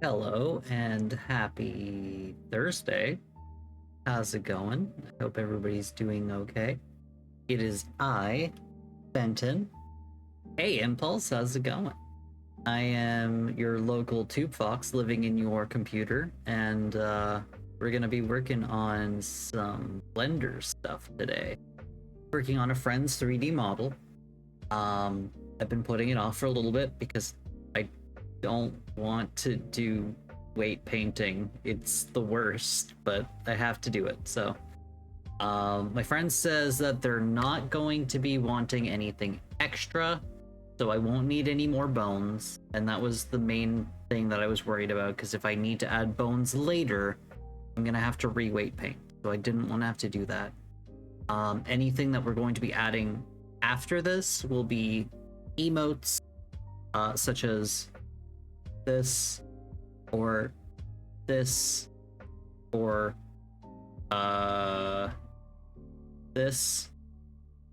Hello and happy Thursday. How's it going? I hope everybody's doing okay. It is I, Fenton. Hey, Impulse, how's it going? I am your local tube fox living in your computer, and we're gonna be working on some Blender stuff today. Working on a friend's 3D model. I've been putting it off for a little bit because I don't want to do weight painting. It's the worst, but I have to do it. So my friend says that they're not going to be wanting anything extra, so I won't need any more bones. And that was the main thing that I was worried about, because if I need to add bones later, I'm gonna have to re-weight paint. So I didn't want to have to do that. Anything that we're going to be adding after this will be emotes, such as this, or this, or this,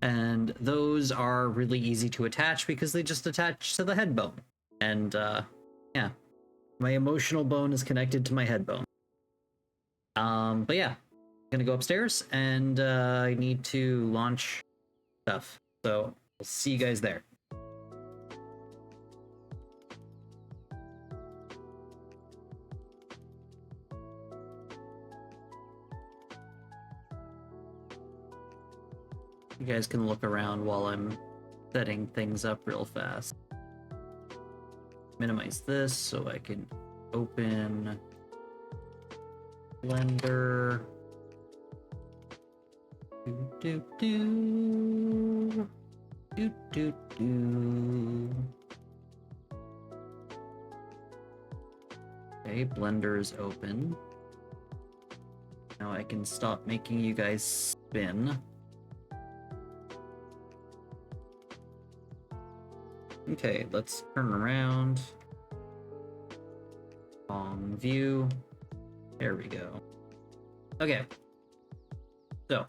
and those are really easy to attach because they just attach to the head bone. And yeah, my emotional bone is connected to my head bone. But yeah, I'm gonna go upstairs and I need to launch stuff. So I'll see you guys there. You guys can look around while I'm setting things up real fast. Minimize this so I can open Blender. Okay, Blender is open. Now I can stop making you guys spin. Okay, let's turn around. On view. There we go. Okay. So,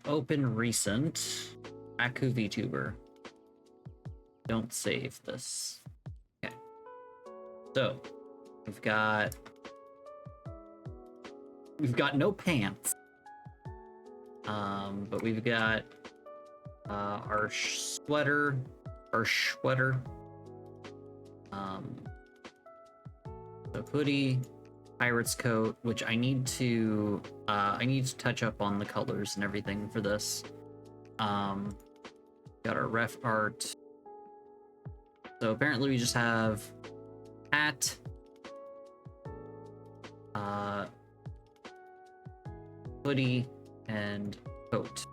open recent. Raku Vtuber. Don't save this. Okay. So, we've got no pants. But we've got our sweater. The hoodie, pirate's coat, which I need to touch up on the colors and everything for this. Got our ref art. So apparently we just have hat, hoodie, and coat.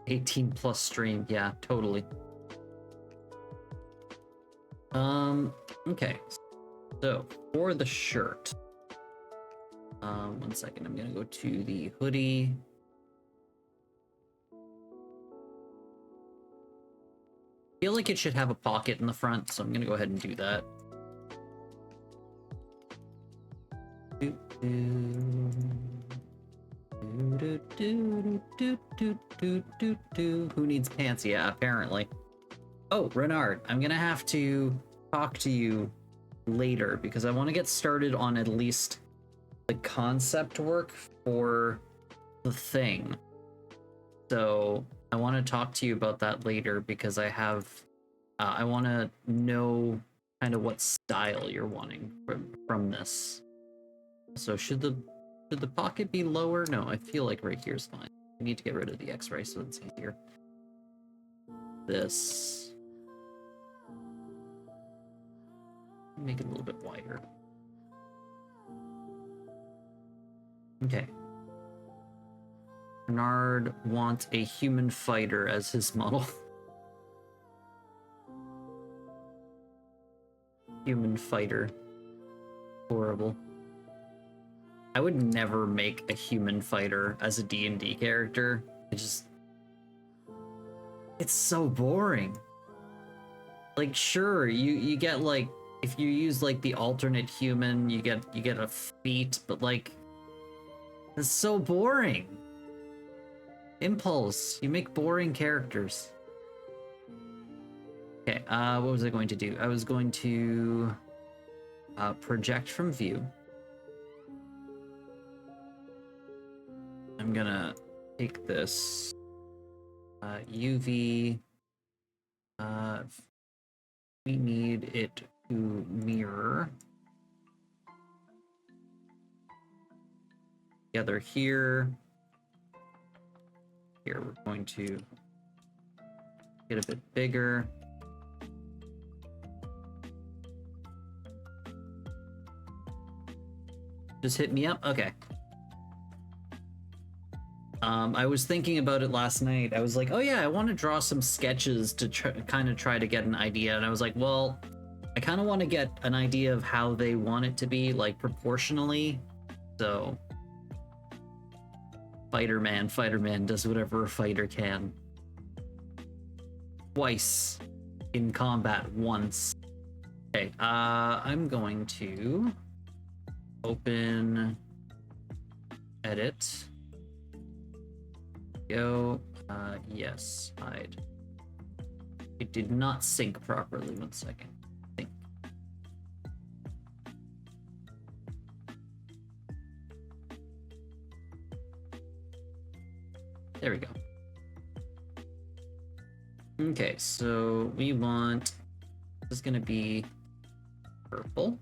18 plus stream, yeah, totally. Okay. So for the shirt, 1 second, I'm gonna go to the hoodie. I feel like it should have a pocket in the front, so I'm gonna go ahead and do that. Who needs pants? Yeah, apparently. Oh, Renard, I'm gonna have to talk to you later because I want to get started on at least the concept work for the thing. So I want to talk to you about that later because I have I want to know kind of what style you're wanting from this. So should the pocket be lower? No, I feel like right here is fine. I need to get rid of the X-ray so it's easier. This. Make it a little bit wider. Okay. Bernard wants a human fighter as his model. Human fighter. Horrible. I would never make a human fighter as a D&D character. It's so boring. Like, sure, you get like, if you use like the alternate human, you get a feat, but like, it's so boring. Impulse, you make boring characters. Okay, what was I going to do? I was going to project from view. I'm gonna take this UV. We need it to mirror together here. Here, we're going to get a bit bigger. Just hit me up? Okay. I was thinking about it last night. I was like, oh yeah, I want to draw some sketches to kind of try to get an idea. And I was like, well, I kind of want to get an idea of how they want it to be, like, proportionally. So, Fighter Man does whatever a fighter can. Twice in combat once. Okay, I'm going to open edit. Go, yes, hide. It did not sync properly. 1 second. Sync. There we go. Okay, so we want, this is gonna be purple.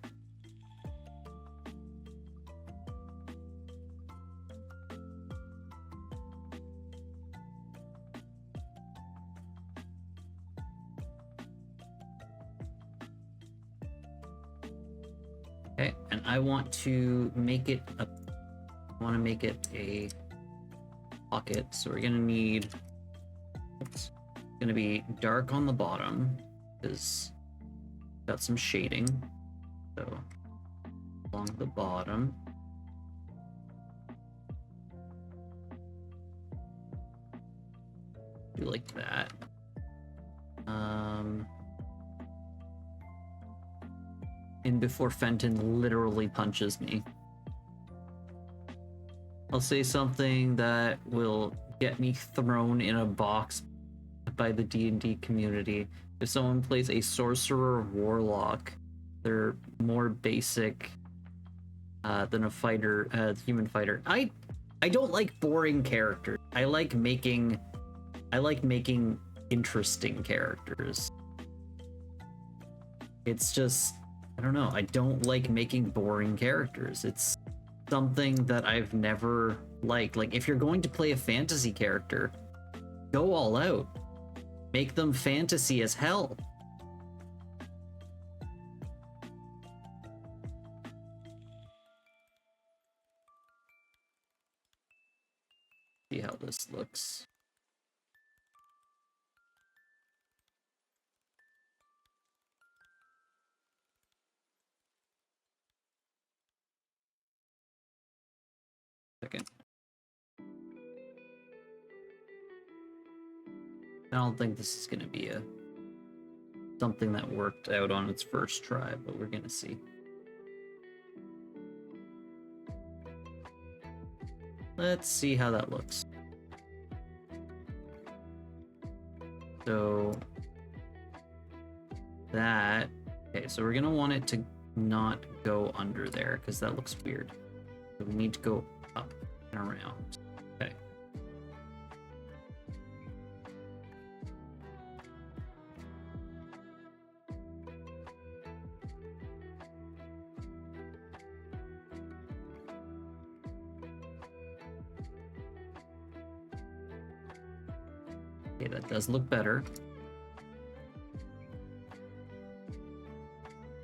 Okay, and I want to make it a, I want to make it a pocket, so we're gonna need, it's gonna be dark on the bottom because got some shading, so along the bottom. Do like that. And before Fenton literally punches me, I'll say something that will get me thrown in a box by the D&D community. If someone plays a sorcerer or warlock, they're more basic than a fighter, human fighter. I don't like boring characters. I like making interesting characters. It's just, I don't know, I don't like making boring characters. It's something that I've never liked. Like, if you're going to play a fantasy character, go all out. Make them fantasy as hell. See how this looks. Second. I don't think this is gonna be something that worked out on its first try, but we're gonna see. Let's see how that looks. So that, okay, so we're gonna want it to not go under there because that looks weird. So we need to go up and around. Okay. Okay, that does look better.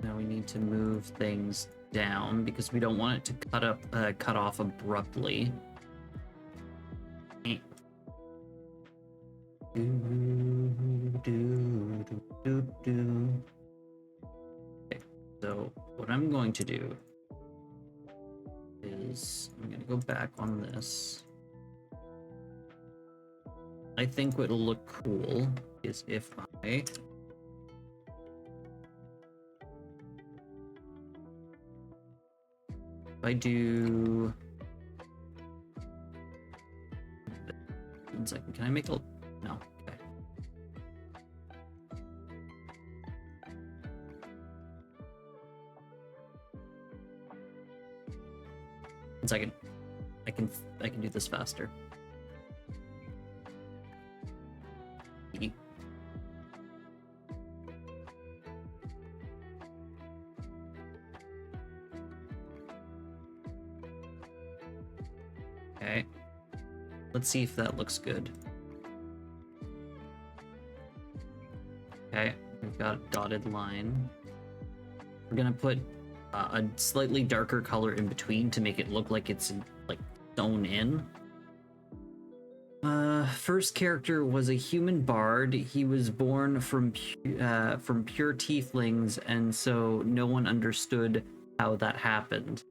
Now we need to move things down because we don't want it to cut off abruptly. Okay, so what I'm going to do is I'm going to go back on this. I think what'll look cool is if I do, 1 second, can I make a, no, okay. 1 second. I can do this faster. E. Okay. Let's see if that looks good. Okay, we've got a dotted line. We're gonna put a slightly darker color in between to make it look like it's like sewn in. First character was a human bard. He was born from pure tieflings, and so no one understood how that happened.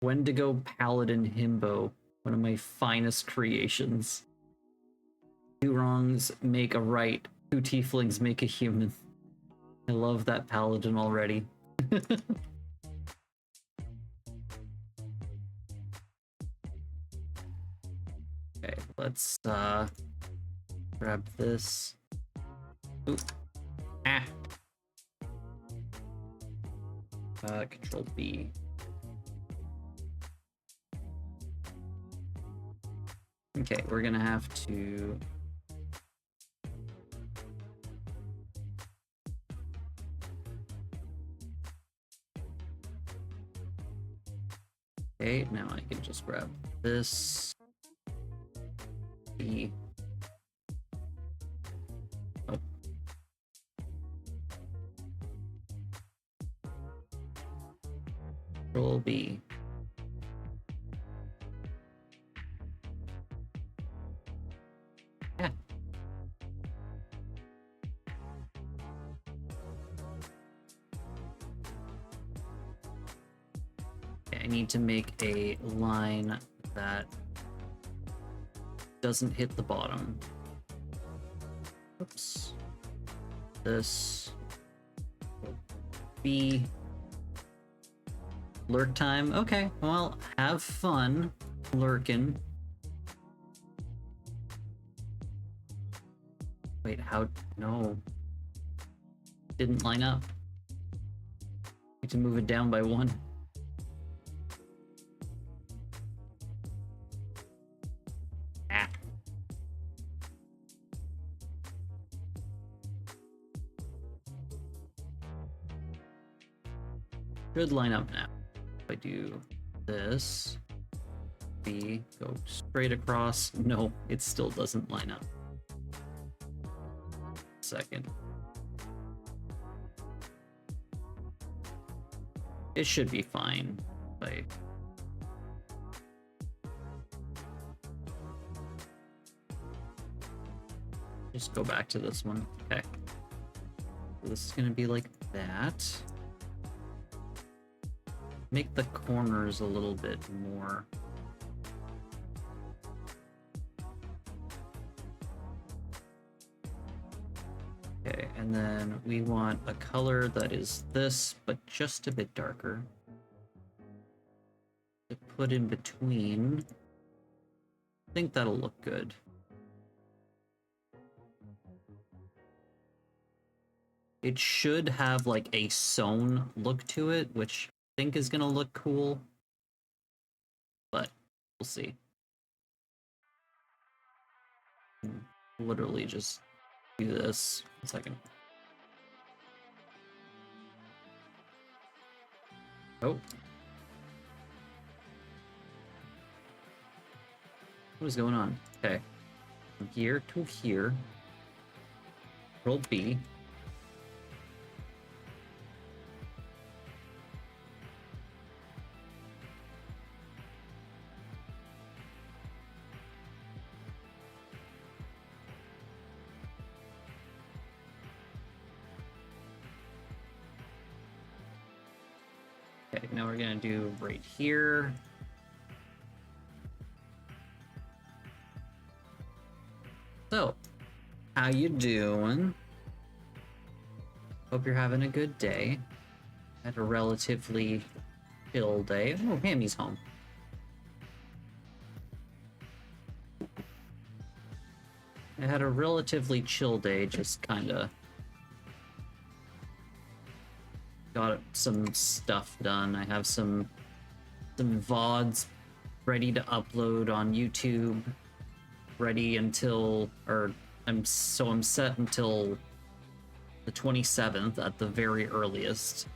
Wendigo Paladin Himbo, one of my finest creations. 2 wrongs make a right, 2 tieflings make a human. I love that paladin already. Okay, let's grab this. Oop. Ah. Control B. Okay, we're gonna have to okay, now I can just grab this. B. Oh. Control B. Yeah. Okay, I need to make a line that doesn't hit the bottom. Oops. This. B. Lurk time. Okay, well, have fun lurking. Wait, how? No. Didn't line up. Need to move it down by 1. Ah. Should line up now. If I do this, B, go straight across. No, it still doesn't line up. Second. It should be fine. Like, just go back to this one. Okay. So this is gonna be like that. Make the corners a little bit more. Okay, and then we want a color that is this, but just a bit darker. To put in between. I think that'll look good. It should have like a sewn look to it, which I think is gonna look cool. But we'll see. Literally just do this. 1 second. Oh. What is going on? Okay. From here to here. Control B. Okay, now we're gonna do right here. So, how you doing? Hope you're having a good day. Had a relatively chill day. Oh, Hammy's home. I had a relatively chill day, just kinda got some stuff done. I have some VODs ready to upload on YouTube, ready until, or I'm set until the 27th at the very earliest.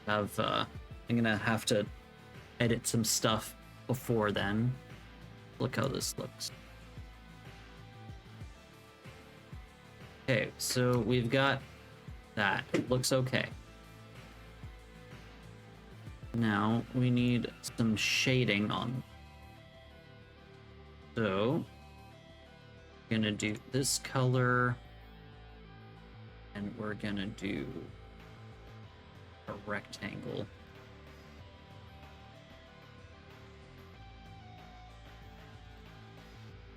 I'm gonna have to edit some stuff before then. Look how this looks. Okay, so we've got that. It looks okay. Now we need some shading on. So we're gonna do this color, and we're gonna do a rectangle.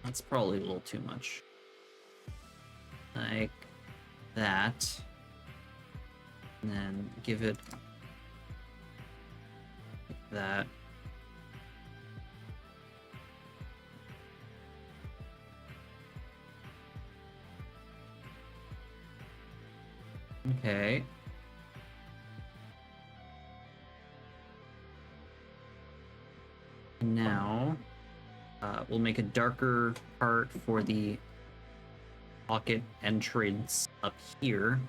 That's probably a little too much. Like that. And then give it like that. Okay. Now, we'll make a darker part for the pocket entrance up here.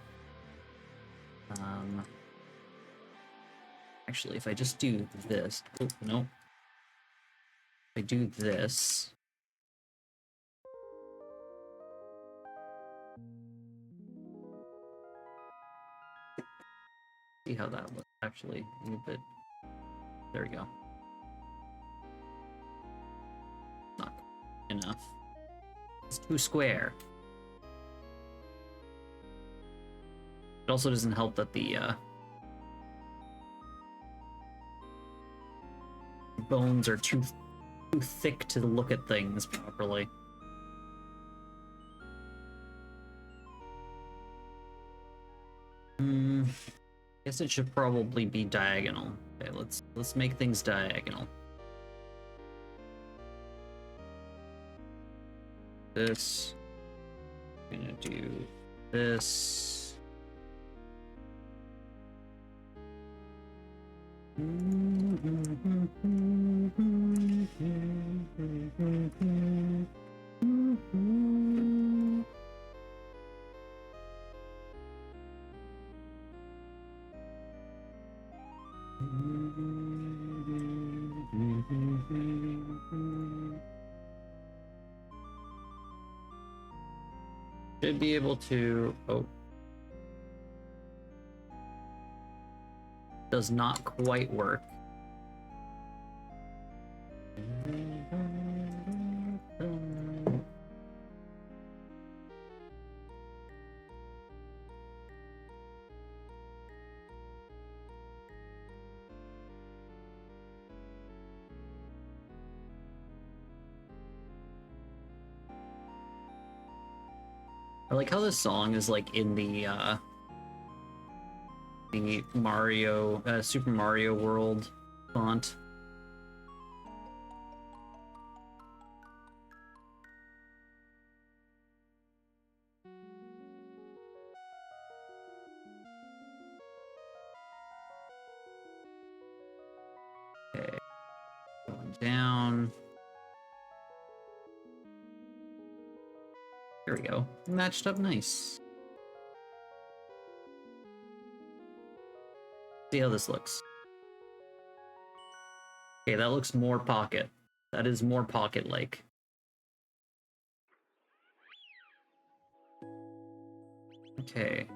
Actually, if I just do this, oh, no. If I do this, see how that looks actually a little bit. There we go. Not enough. It's too square. It also doesn't help that the bones are too thick to look at things properly. Guess it should probably be diagonal. Okay, let's make things diagonal. This. I'm gonna do this. Should be able to. Oh. Does not quite work. I like how this song is like in the Mario, Super Mario World font. Okay, going down. There we go. Matched up nice. See how this looks. Okay, that looks more pocket. That is more pocket-like. Okay.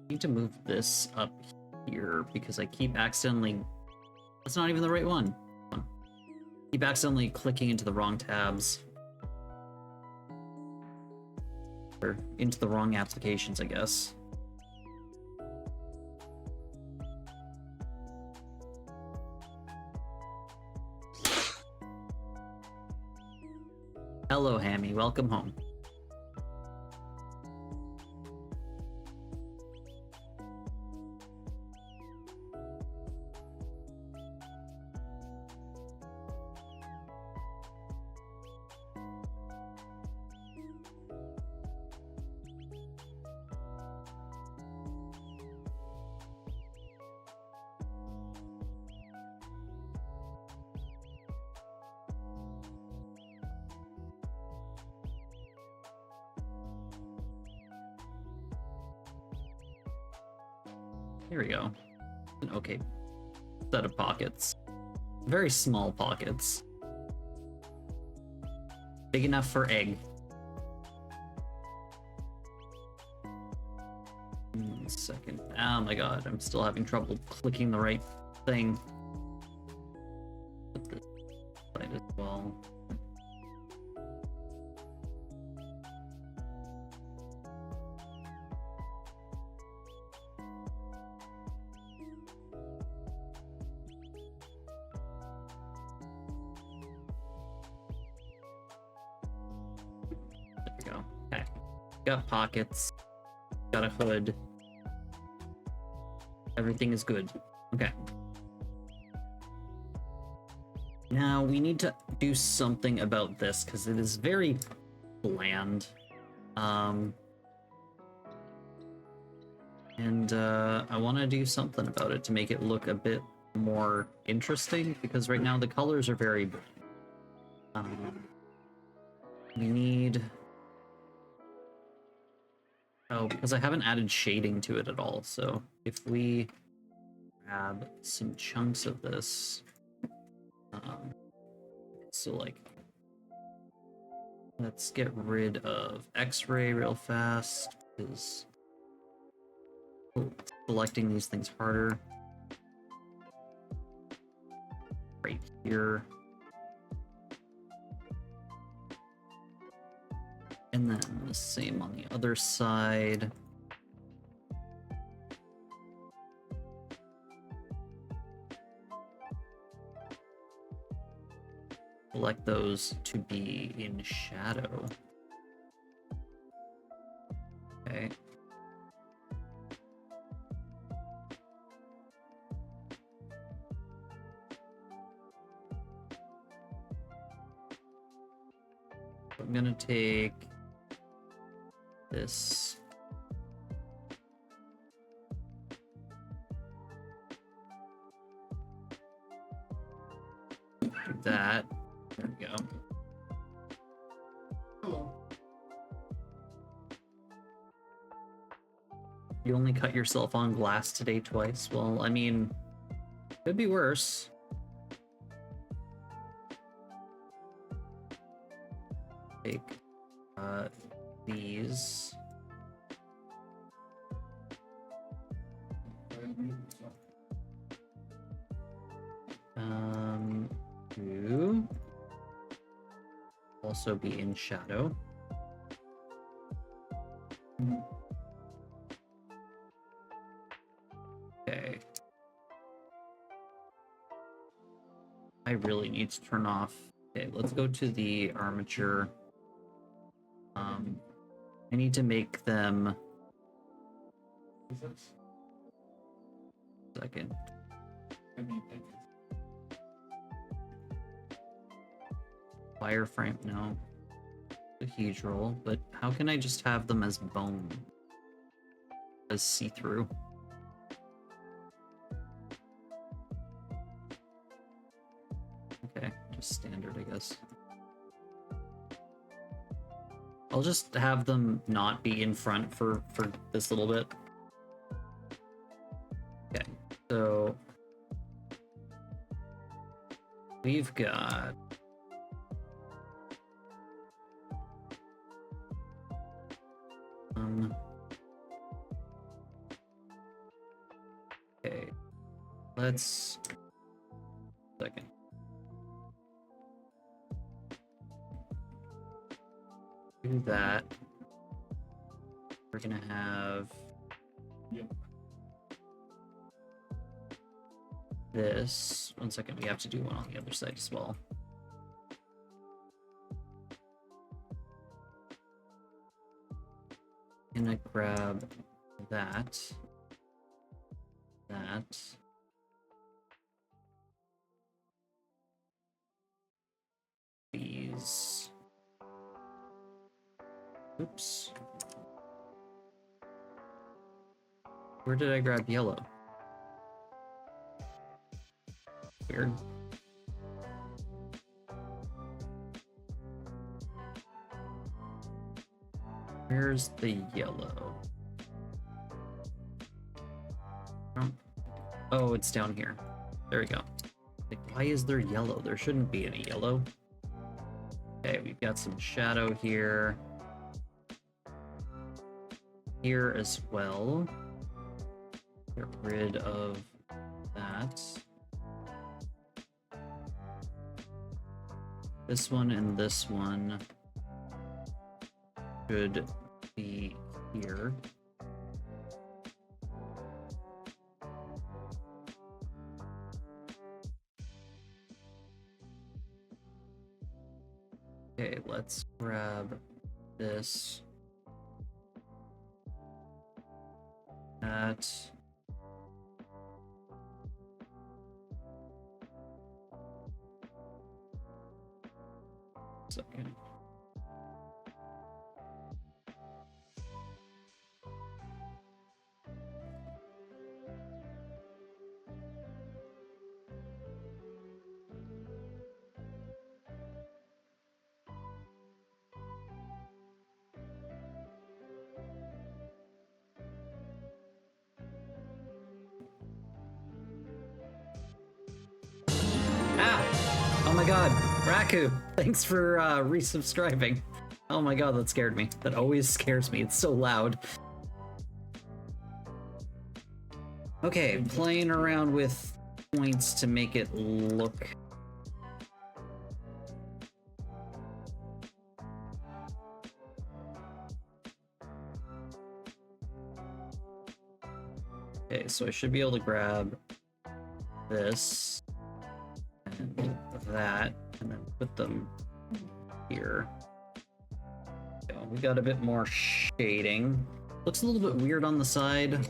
Need to move this up here because I keep accidentally... That's not even the right one. Keep accidentally clicking into the wrong tabs. Or into the wrong applications, I guess. Hello, Hammy. Welcome home. Here we go. An okay set of pockets. Very small pockets. Big enough for egg. Second. Oh my god, I'm still having trouble clicking the right thing. Put this side as well. There we go. Okay. Got pockets. Got a hood. Everything is good. Okay. Now we need to do something about this because it is very bland. And I want to do something about it to make it look a bit more interesting because right now the colors are very bland. We need... Oh, because I haven't added shading to it at all, so if we grab some chunks of this, so like, let's get rid of X-ray real fast, because selecting these things harder. Right here. And then the same on the other side. Select those to be in shadow. Okay. I'm gonna take this. Do that. There we go. Hello. You only cut yourself on glass today twice. Well, I mean, could be worse. Take these. To also be in shadow. Okay. I really need to turn off. Okay, let's go to the armature. I need to make them. Second. Wireframe, no. A huge roll, but how can I just have them as bone? As see-through? Okay, just standard, I guess. I'll just have them not be in front for this little bit. Okay, so we've got okay, let's second. Do that. We're gonna have this. 1 second, we have to do one on the other side as well. Gonna grab that. These. Oops. Where did I grab yellow? Weird. Where's the yellow? I don't Oh, it's down here. There we go. Like, why is there yellow? There shouldn't be any yellow. Okay, we've got some shadow here. Here as well. Get rid of that. This one and this one should be here. Okay, let's grab this. That. Second. Ah! Oh my god, Raku, thanks for resubscribing. Oh my god, that scared me. That always scares me. It's so loud. Okay, playing around with points to make it look. Okay, so I should be able to grab this and that, and then put them here. So we got a bit more shading. Looks a little bit weird on the side.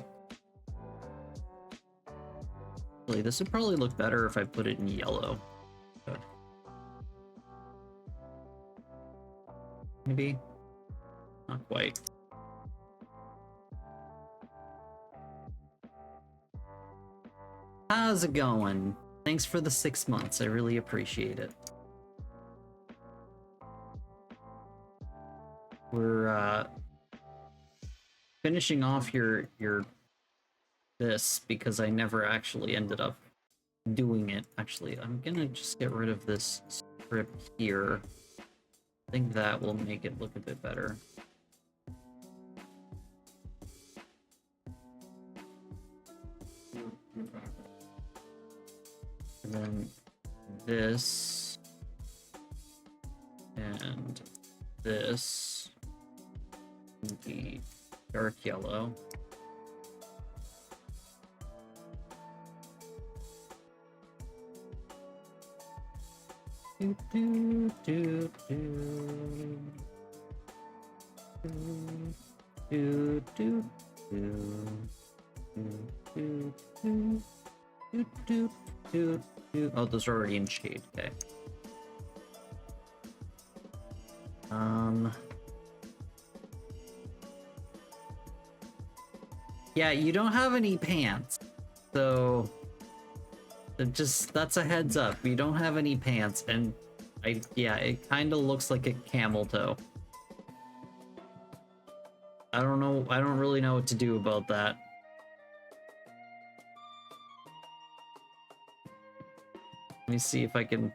Actually, this would probably look better if I put it in yellow. Maybe? Not quite. How's it going? Thanks for the 6 months. I really appreciate it. We're finishing off your this because I never actually ended up doing it. Actually, I'm gonna just get rid of this strip here. I think that will make it look a bit better. And then this and this will be dark yellow. Do, do, do, do. Do, do, do. Do, do, do, do, do, do. Oh, those are already in shade. Okay. Yeah, you don't have any pants, so that's a heads up. You don't have any pants, and yeah, it kind of looks like a camel toe. I don't know. I don't really know what to do about that. Let me see if I can.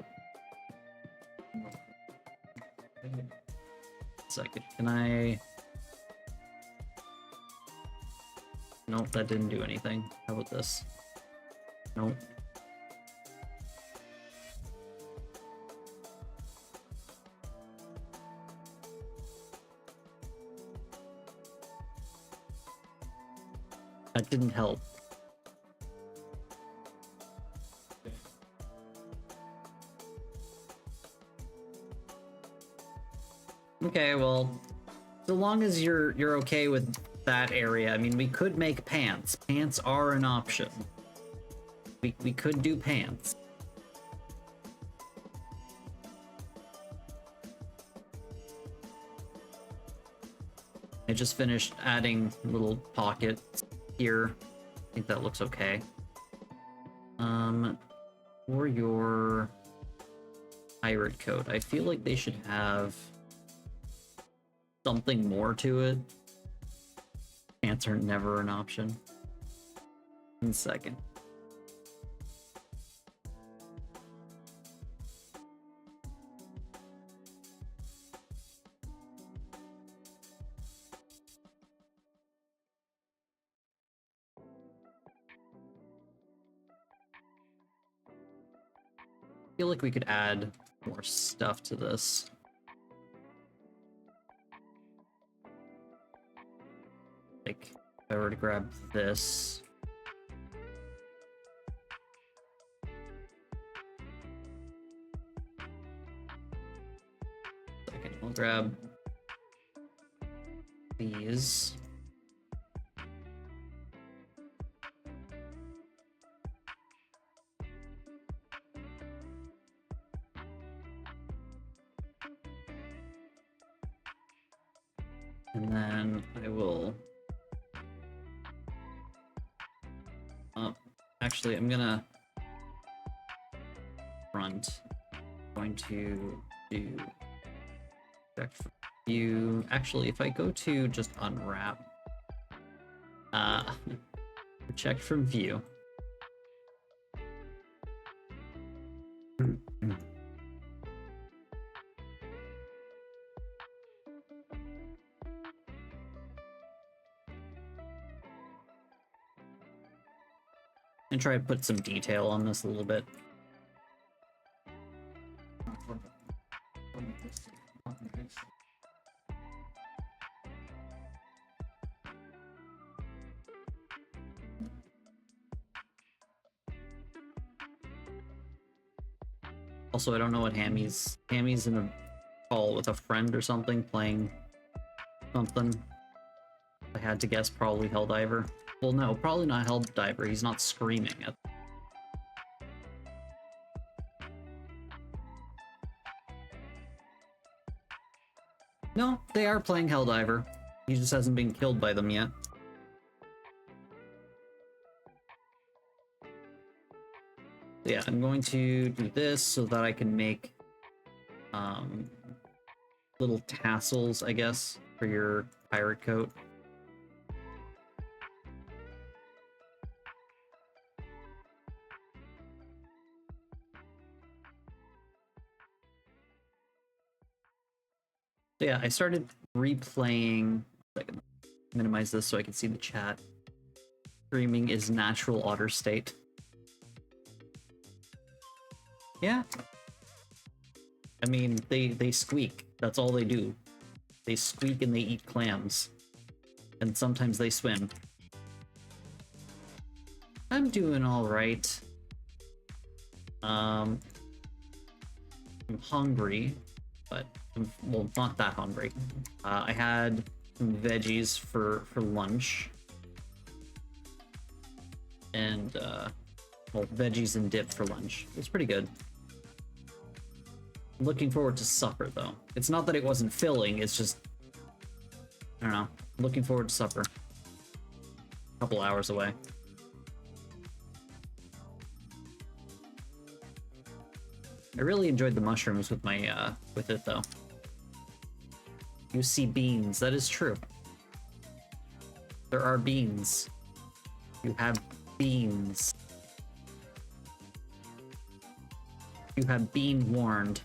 Second, can I? Nope, that didn't do anything. How about this? Nope. That didn't help. Okay, well, so long as you're okay with that area, I mean, we could make pants. Pants are an option. We could do pants. I just finished adding little pockets here. I think that looks okay. For your pirate coat, I feel like they should have something more to it. Pants are never an option. 1 second. feel like we could add more stuff to this. Like, if I were to grab this. Second, we'll grab these. And then I will... actually, I'm gonna... front. I'm going to do... check from view. Actually, if I go to just unwrap... check from view. And try to put some detail on this a little bit. Also, I don't know what Hammy's in a call with a friend or something, playing something. I had to guess probably Helldiver. Well, no, probably not Helldiver. He's not screaming at. No, they are playing Helldiver. He just hasn't been killed by them yet. Yeah, I'm going to do this so that I can make little tassels, I guess, for your pirate coat. So yeah, I started replaying. Second, minimize this so I can see the chat. Screaming is natural otter state. Yeah. I mean, they squeak. That's all they do. They squeak and they eat clams. And sometimes they swim. I'm doing alright. I'm hungry, but well, not that hungry. I had some veggies for lunch. And, well, veggies and dip for lunch. It was pretty good. I'm looking forward to supper, though. It's not that it wasn't filling, it's just... I don't know. I'm looking forward to supper. A couple hours away. I really enjoyed the mushrooms with my, with it, though. You see beans. That is true. There are beans. You have beans. You have been warned.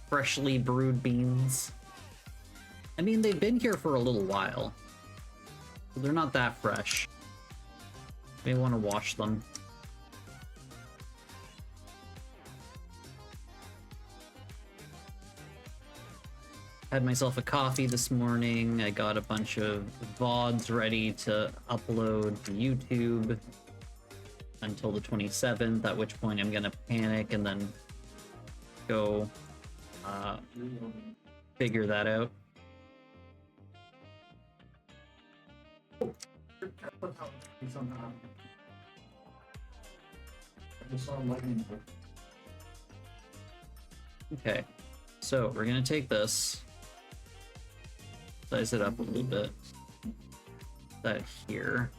Freshly brewed beans. I mean, they've been here for a little while. So they're not that fresh. May want to wash them. Had myself a coffee this morning. I got a bunch of VoDs ready to upload to YouTube until the 27th, at which point I'm gonna panic and then go figure that out. Okay, so we're gonna take this, size it up a little bit, that here.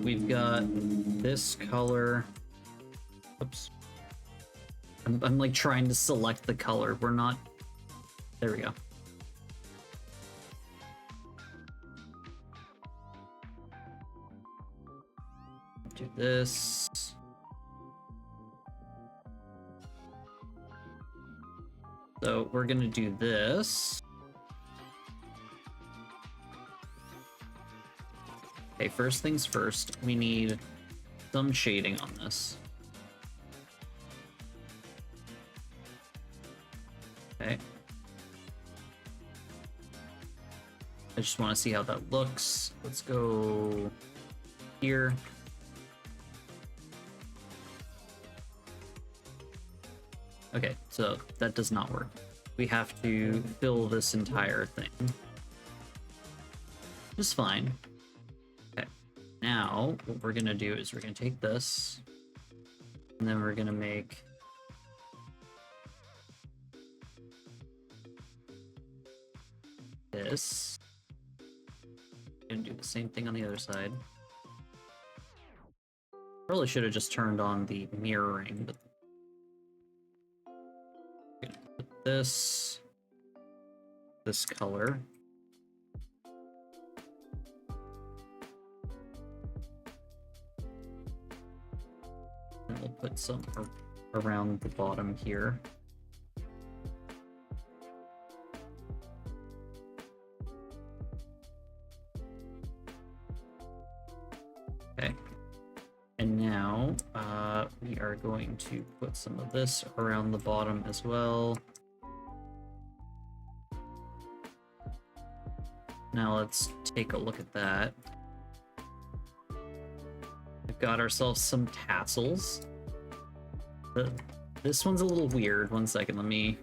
We've got this color. Oops. I'm like trying to select the color. We're not. There we go. do this. So we're gonna do this. Okay, first things first, we need some shading on this. Okay. I just want to see how that looks. Let's go here. Okay, so that does not work. We have to fill this entire thing. Just fine. Okay, now what we're gonna do is we're gonna take this, and then we're gonna make this. Gonna do the same thing on the other side. Probably should have just turned on the mirroring, but gonna put this color. And we'll put some around the bottom here. Okay. And now we are going to put some of this around the bottom as well. Now let's take a look at that. We've got ourselves some tassels. This one's a little weird. One second, let me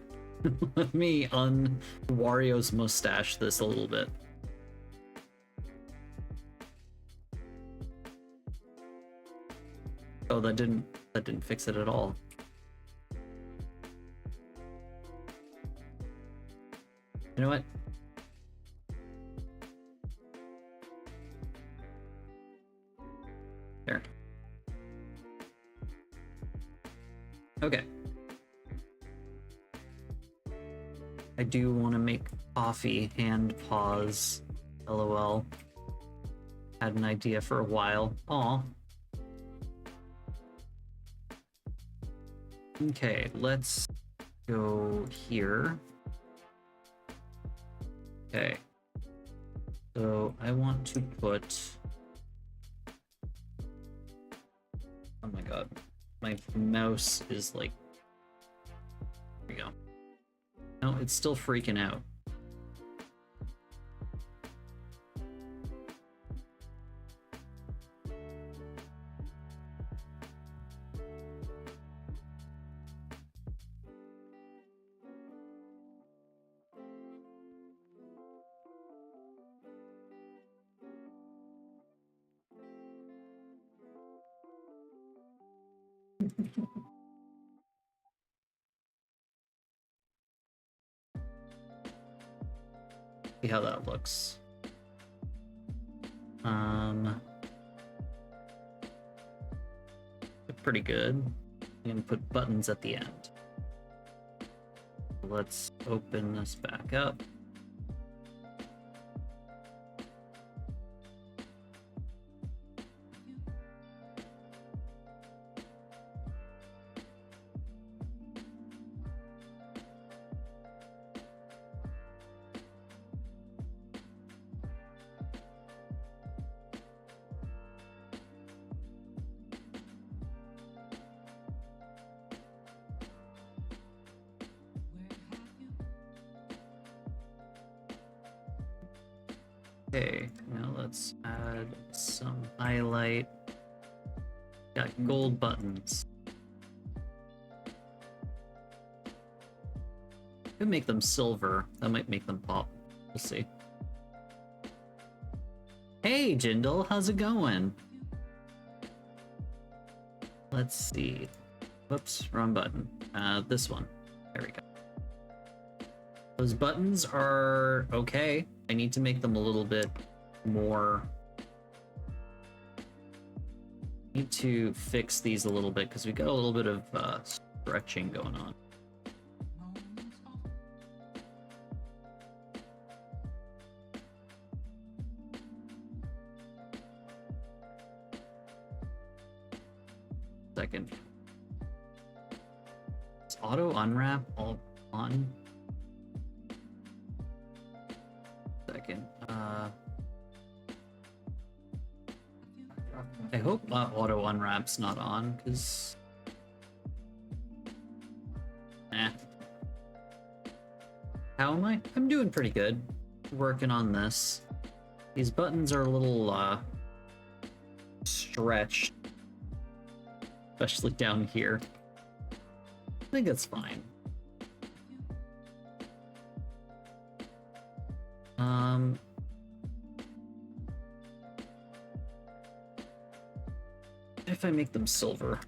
let me Wario's mustache this a little bit. Oh, that didn't fix it at all. You know what? There. Okay. I do want to make coffee hand pause. LOL. Had an idea for a while. Aw. Okay, let's go here. Okay. So I want to put... Oh my god. My mouse is like... There we go. No, it's still freaking out. See how that looks. Pretty good. You can put buttons at the end. Let's open this back up. Okay, now let's add some highlight. Got gold buttons. Could make them silver. That might make them pop. We'll see. Hey, Jindal, how's it going? Let's see. Whoops, wrong button. This one. There we go. Those buttons are okay. I need to make them a little bit more... Need to fix these a little bit because we got a little bit of stretching going on. Second. Is auto unwrap all on? Second. I hope auto unwrap's not on, because how am I? I'm doing pretty good. Working on this. These buttons are a little stretched, especially down here. I think that's fine. If I make them silver.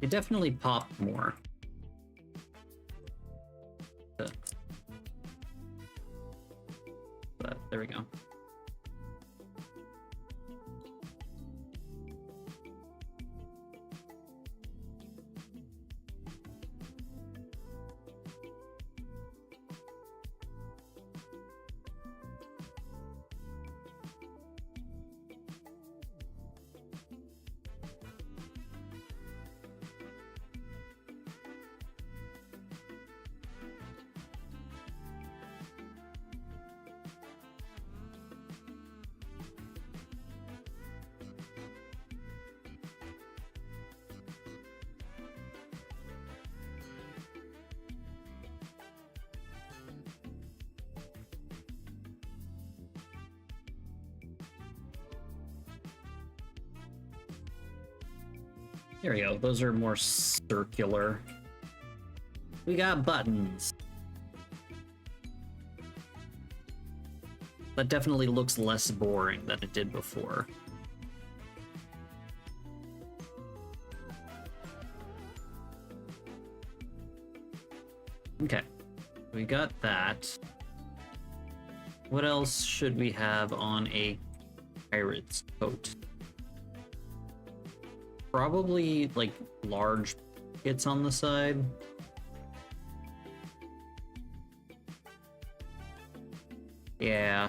It definitely popped more. But there we go. There we go. Those are more circular. We got buttons. That definitely looks less boring than it did before. Okay, we got that. What else should we have on a pirate's coat? Probably like large hits on the side. Yeah.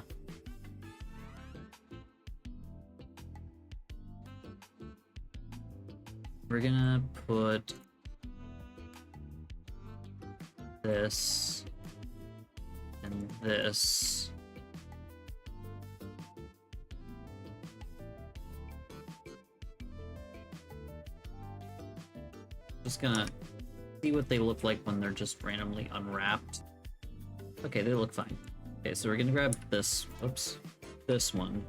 We're gonna put this and this. Just gonna see what they look like when they're just randomly unwrapped. Okay, they look fine. Okay, so we're gonna grab this, oops, this one.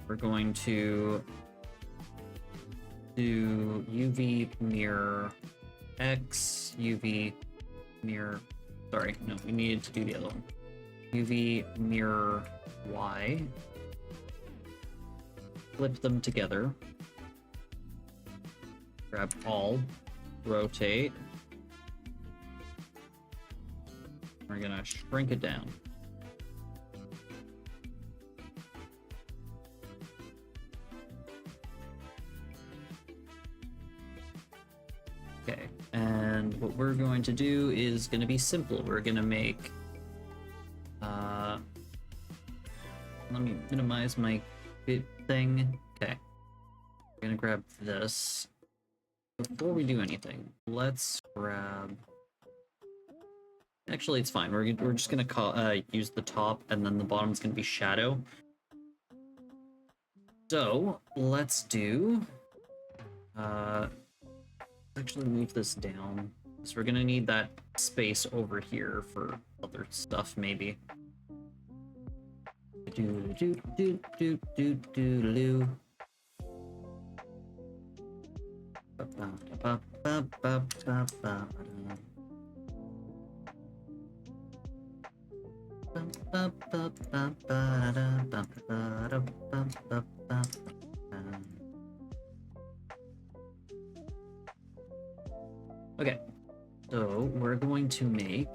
We're going to do UV mirror X, UV mirror, sorry, no, we needed to do the other one. UV mirror Y. Flip them together. Grab all. Rotate. We're gonna shrink it down. Okay, and what we're going to do is going to be simple. We're going to make, let me minimize my bit thing. Okay, we're going to grab this. Before we do anything, let's grab, actually it's fine. We're just going to use the top, and then the bottom's going to be shadow. So let's do, actually move this down, so we're gonna need that space over here for other stuff, maybe. Okay, so we're going to make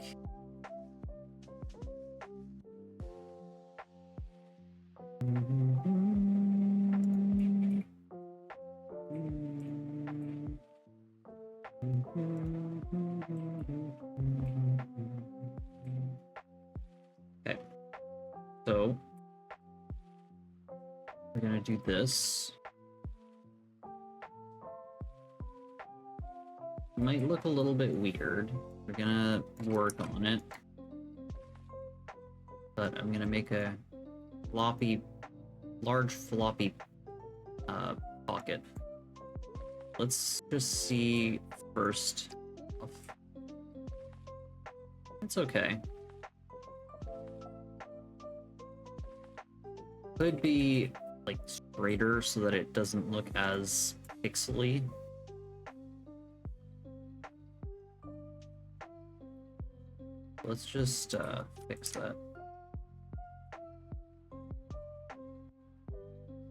okay, so we're gonna do this. It might look a little bit weird. We're gonna work on it. But I'm gonna make a large floppy pocket. Let's just see first. It's okay. Could be like straighter so that it doesn't look as pixely. Let's just fix that.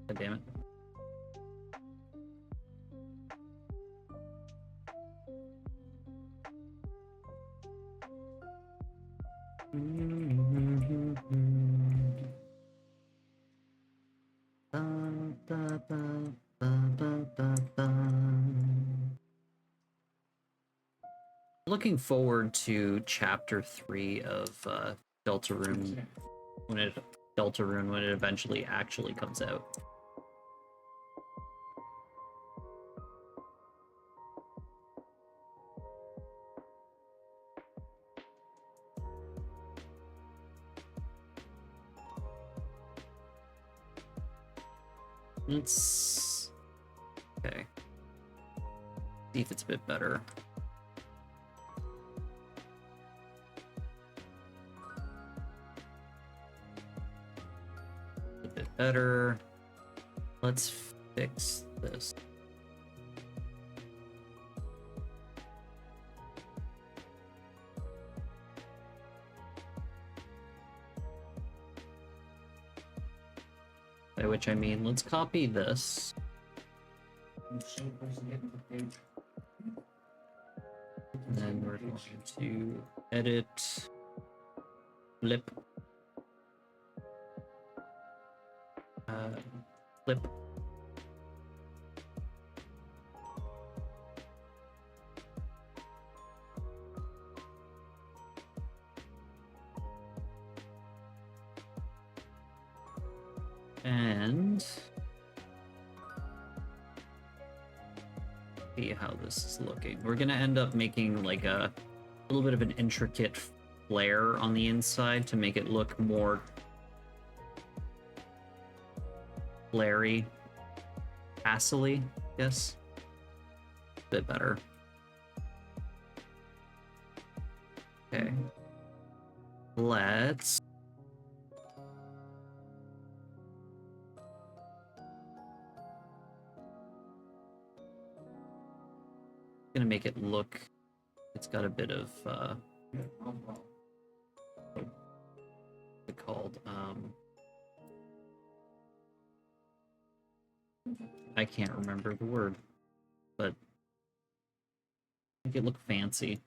God damn it. Looking forward to chapter 3 of Deltarune when it eventually actually comes out. Let's okay. See if it's a bit better. A bit better. Let's fix this. By which I mean, let's copy this. And then we're going to edit, flip, flip. And see how this is looking. We're gonna end up making like a little bit of an intricate flare on the inside to make it look more flary, tassely, yes. A bit better. Okay. Let's gonna make it look, it's got a bit of what's it called, I can't remember the word, but make it look fancy.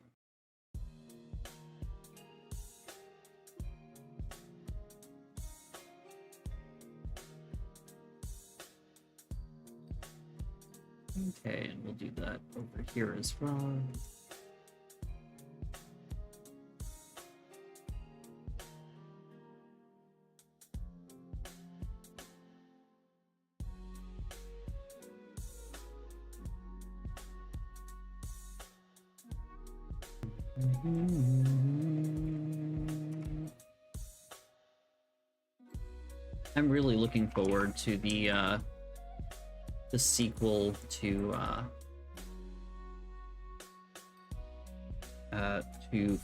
Okay, and we'll do that over here as well. I'm really looking forward to the sequel to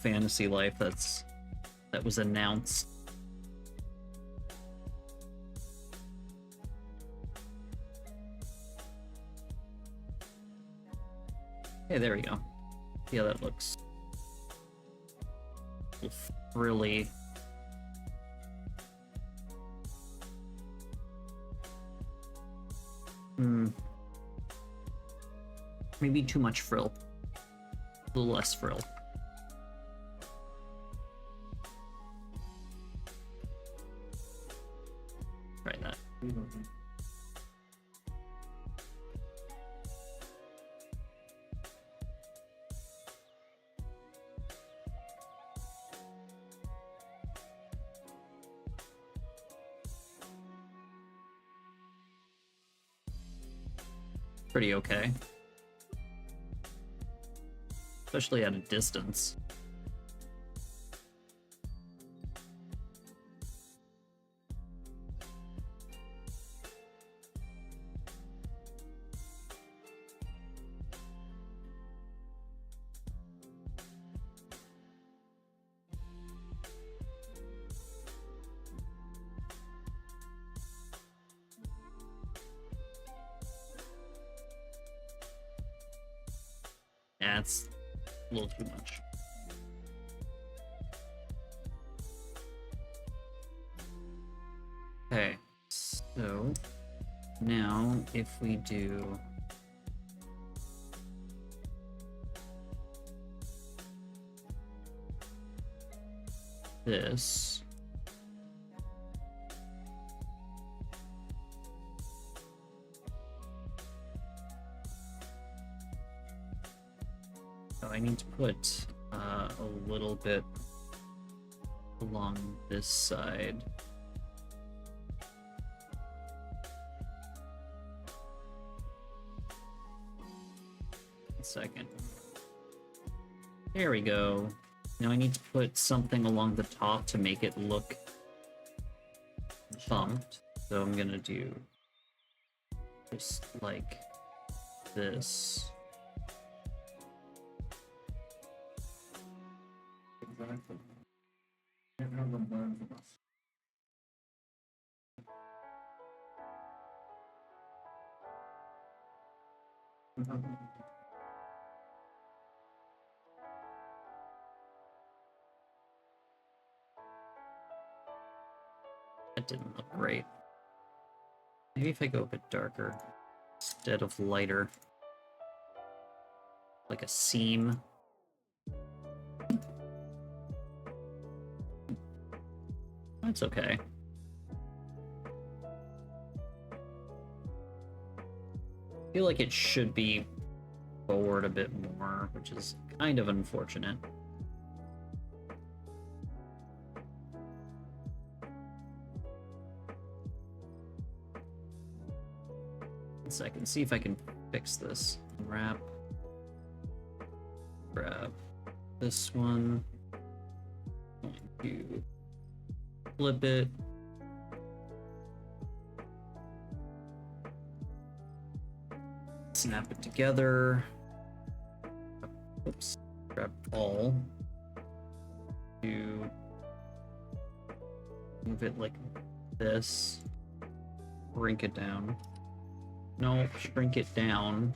Fantasy Life that was announced. Okay, there we go. See how that looks. Really. Maybe too much frill. A little less frill. Try that. Pretty okay. Especially at a distance. That's a little too much. Okay, so now if we do this, so I need to put a little bit along this side. Second. There we go. Now I need to put something along the top to make it look bumped. So I'm gonna do just like this. Exactly. Can't have them learn from us. That didn't look great. Maybe if I go a bit darker instead of lighter. Like a seam. That's okay. I feel like it should be forward a bit more, which is kind of unfortunate. One second, see if I can fix this. Wrap. Grab this one. Going to flip it. Snap it together. Oops. Grab all. To move it like this. Shrink it down. No, shrink it down.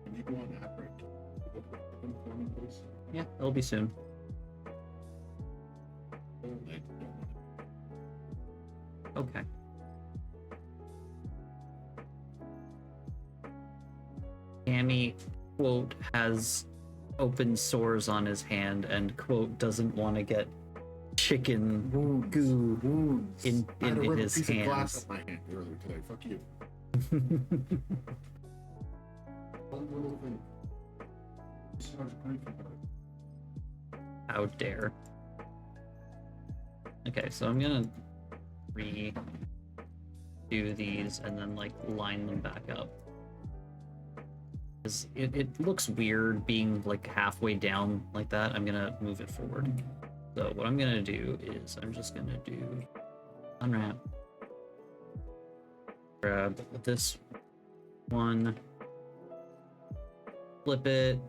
Can you go on app break? For me, please? Yeah, it'll be soon. Okay. Cammy, quote, has open sores on his hand and, quote, doesn't want to get chicken goo Wounds. in I had to rip his a piece of glass hands. out my hand earlier today. Fuck you. One little thing. So much grief about it. How dare. Okay, so I'm gonna redo these and then like line them back up. 'Cause it looks weird being like halfway down like that. I'm gonna move it forward. So what I'm gonna do is I'm just gonna do unwrap. Grab this one. Flip it.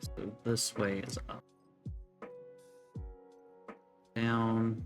So this way is up. Down.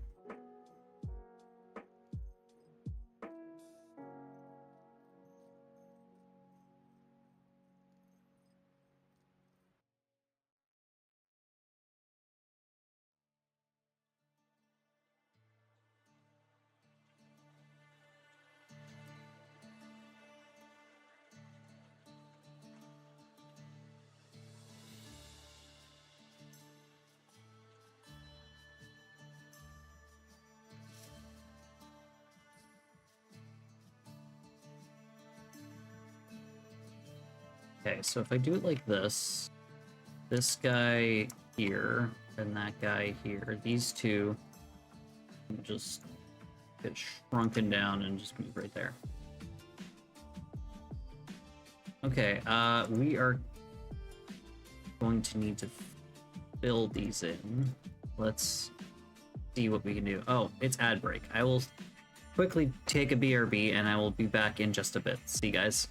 Okay, so if I do it like this guy here and that guy here, these two will just get shrunken down and just move right there. Okay, we are going to need to fill these in. Let's see what we can do. Oh, it's ad break. I will quickly take a BRB and I will be back in just a bit. See you guys.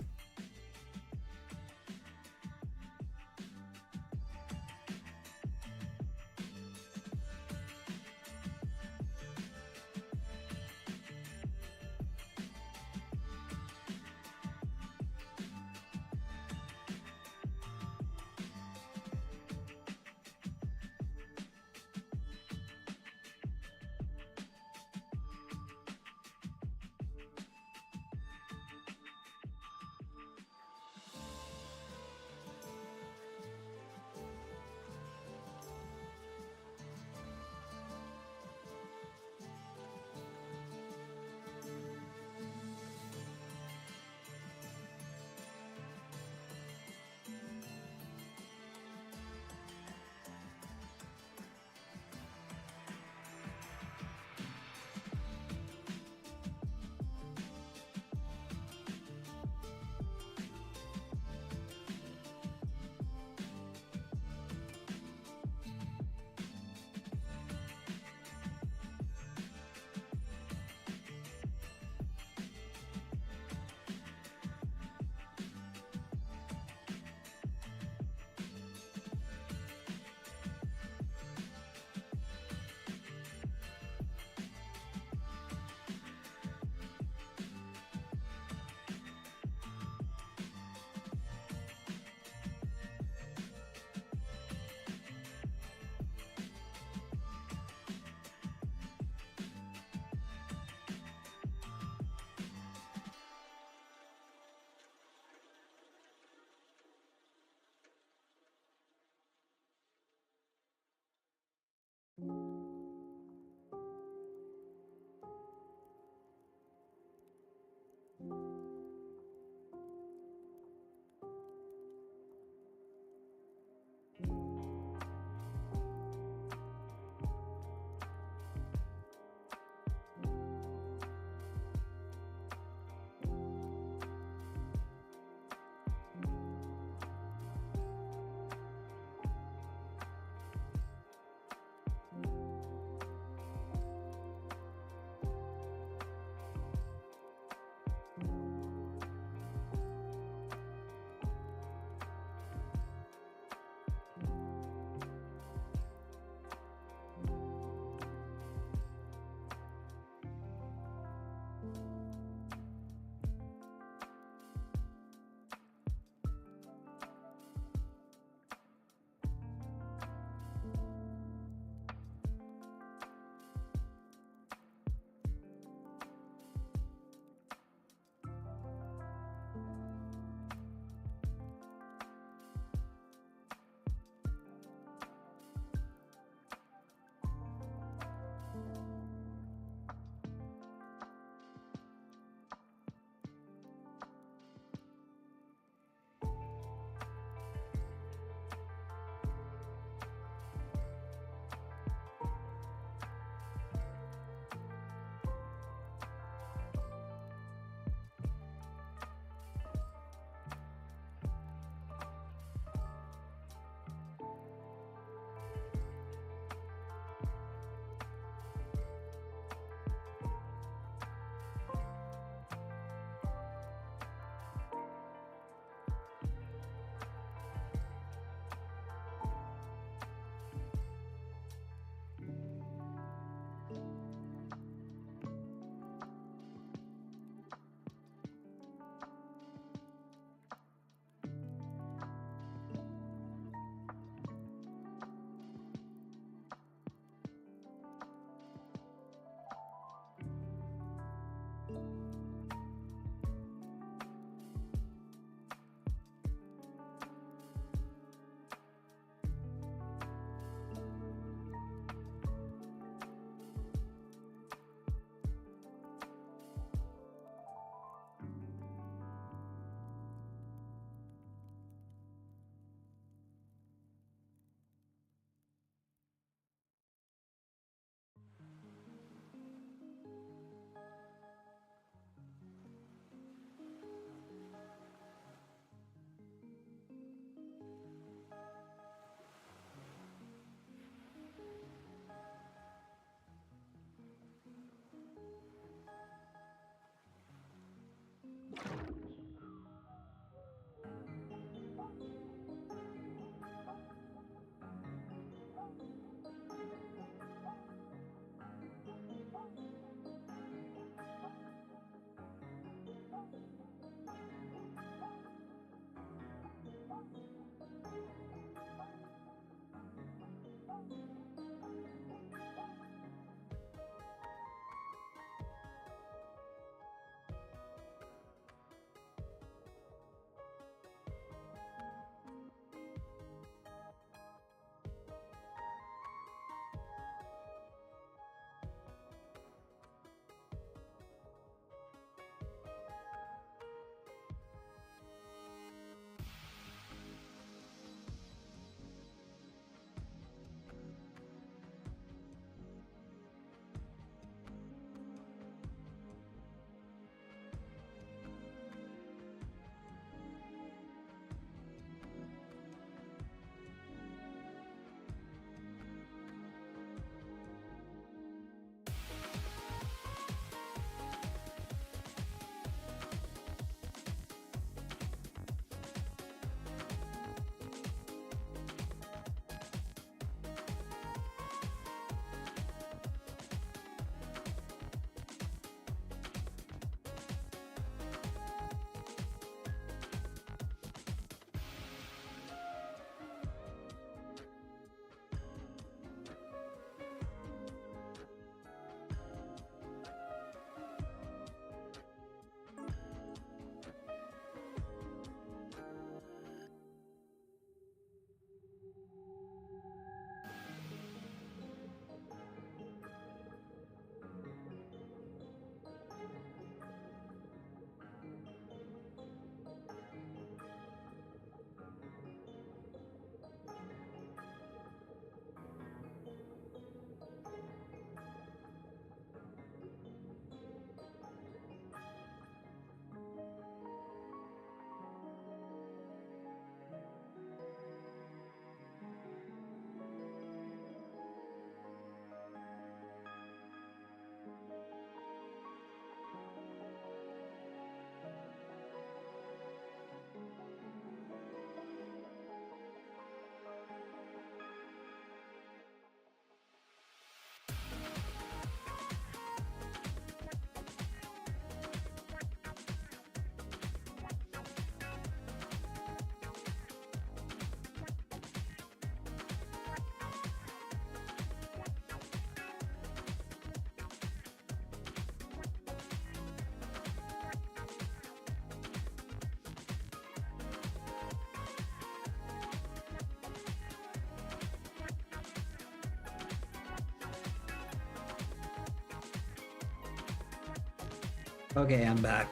Okay, I'm back.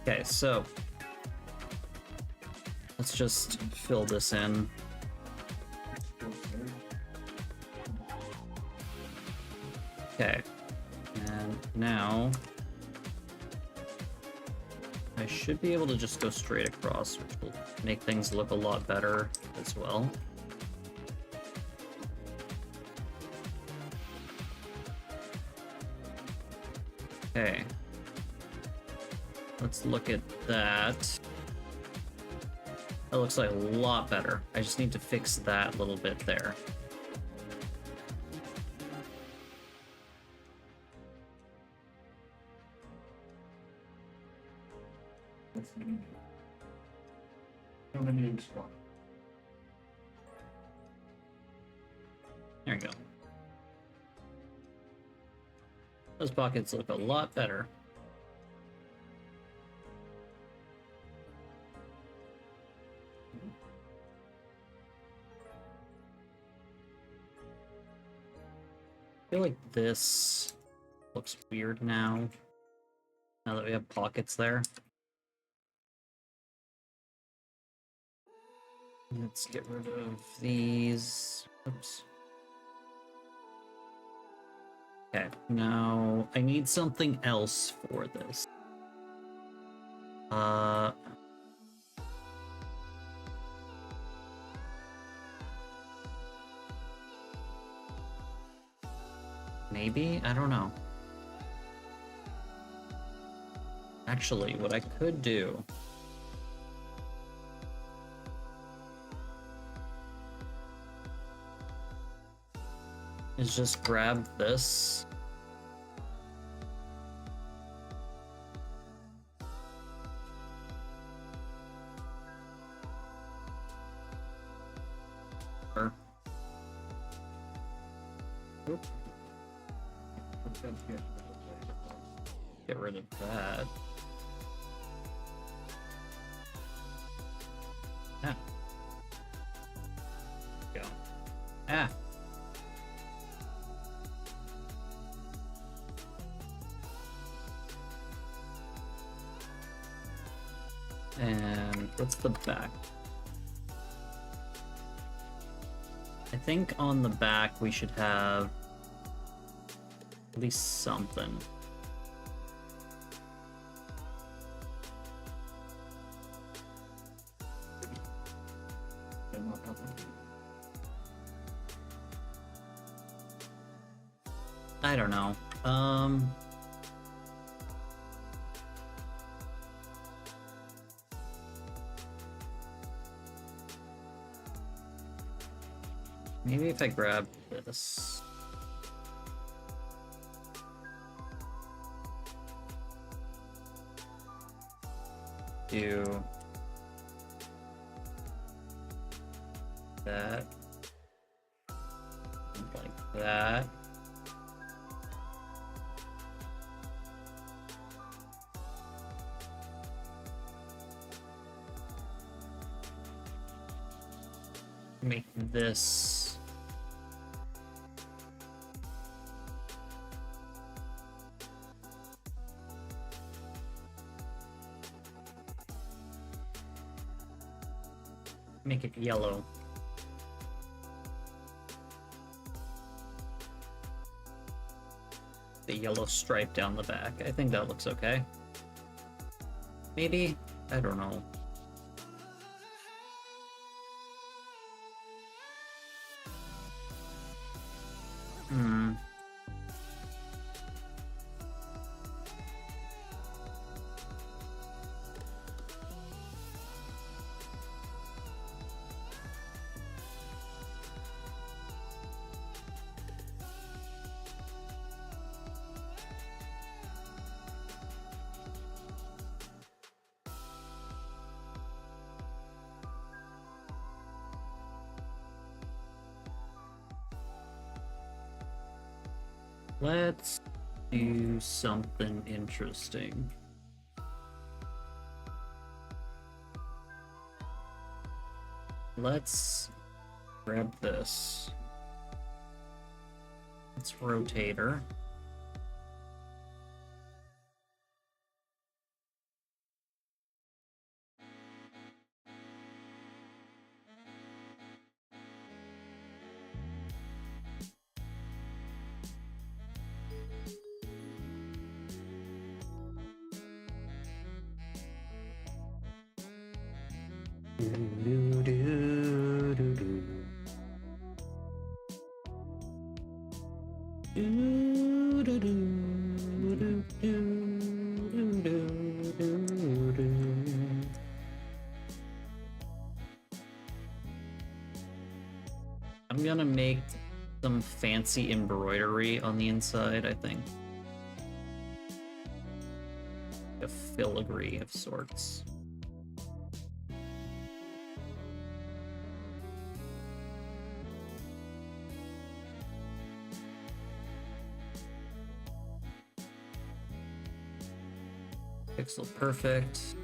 Okay, so let's just fill this in. Okay, and now I should be able to just go straight across, which will make things look a lot better as well. Okay. Let's look at that. That looks like a lot better. I just need to fix that little bit there. There we go. Those pockets look a lot better. I feel like this looks weird now that we have pockets there. Let's get rid of these. Oops. Okay, now I need something else for this. Maybe? I don't know. Actually, what I could do is just grab this. Oop. Get rid of that. Ah. Go. Ah. And what's the back? I think on the back we should have at least something. I don't know. Maybe if I grab this. Do that. Like that. Make this make it yellow. The yellow stripe down the back. I think that looks okay. Maybe? I don't know. Let's do something interesting. Let's grab this. Let's rotate her. I'm gonna make some fancy embroidery on the inside, I think. A filigree of sorts. Pixel perfect.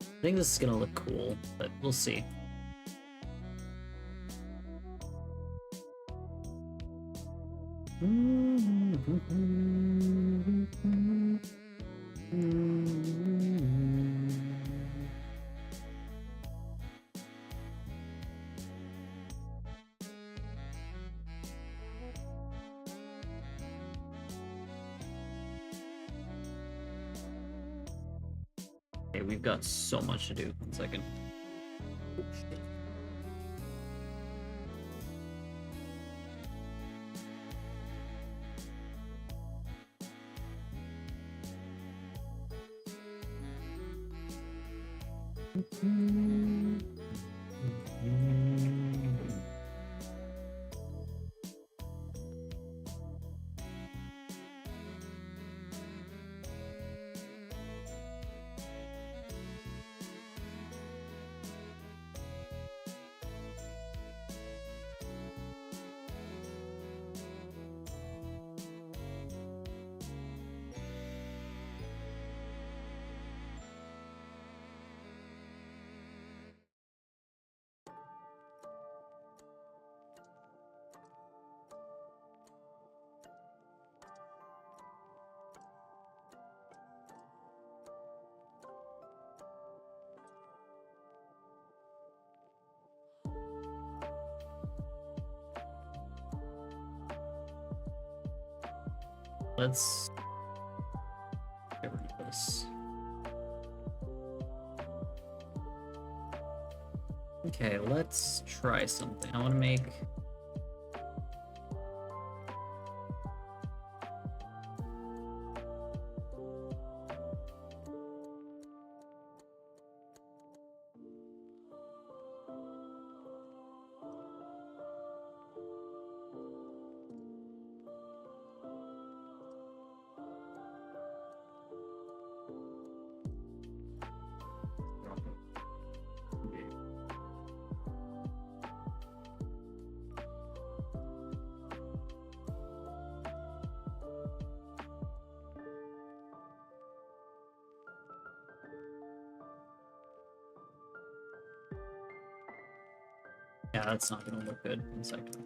I think this is gonna look cool, but we'll see. Okay, we've got so much to do. 1 second. Let's get rid of this. Okay, let's try something. I want to make... Yeah, that's not gonna look good. 1 second.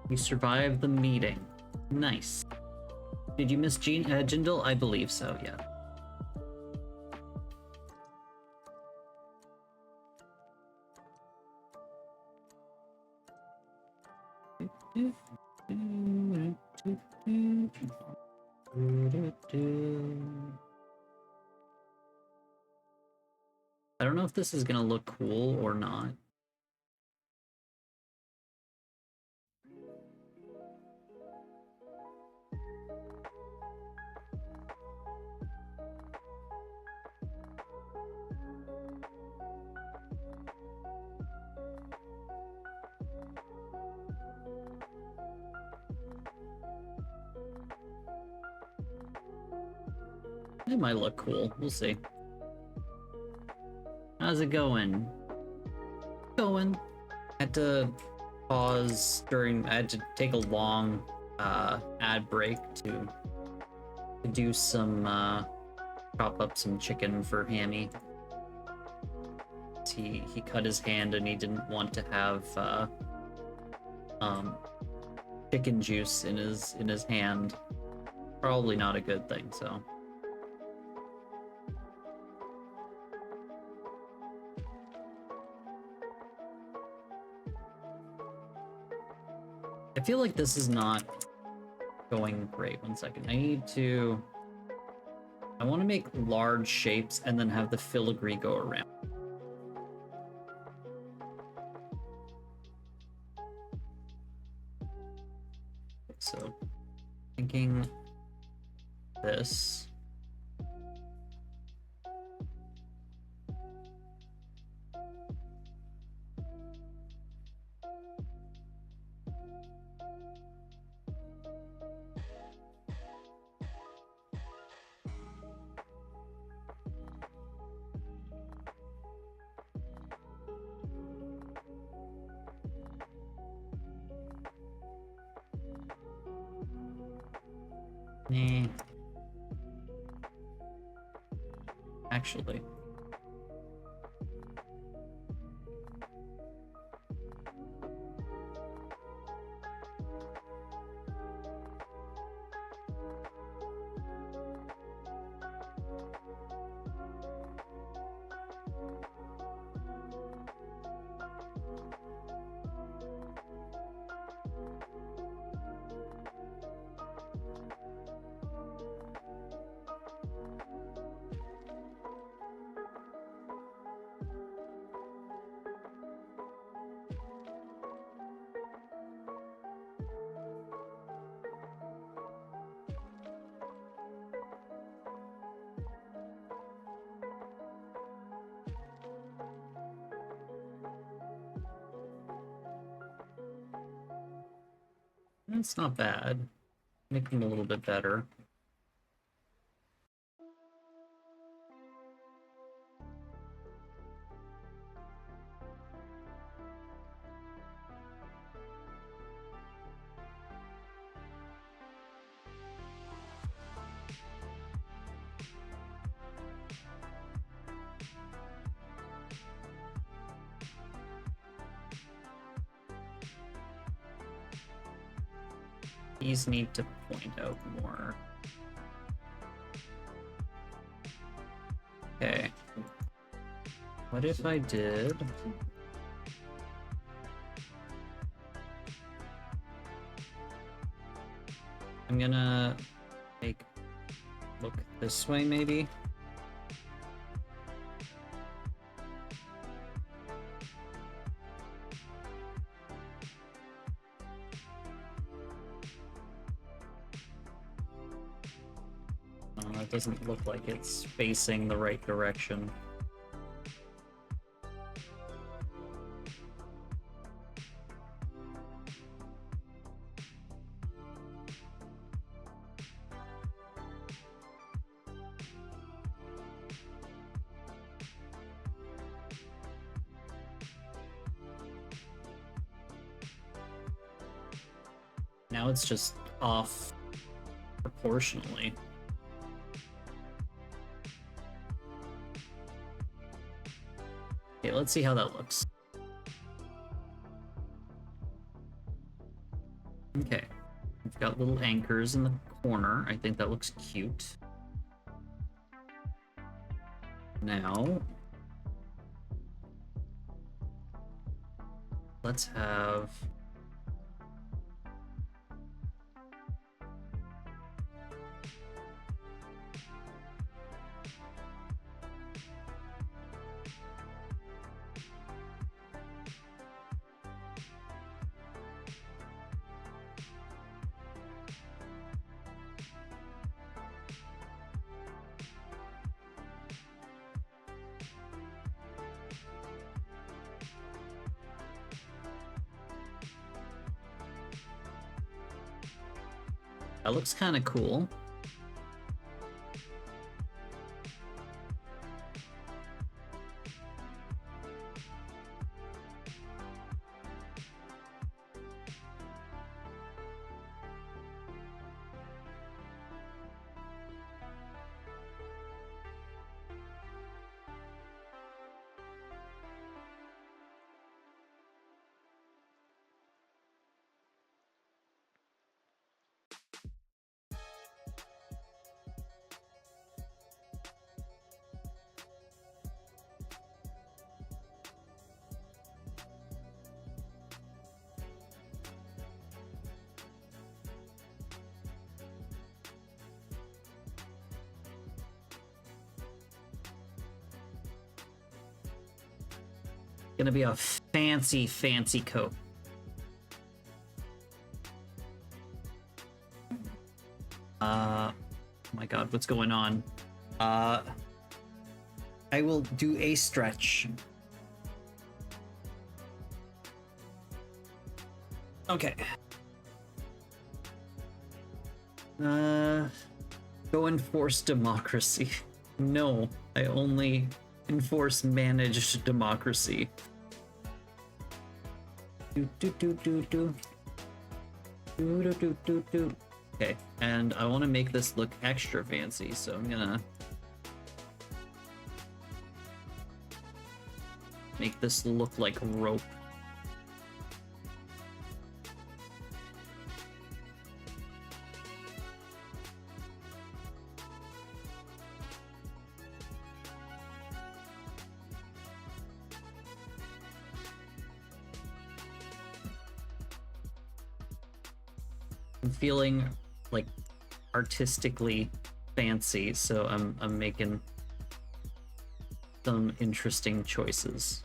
You survived the meeting. Nice. Did you miss Jindal? I believe so, yeah. I don't know if this is gonna look cool or not. It might look cool. We'll see. How's it going? Going. I had to pause during. I had to take a long ad break to do some chop up some chicken for Hammy. He cut his hand and he didn't want to have chicken juice in his hand. Probably not a good thing. So. I feel like this is not going great. 1 second. I want to make large shapes and then have the filigree go around. So, thinking this. Nah. Actually. It's not bad. Make them a little bit better. These need to point out more. Okay. What if I did? I'm gonna look this way maybe. It doesn't look like it's facing the right direction. Now it's just off proportionally. Okay, let's see how that looks. Okay, we've got little anchors in the corner. I think that looks cute. Now, let's have... That looks kind of cool. Gonna be a fancy, fancy coat. Oh my god, what's going on? I will do a stretch. Okay. Go enforce democracy. No, I only enforce managed democracy. Okay, and I want to make this look extra fancy, so I'm gonna make this look like rope. I'm feeling like artistically fancy, so I'm making some interesting choices.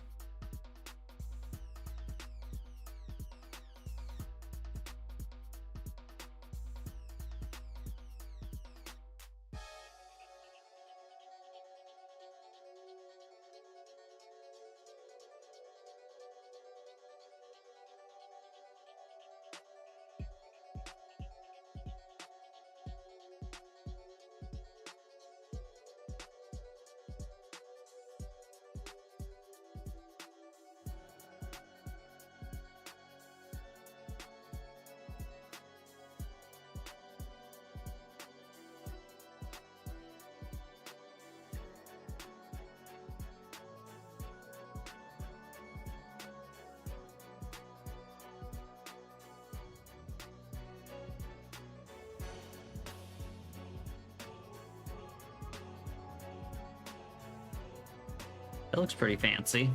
That looks pretty fancy.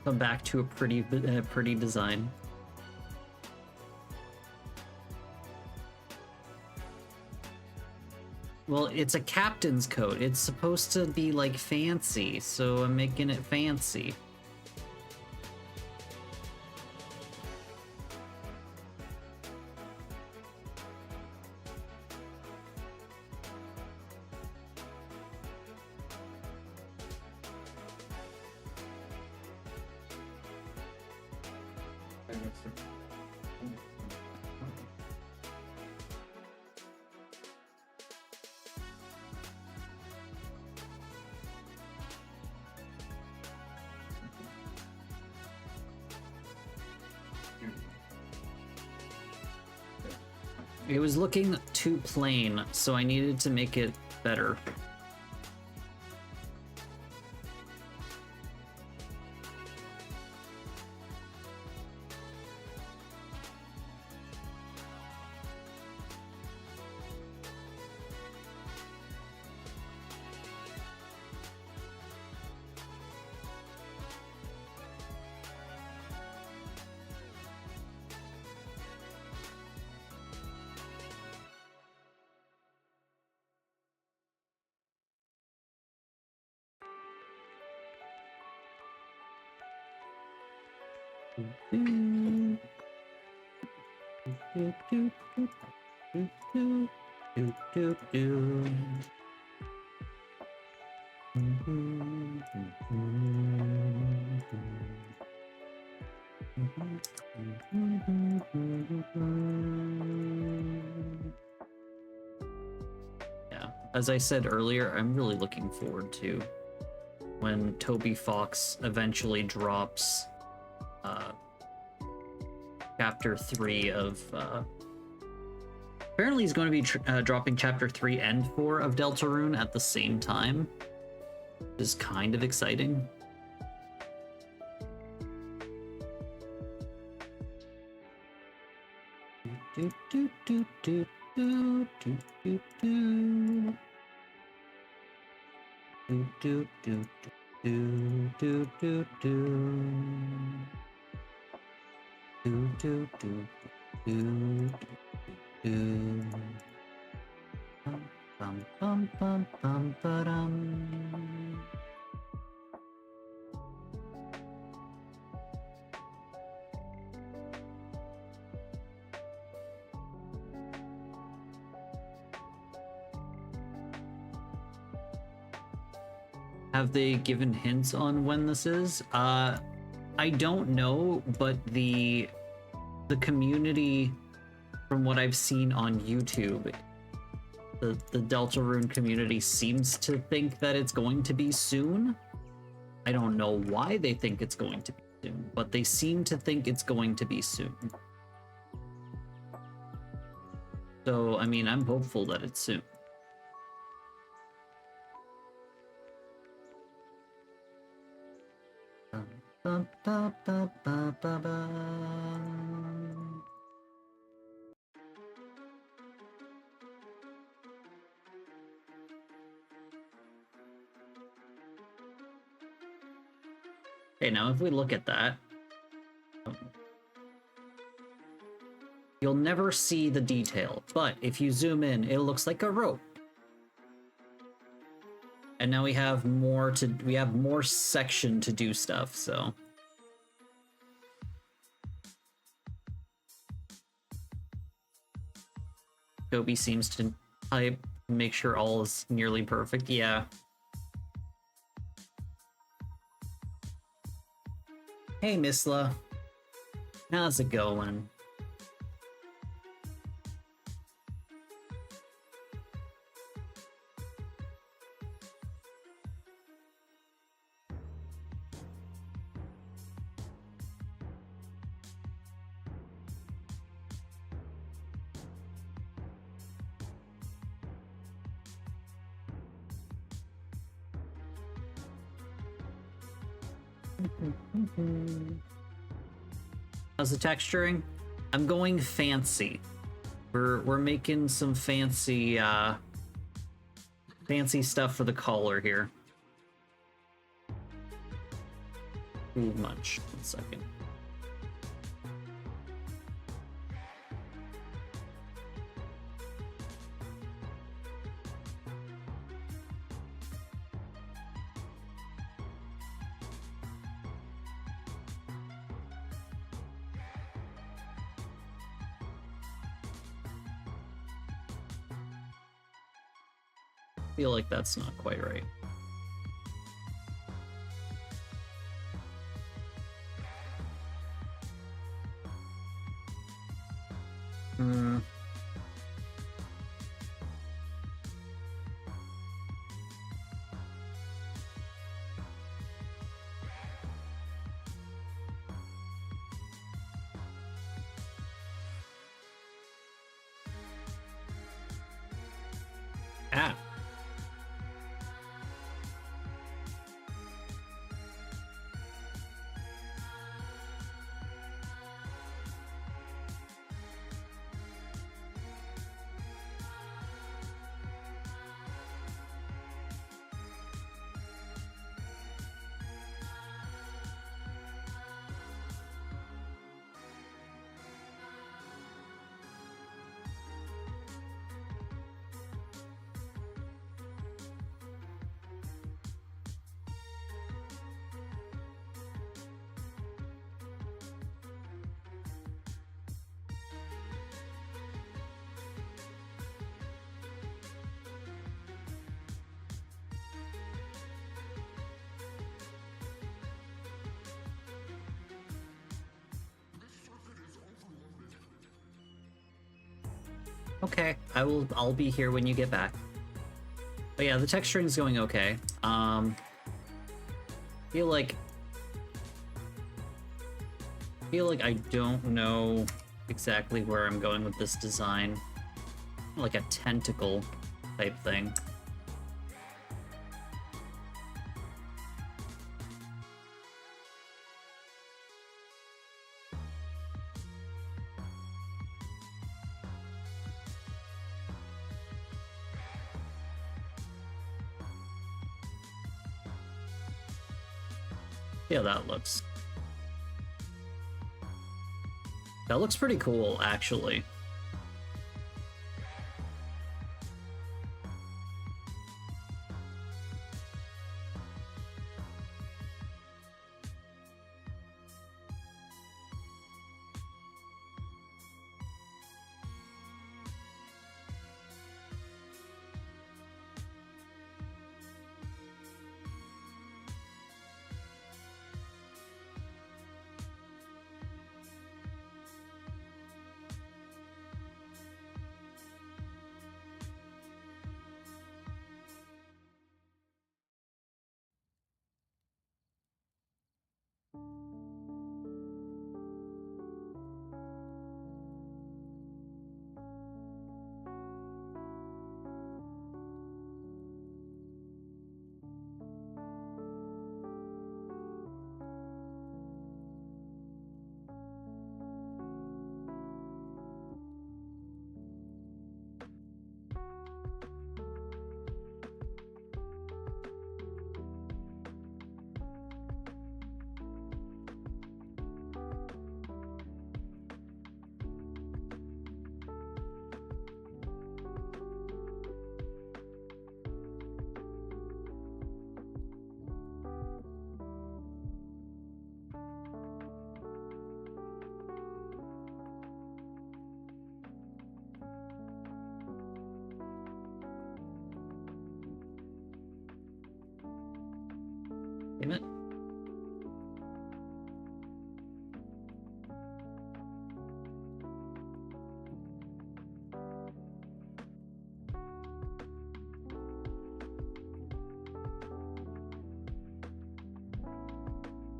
Come back to a pretty design. Well, it's a captain's coat. It's supposed to be like fancy, so I'm making it fancy. It was looking too plain, so I needed to make it better. Yeah, as I said earlier, I'm really looking forward to when Toby Fox eventually drops chapter 3 of apparently he's going to be dropping chapter 3 and 4 of Deltarune at the same time. Is kind of exciting. Do, do, do, do, do, do, do, do. Do, do, do, do, do, do, do. Do, do, do, do, do. Bum, bum, bum, bum, ba-dum. Have they given hints on when this is? I don't know, but the community, from what I've seen on YouTube, the Deltarune community seems to think that it's going to be soon. I don't know why they think it's going to be soon, but they seem to think it's going to be soon. So, I mean, I'm hopeful that it's soon. Ba, ba, ba, ba, ba, ba. Okay, now if we look at that, you'll never see the detail, but if you zoom in, it looks like a rope. And now we have more section to do stuff, so. Toby seems to type, make sure all is nearly perfect. Yeah. Hey, Misla. How's it going? How's the texturing? I'm going fancy. We're making some fancy fancy stuff for the collar here. Too much. 1 second. Feel like that's not quite right. Ah. Okay, I'll be here when you get back. But yeah, the texturing's going okay. Feel like I don't know exactly where I'm going with this design. Like a tentacle type thing. Yeah, that looks pretty cool, actually. Damn it.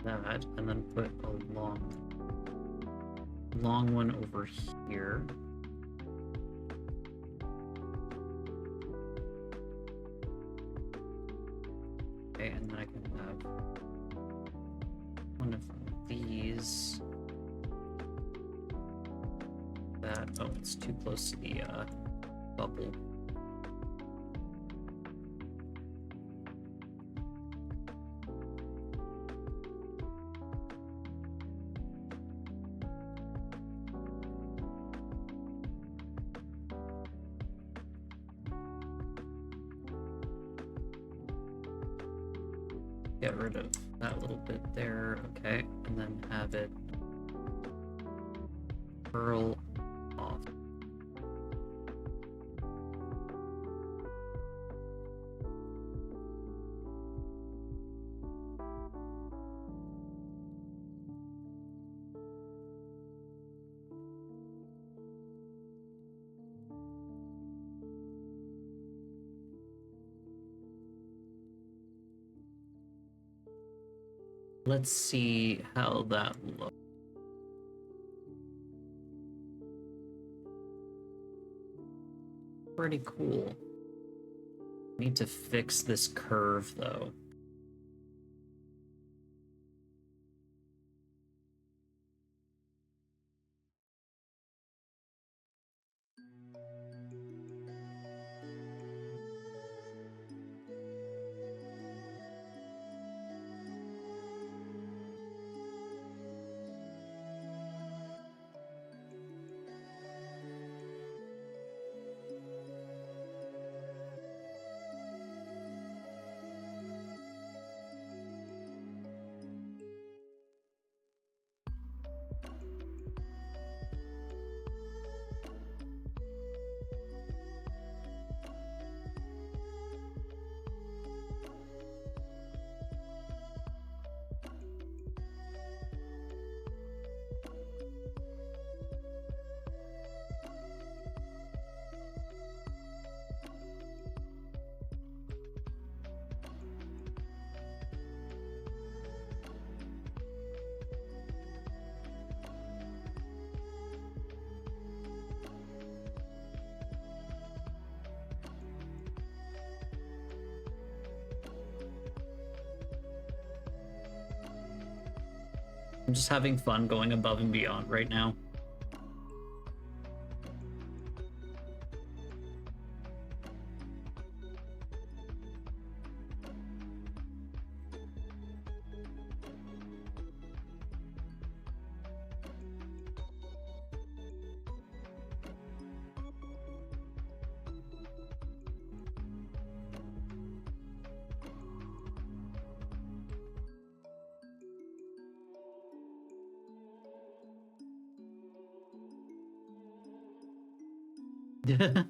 That, and then put a long one over here. Okay, and then I can have one of these. That, oh, it's too close to the bubble. Get rid of that little bit there, okay, and then have it curl off. Let's see how that looks. Pretty cool. Need to fix this curve though. I'm just having fun going above and beyond right now. Yeah.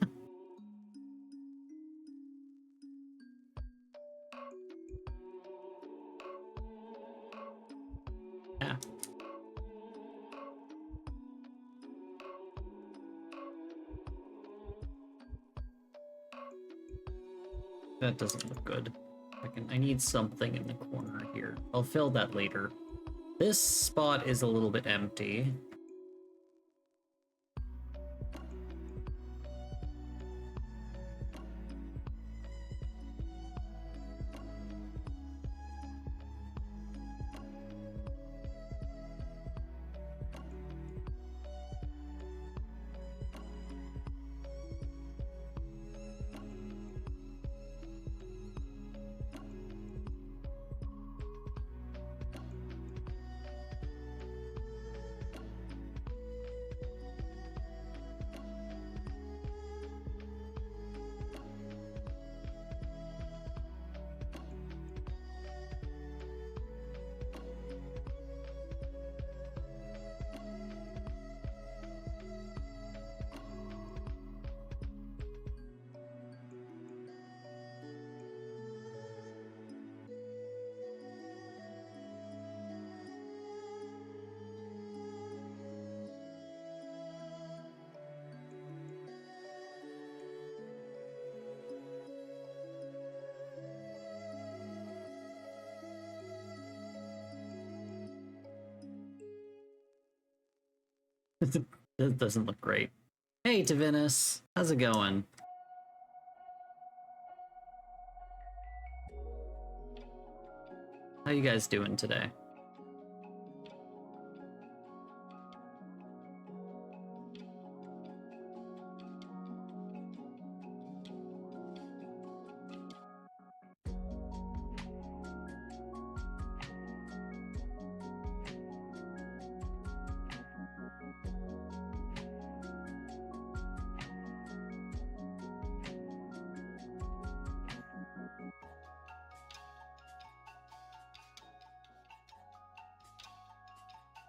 That doesn't look good. I need something in the corner here. I'll fill that later. This spot is a little bit empty. This doesn't look great. Hey, Divinus, how's it going? How you guys doing today?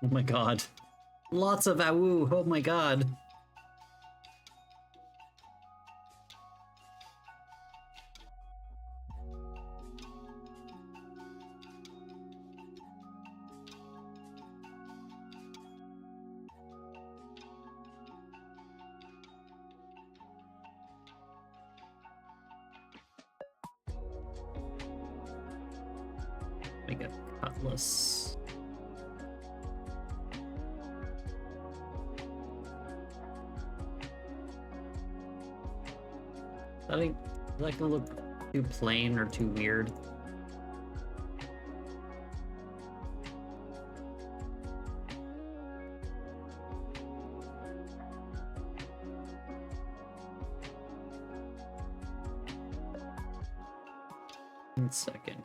Oh my god. Lots of awoo, oh my god. Make a cutlass. I think that gonna look too plain or too weird. One second.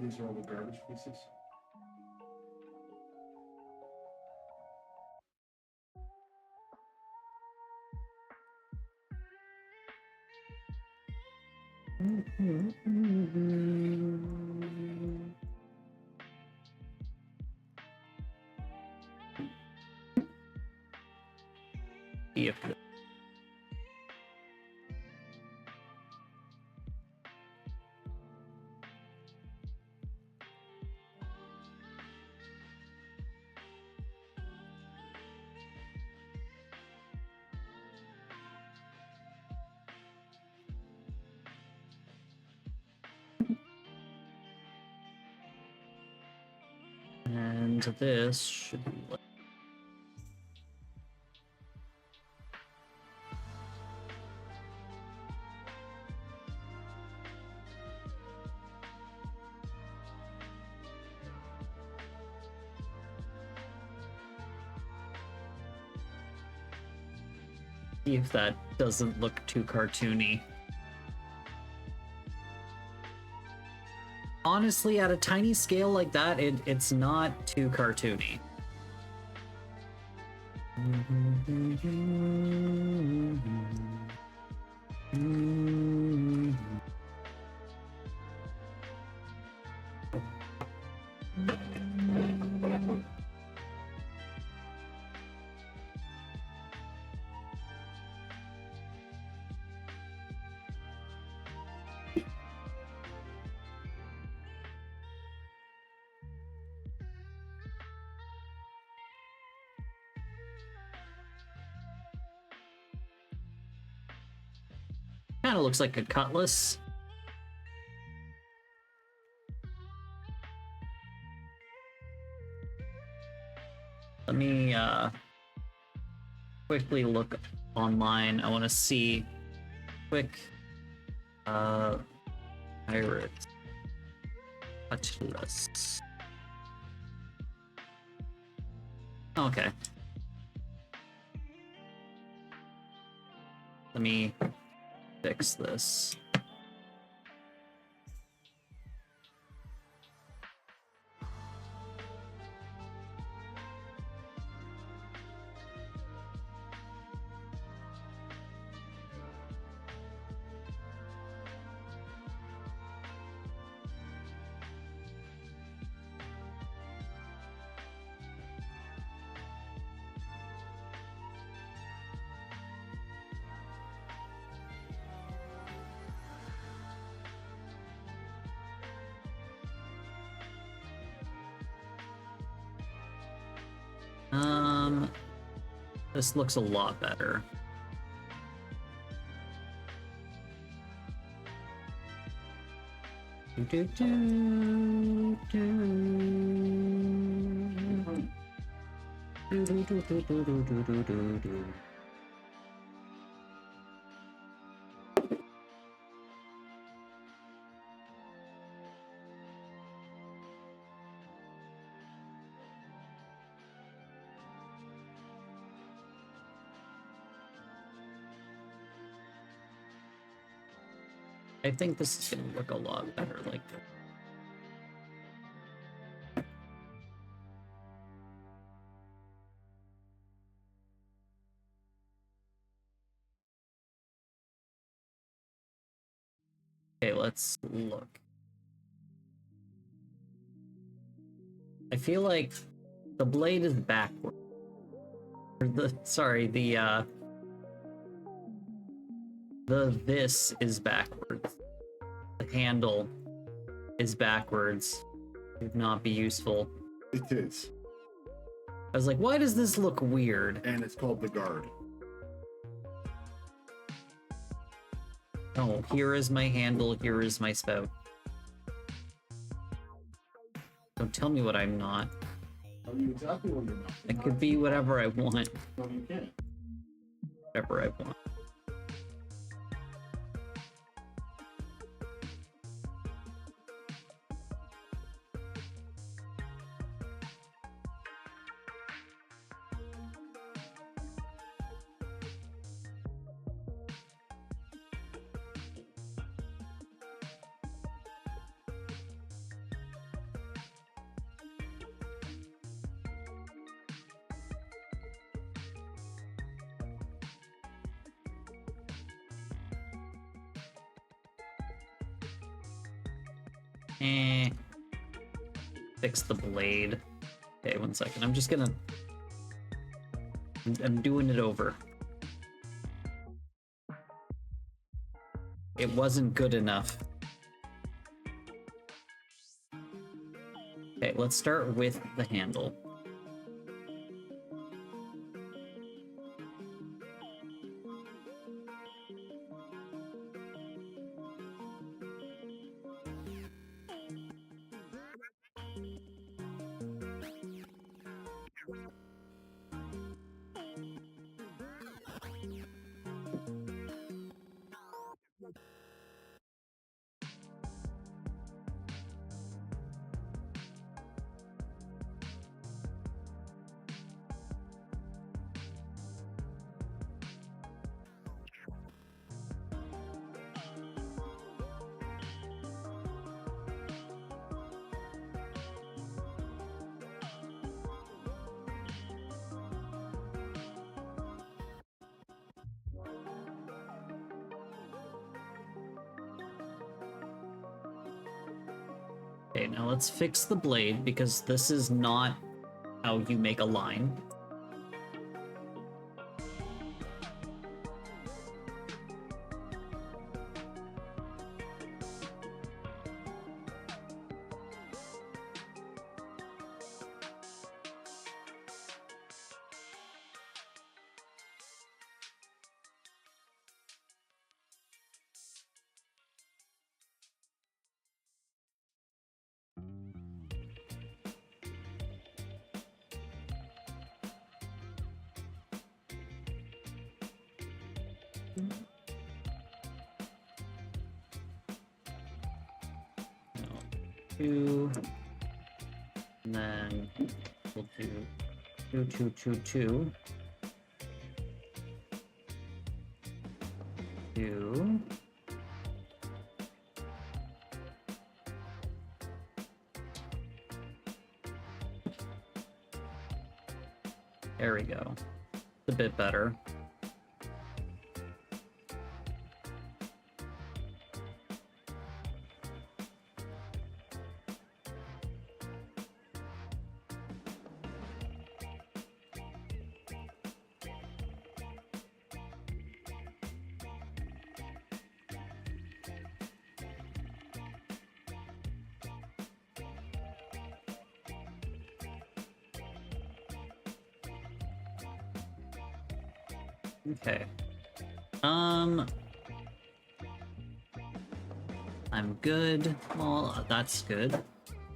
These are all the garbage pieces. see if and this should be like see if that doesn't look too cartoony. Honestly, at a tiny scale like that, it's not too cartoony. Kind of looks like a cutlass. Let me quickly look online. I want to see quick pirate cutlass. Okay. Let me fix this. This looks a lot better. I think this is gonna look a lot better like this. Okay, let's look. I feel like the blade is backward. Or this is backwards. The handle is backwards. Would not be useful. It is. I was like, why does this look weird? And it's called the guard. Oh, here is my handle, here is my spout. Don't tell me what I'm not. Tell you exactly what you're not. I could be whatever I want. No, you can't. Whatever I want. Fix the blade. Okay, 1 second. I'm just gonna... I'm doing it over. It wasn't good enough. Okay, let's start with the handle. Okay, now let's fix the blade, because this is not how you make a line. Two, and then we'll do 2, 2, 2, 2. 2. There we go. It's a bit better. Okay. I'm good. Well, that's good.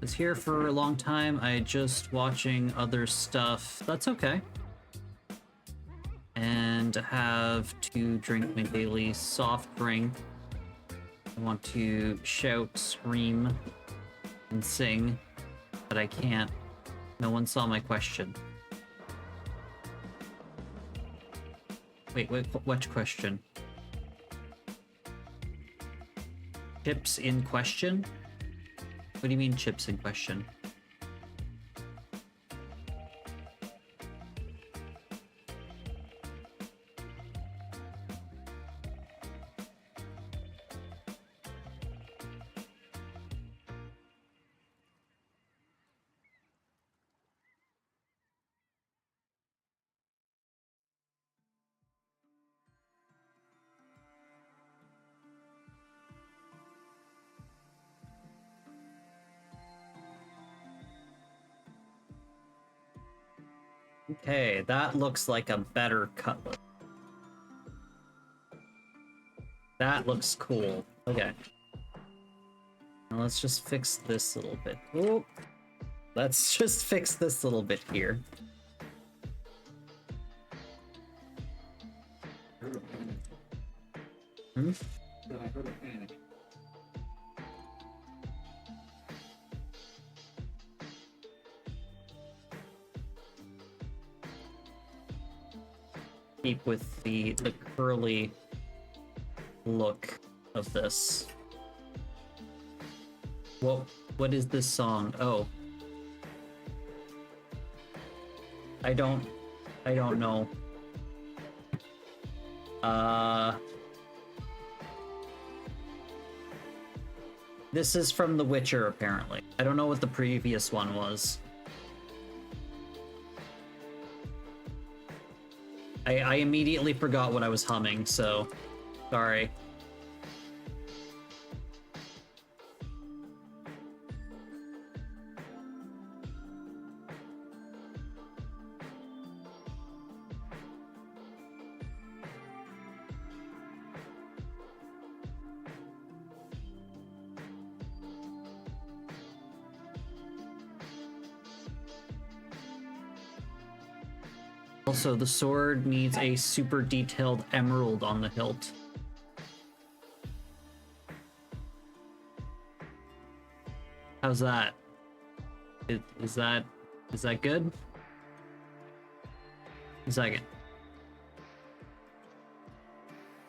Was here for a long time. I just watching other stuff. That's okay. And have to drink my daily soft drink. I want to shout, scream, and sing, but I can't. No one saw my question. Wait, what question? Chips in question? What do you mean chips in question? Okay, that looks like a better cutlet. That looks cool. Okay. Now let's just fix this little bit. Oh, let's just fix this little bit here. Hmm? Then I heard a panic. Keep with the curly look of this. What is this song? Oh. I don't know. This is from The Witcher, apparently. I don't know what the previous one was. I immediately forgot what I was humming, so sorry. Also, the sword needs a super detailed emerald on the hilt. How's that? Is that good? A second.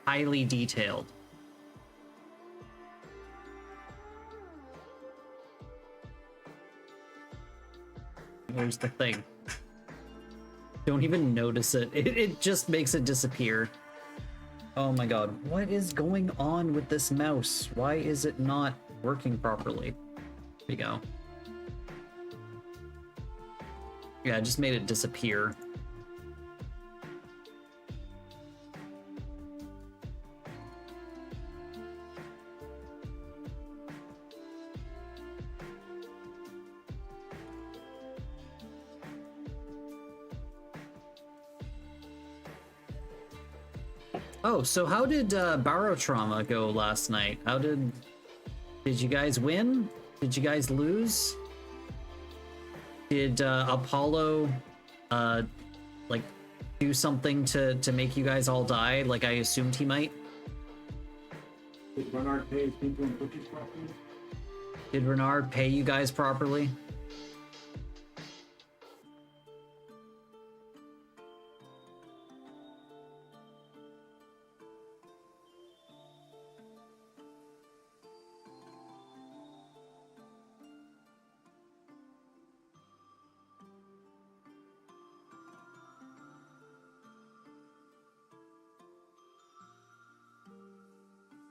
Highly detailed. Where's the thing? Don't even notice it. It just makes it disappear. Oh my god. What is going on with this mouse? Why is it not working properly? There we go. Yeah, I just made it disappear. Oh, so how did Barotrauma go last night? Did you guys win? Did you guys lose? Did Apollo like do something to make you guys all die like I assumed he might? Did Renard pay his people and cookies properly? Did Renard pay you guys properly?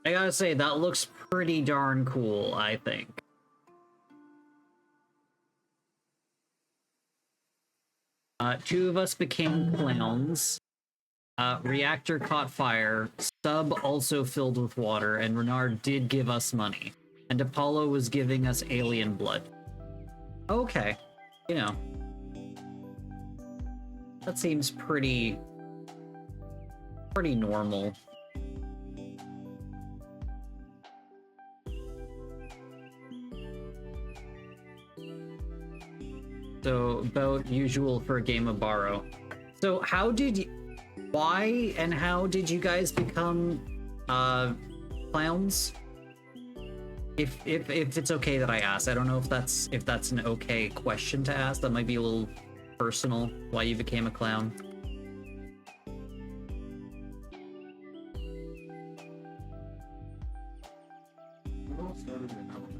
I gotta say, that looks pretty darn cool, I think. Two of us became clowns. Reactor caught fire. Sub also filled with water, and Renard did give us money. And Apollo was giving us alien blood. Okay. You know. That seems pretty normal. So, about usual for a game of Borrow. So, why and how did you guys become, clowns? If it's okay that I ask. I don't know if that's an okay question to ask. That might be a little personal, why you became a clown. It all started in Element.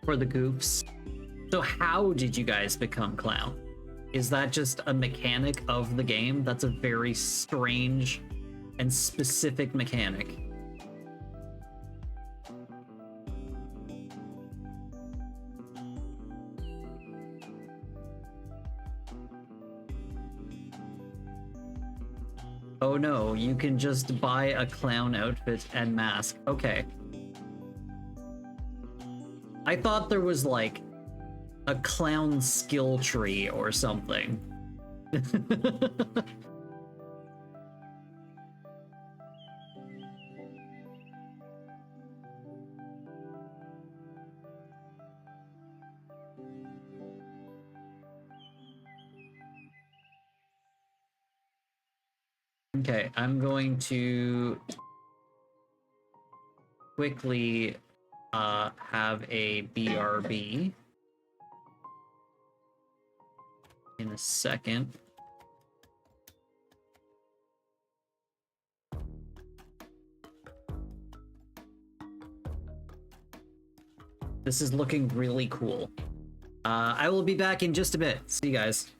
For the goofs. So how did you guys become clown? Is that just a mechanic of the game? That's a very strange and specific mechanic. Oh no, you can just buy a clown outfit and mask. Okay. I thought there was like a clown skill tree or something. Okay, I'm going to quickly have a BRB in a second. This is looking really cool. I will be back in just a bit. See you guys.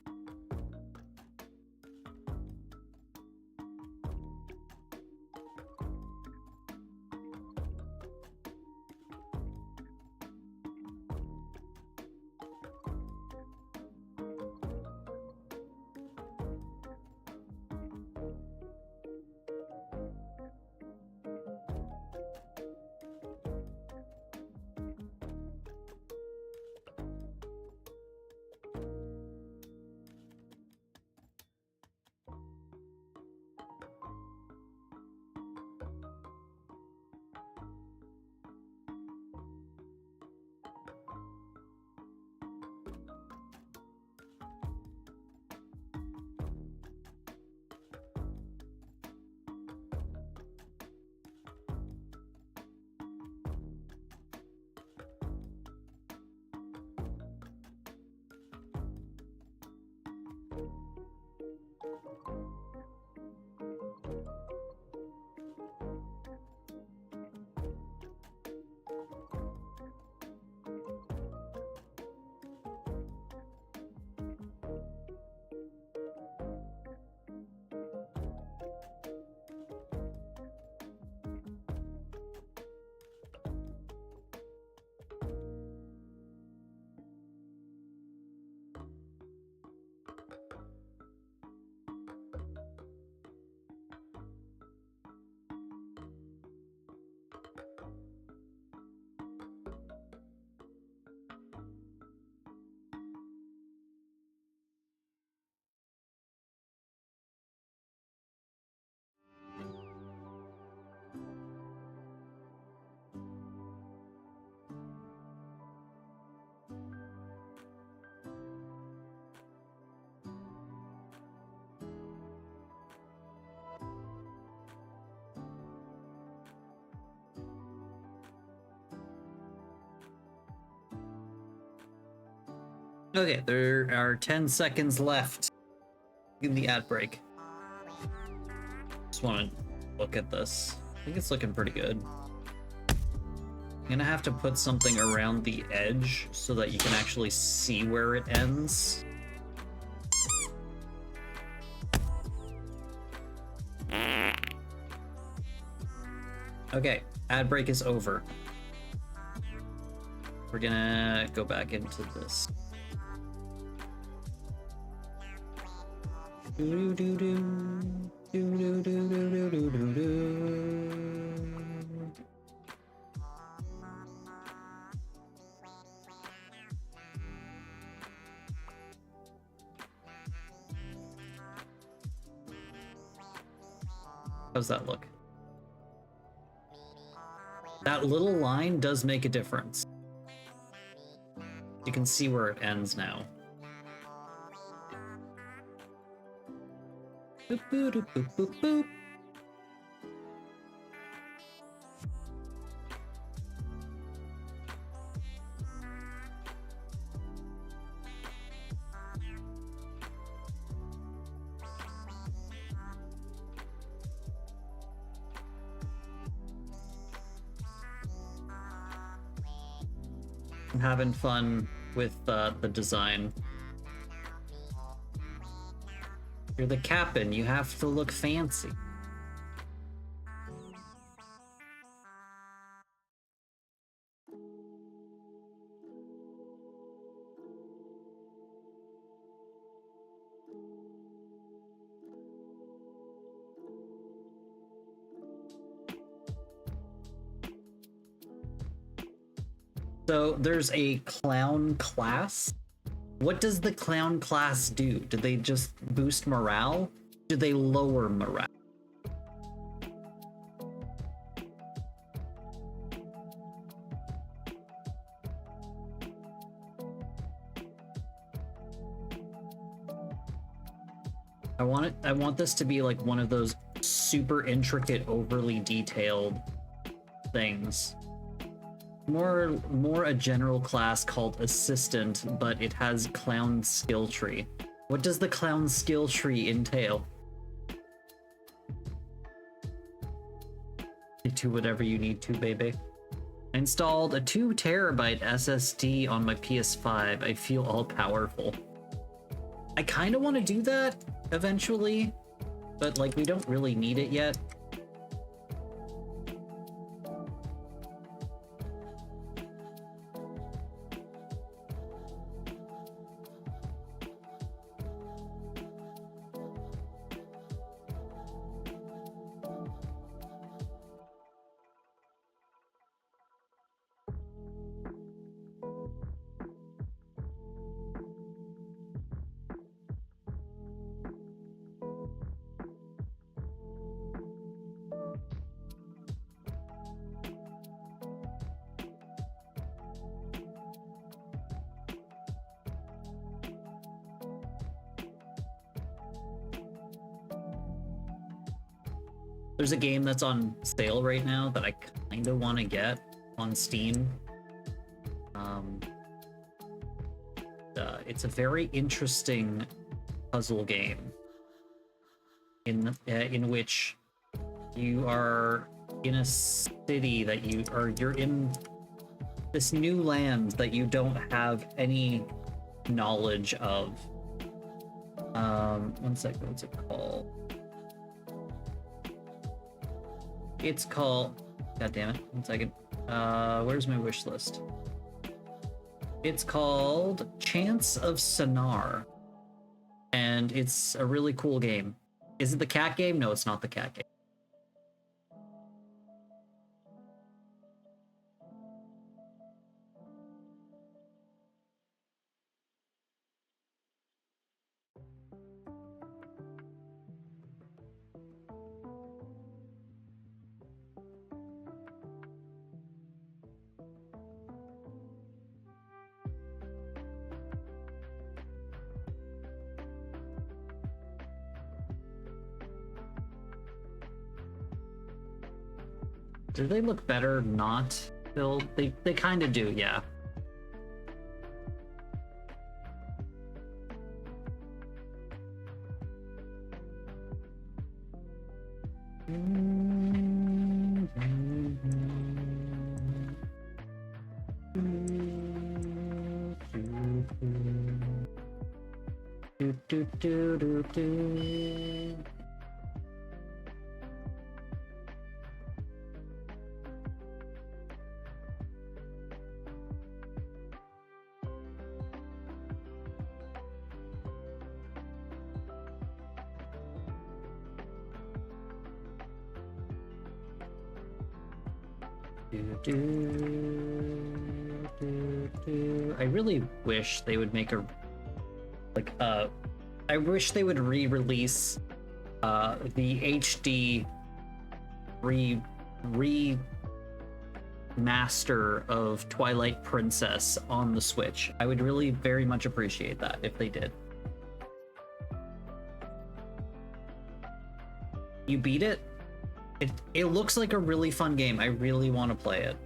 Okay, there are 10 seconds left in the ad break. Just want to look at this. I think it's looking pretty good. I'm gonna have to put something around the edge so that you can actually see where it ends. Okay, ad break is over. We're gonna go back into this. How's that look? That little line does make a difference. You can see where it ends now. Boop, boop, boop, boop, boop, boop. I'm having fun with the design. You're the captain, you have to look fancy. So there's a clown class. What does the clown class do? Do they just boost morale? Do they lower morale? I want this to be like one of those super intricate, overly detailed things. More a general class called assistant, but it has clown skill tree. What does the clown skill tree entail? Do whatever you need to, baby. I installed a 2 terabyte SSD on my PS5. I feel all powerful. I kind of want to do that eventually, but like we don't really need it yet. There's a game that's on sale right now that I kind of want to get on Steam. It's a very interesting puzzle game in which you are in a city that you're in this new land that you don't have any knowledge of. One second, what's it called? It's called, god damn it, 1 second. Where's my wish list? It's called Chance of Sonar. And it's a really cool game. Is it the cat game? No, it's not the cat game. Do they look better not filled? They kind of do, yeah. I really wish they would make a I wish they would re-release the HD remaster of Twilight Princess on the Switch. I would really very much appreciate that if they did. You beat it? It looks like a really fun game. I really want to play it.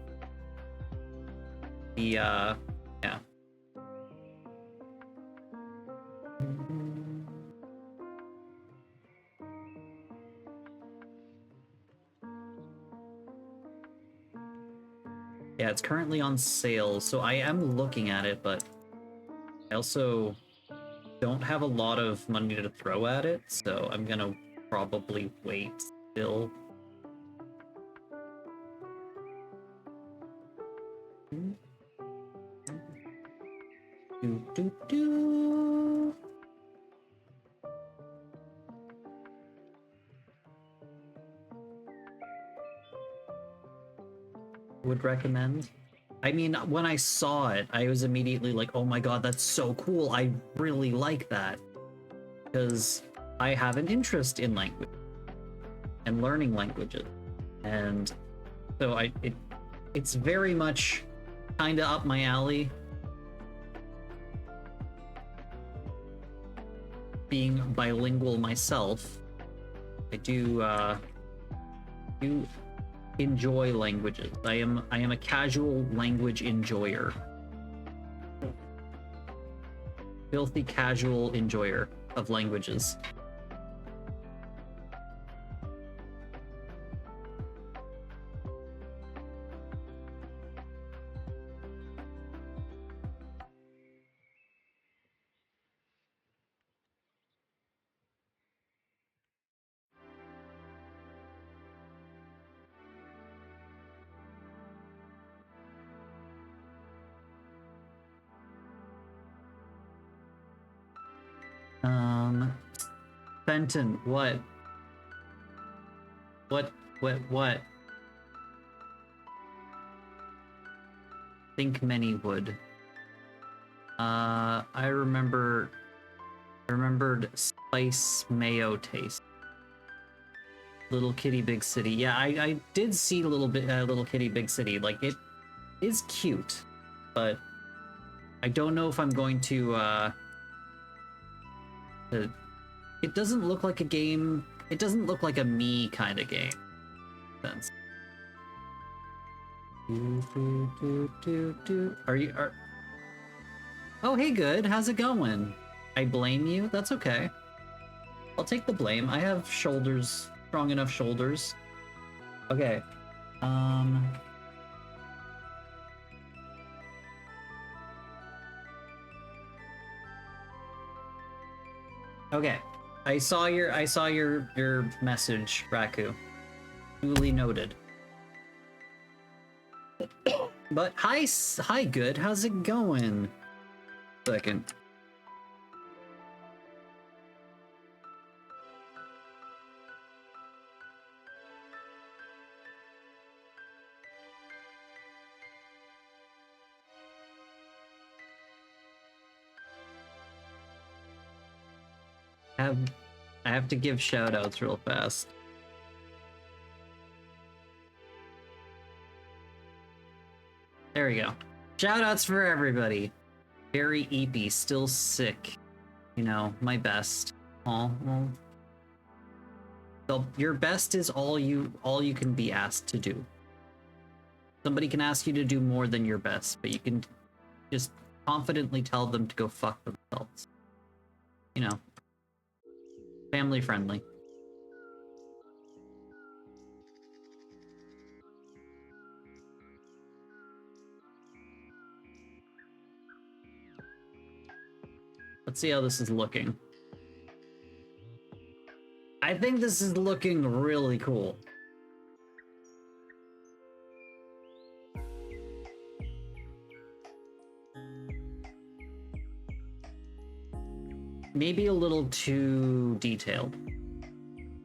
Yeah. Yeah, it's currently on sale, so I am looking at it, but I also don't have a lot of money to throw at it, so I'm gonna probably wait still. Would recommend. I mean, when I saw it, I was immediately like, oh my god, that's so cool. I really like that. Because I have an interest in language and learning languages. And so it's very much kind of up my alley. Being bilingual myself, I do enjoy languages. I am a casual language enjoyer. Filthy casual enjoyer of languages. Fenton, what? What? Think many would. I remembered spice mayo taste. Little Kitty Big City. Yeah, I did see Little Kitty Big City. Like, it is cute, but I don't know if I'm going to it doesn't look like a game. It doesn't look like a me kind of game. Sense. Are Oh, hey, good. How's it going? I blame you? That's okay. I'll take the blame. I have shoulders, strong enough shoulders. Okay. Okay. I saw your message, Raku. Duly noted. But hi, good. How's it going? Second. I have to give shoutouts real fast. There we go. Shoutouts for everybody. Very eepy, still sick. You know, my best. Aw, well. Your best is all you can be asked to do. Somebody can ask you to do more than your best, but you can just confidently tell them to go fuck themselves. You know. Family friendly. Let's see how this is looking. I think this is looking really cool. Maybe a little too detailed.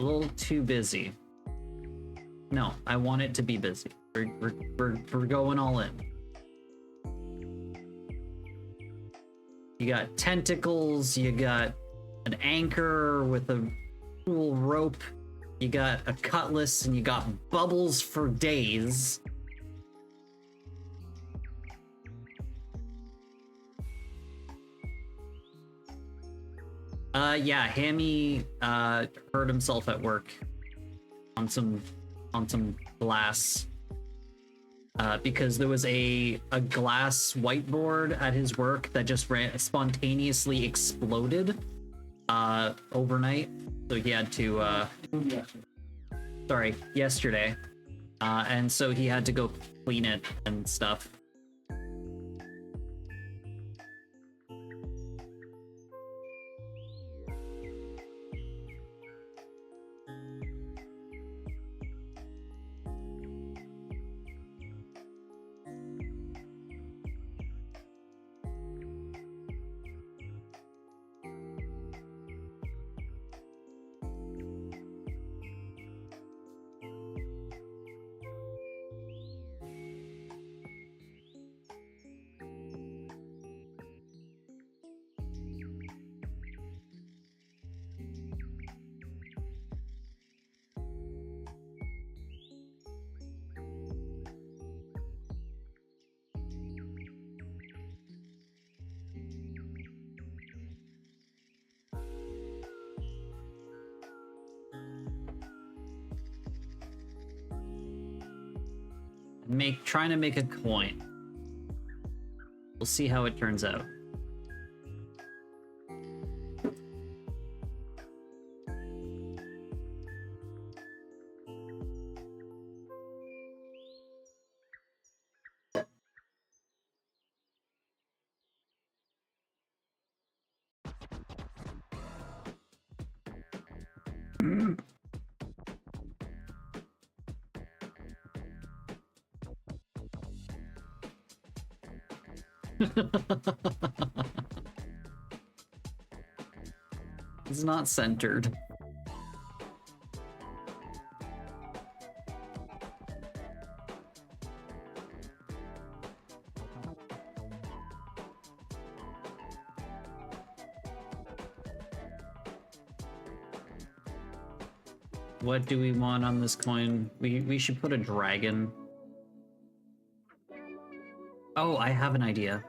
A little too busy. No, I want it to be busy. We're going all in. You got tentacles, you got an anchor with a cool rope, you got a cutlass, and you got bubbles for days. Yeah, Hammy hurt himself at work on some glass. Because there was a glass whiteboard at his work that just spontaneously exploded overnight. So he had to yesterday. And so he had to go clean it and stuff. Trying to make a coin. We'll see how it turns out. It's not centered. What do we want on this coin? We should put a dragon. Oh, I have an idea.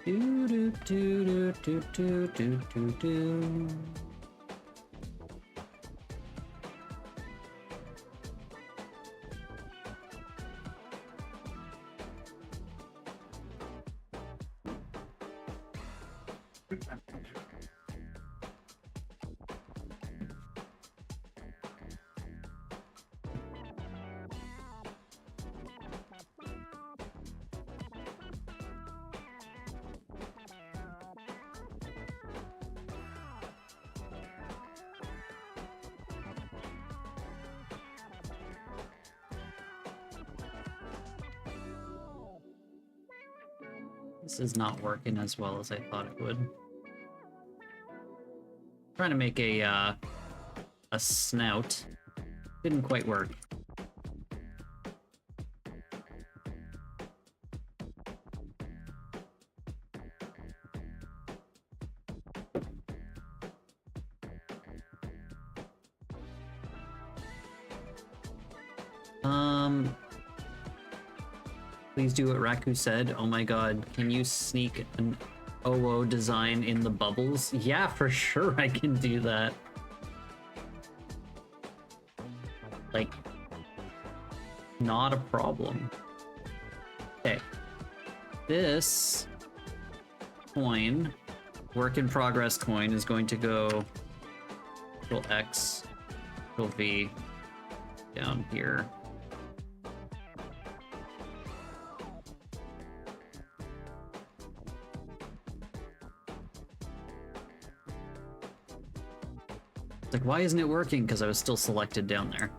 Do do do do do do do do. This is not working as well as I thought it would. Trying to make a snout. Didn't quite work. Please do what Raku said. Oh my god, can you sneak an OO design in the bubbles? Yeah, for sure I can do that. Like, not a problem. Okay. This coin, work in progress coin, is going to go X. Control V down here. It's like, why isn't it working? Because I was still selected down there.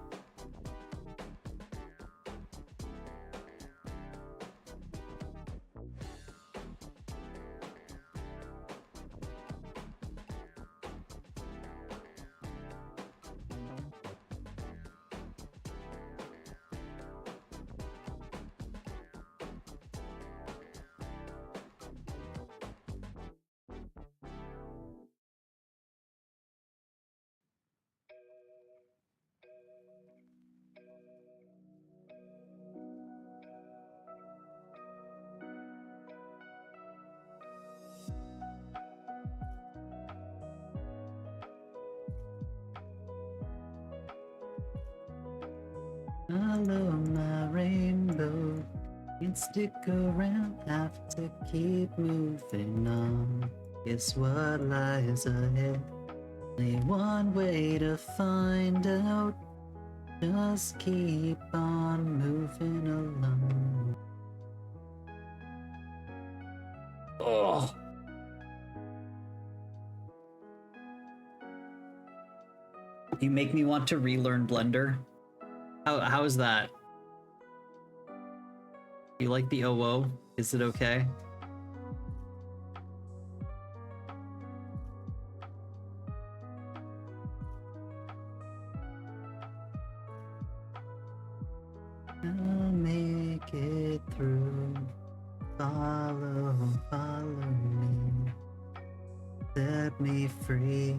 Follow my rainbow, can't stick around, have to keep moving on. Guess what lies ahead? Only one way to find out. Just keep on moving along. Oh! You make me want to relearn Blender. How is that? You like the OO? Is it okay? I'll make it through. Follow me. Set me free.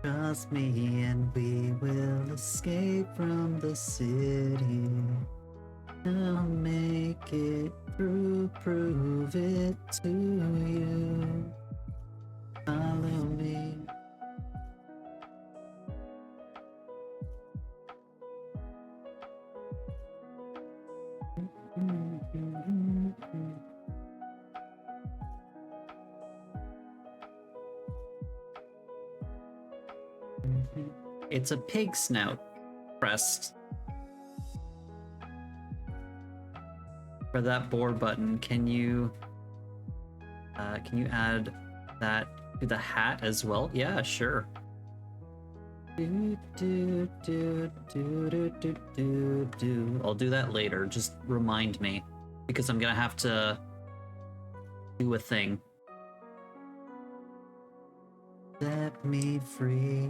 Trust me and we will escape from the city. I'll make it through, prove it to you. Follow me. It's a pig snout. Pressed. For that boar button, can you add that to the hat as well? Yeah, sure. I'll do that later. Just remind me, because I'm gonna have to do a thing. Set me free.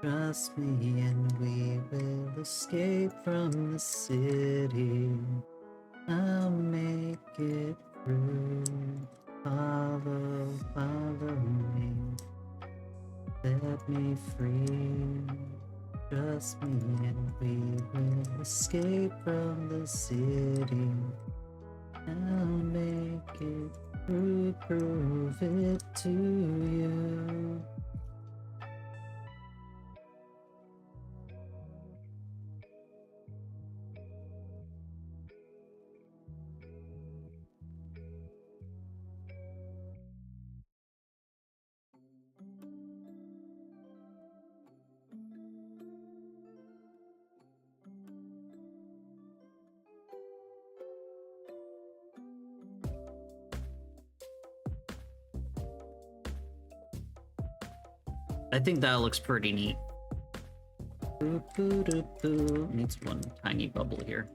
Trust me and we will escape from the city. I'll make it through. Follow me. Set me free. Trust me and we will escape from the city. I'll make it through, prove it to you. I think that looks pretty neat. Needs one tiny bubble here.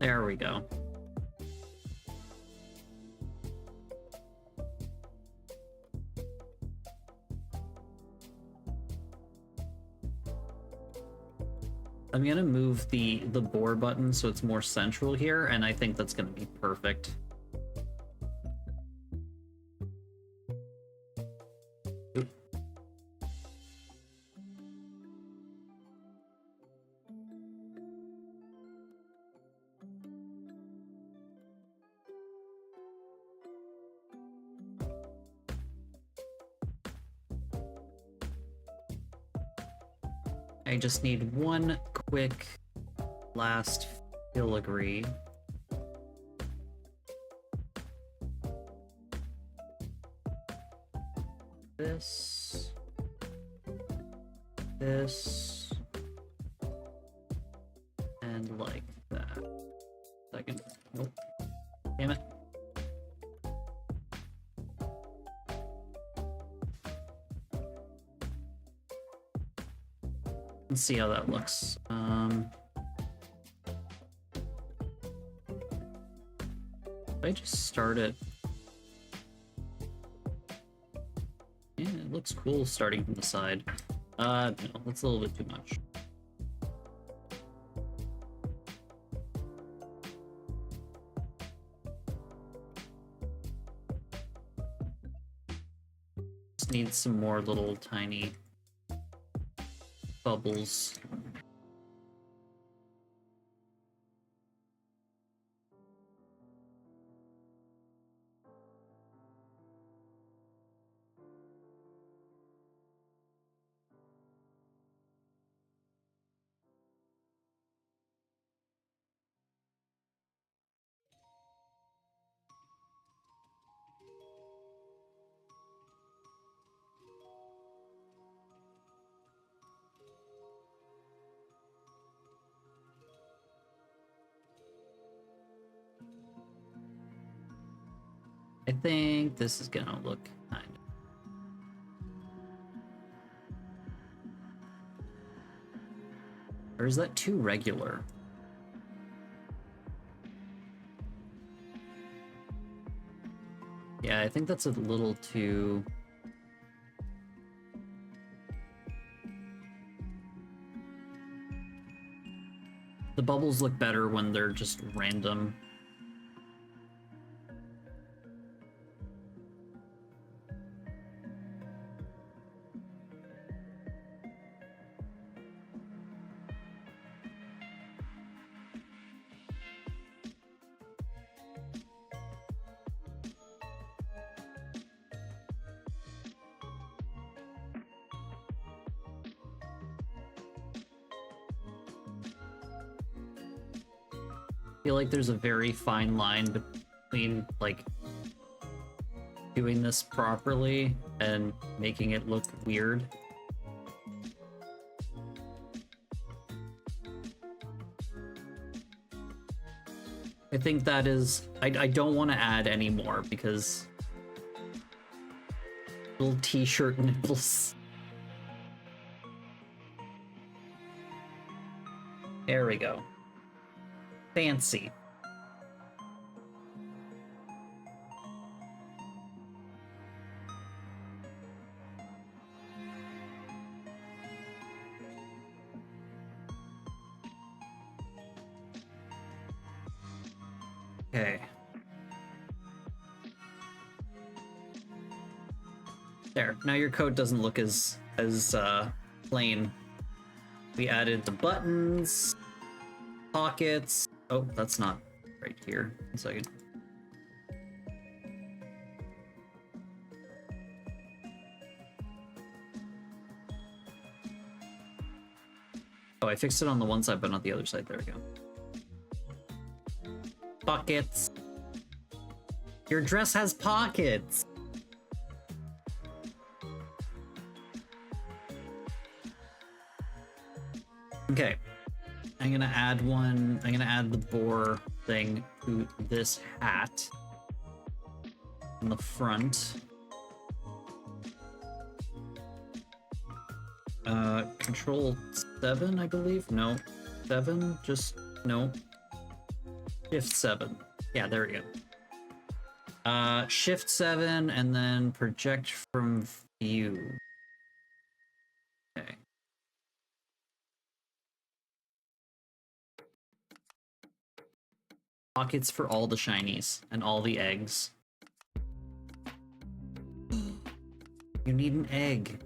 There we go. I'm gonna move the boar button so it's more central here, and I think that's gonna be perfect. I just need one quick last filigree. This. This. And like that. Second. Nope. Damn it. Let's see how that looks. I just start it. Yeah, it looks cool starting from the side. No, that's a little bit too much. Just need some more little tiny bubbles. I think this is gonna look kind of... Or is that too regular? Yeah, I think that's a little too... The bubbles look better when they're just random. I feel like there's a very fine line between, like, doing this properly and making it look weird. I think that is... I don't want to add any more because... Little t-shirt nipples. There we go. Fancy. Okay. There. Now your coat doesn't look as plain. We added the buttons, pockets. Oh, that's not right here. 1 second. Oh, I fixed it on the one side, but not the other side. There we go. Pockets. Your dress has pockets. Okay. I'm gonna add one. I'm gonna add the boar thing to this hat on the front. Control 7, I believe. No, 7. Just no. Shift 7. Yeah, there we go. Shift 7 and then project from view. Okay. Pockets for all the shinies and all the eggs. You need an egg.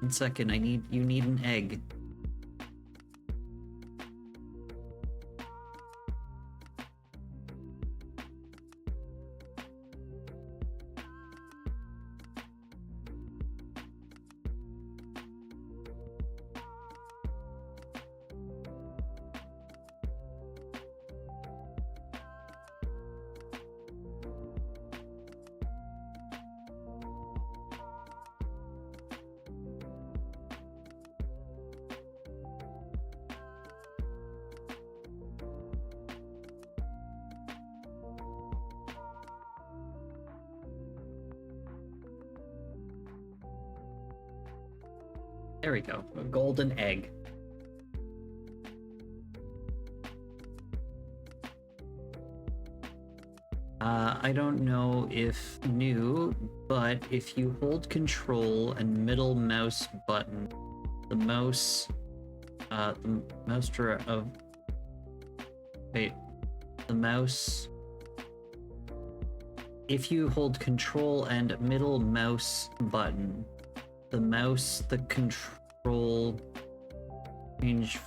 1 second, you need an egg. There we go. A golden egg. I don't know if new, but if you hold control and middle mouse button, the mouse if you hold control and middle mouse button, the control change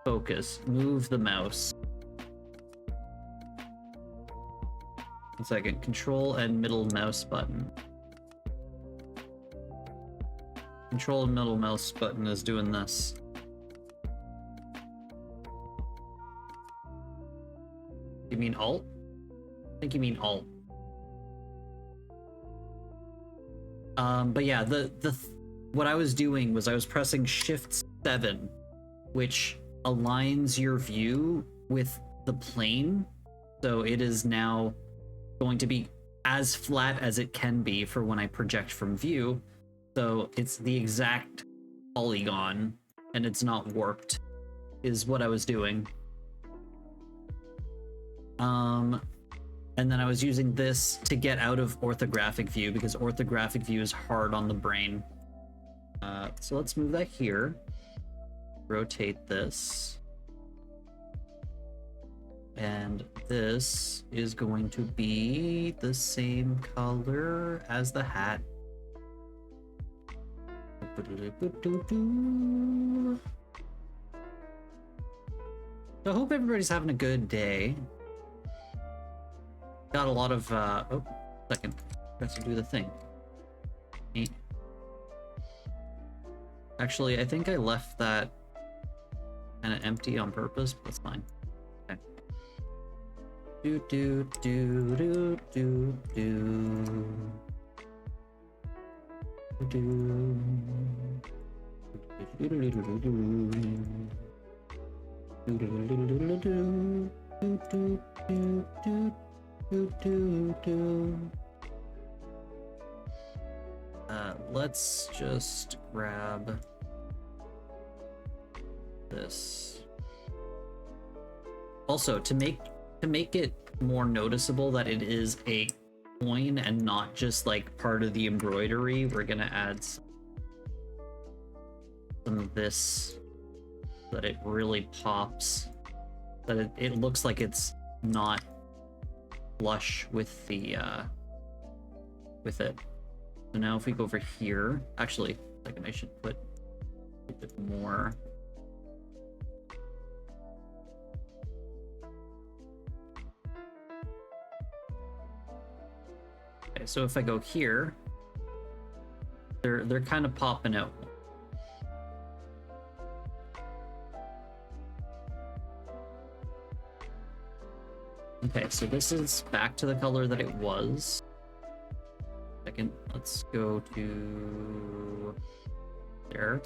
focus, move the mouse. 1 second, control and middle mouse button. Control and middle mouse button is doing this. You mean alt? I think you mean alt. But yeah, what I was doing was I was pressing Shift 7, which aligns your view with the plane. So it is now going to be as flat as it can be for when I project from view. So it's the exact polygon and it's not warped, is what I was doing. And then I was using this to get out of orthographic view because orthographic view is hard on the brain. So let's move that here. Rotate this. And this is going to be the same color as the hat. So I hope everybody's having a good day. Got a lot of, oh, second, got to do the thing. Neat. Actually, I think I left that kind of empty on purpose, but that's fine. Okay. Do do do do do do. Do do do do do do. Let's just grab this. Also, to make it more noticeable that it is a coin and not just like part of the embroidery, we're gonna add some of this so that it really pops, that it looks like it's not flush with the with it. So now if we go over here, actually, second, I should put a bit more. Okay, so if I go here, they're kind of popping out. Okay, so this is back to the color that it was. Second, let's go to there.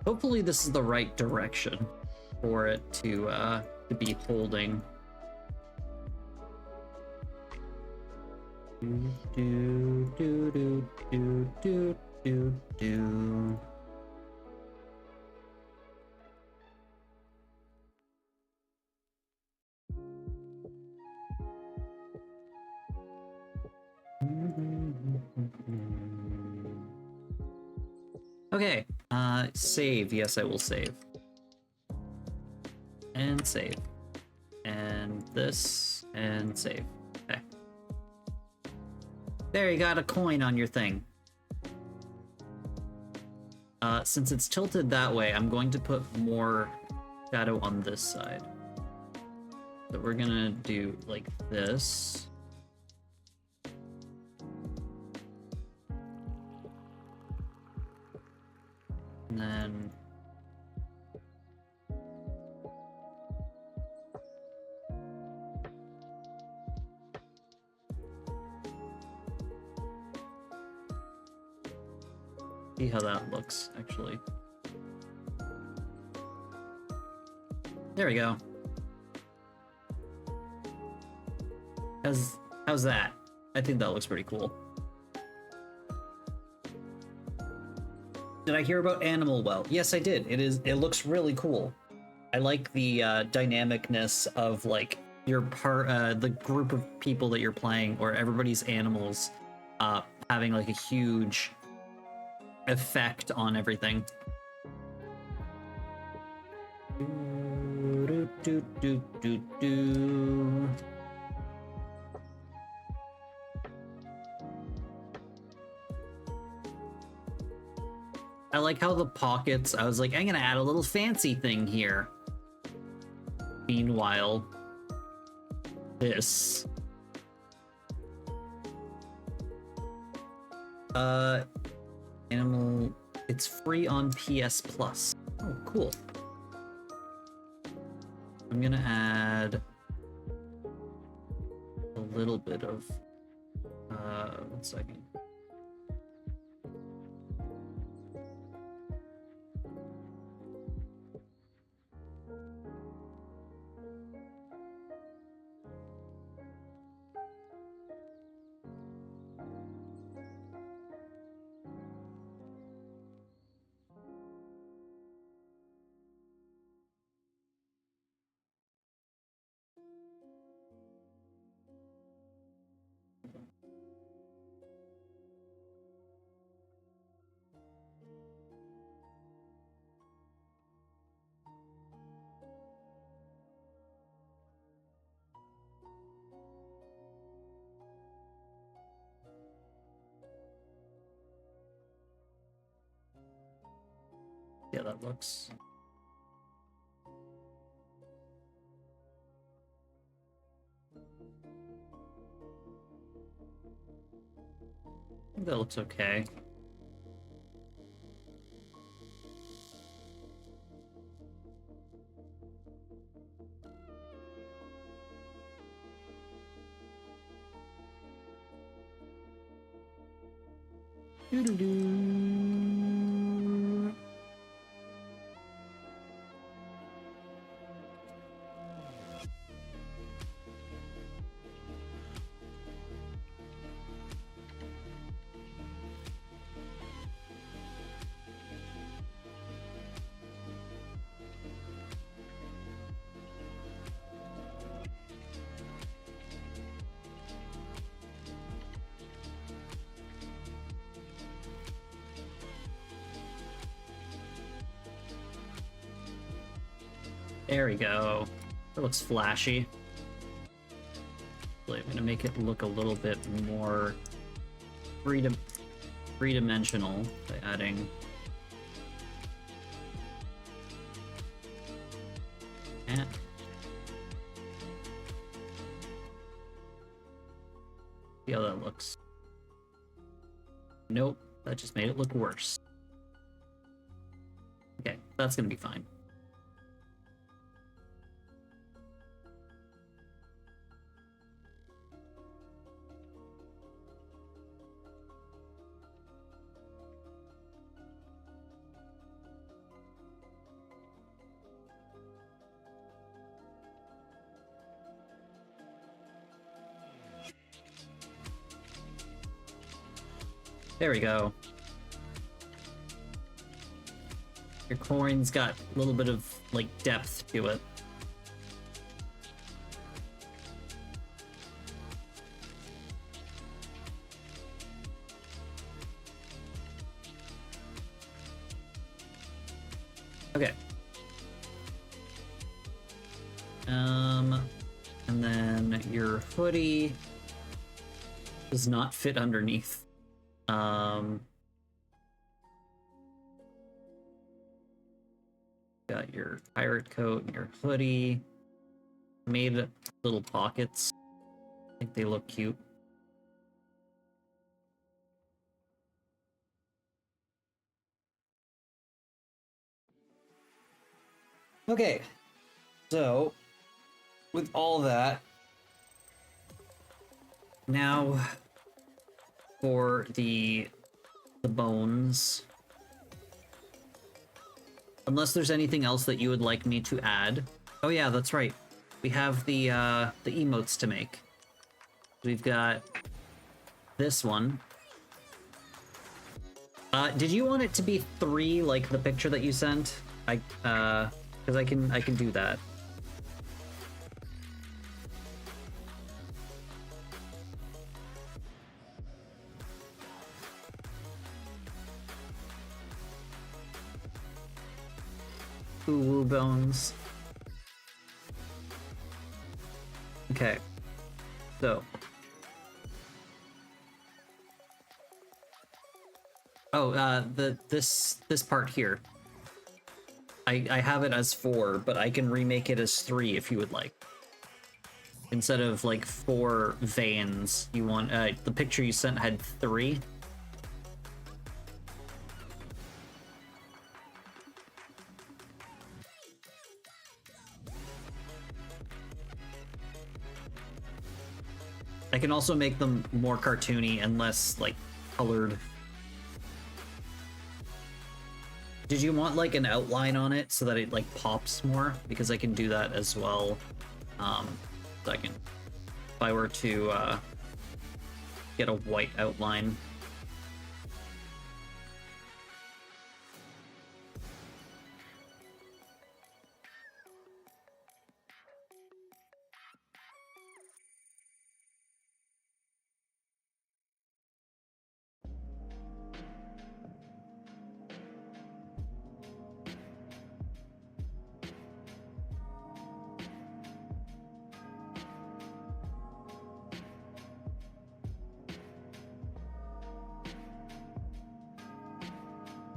Hopefully this is the right direction for it to be holding. Do do do do do do do. Okay, save. Yes, I will save. And save. And this, and save. Okay. There, you got a coin on your thing. Since it's tilted that way, I'm going to put more shadow on this side. So we're gonna do like this. And then See how that looks, actually. There we go. How's that? I think that looks pretty cool. Did I hear about Animal Well? Yes, I did. It looks really cool. I like the dynamicness of like your the group of people that you're playing, or everybody's animals having like a huge effect on everything. I like how the pockets, I was like, I'm gonna add a little fancy thing here. Meanwhile, this. Animal, it's free on PS Plus. Oh, cool. I'm gonna add a little bit of, 1 second. Yeah, that looks. I think that looks okay. Doo-doo-doo. There we go. That looks flashy. I'm gonna make it look a little bit more three-dimensional by adding that. See how that looks. Nope, that just made it look worse. Okay, that's gonna be fine. There we go. Your coin's got a little bit of, like, depth to it. Okay. And then your hoodie does not fit underneath. Got your pirate coat and your hoodie. Made little pockets. I think they look cute. Okay, so with all that, now for the bones. Unless there's anything else that you would like me to add. Oh yeah, that's right. We have the emotes to make. We've got this one. Did you want it to be 3 like the picture that you sent? Because I can do that. Ooh, bones. Okay. So. Oh, this part here. I have it as 4, but I can remake it as 3 if you would like. Instead of like 4 veins, you want the picture you sent had 3. I can also make them more cartoony and less like colored. Did you want like an outline on it so that it like pops more? Because I can do that as well. Second, if I were to get a white outline.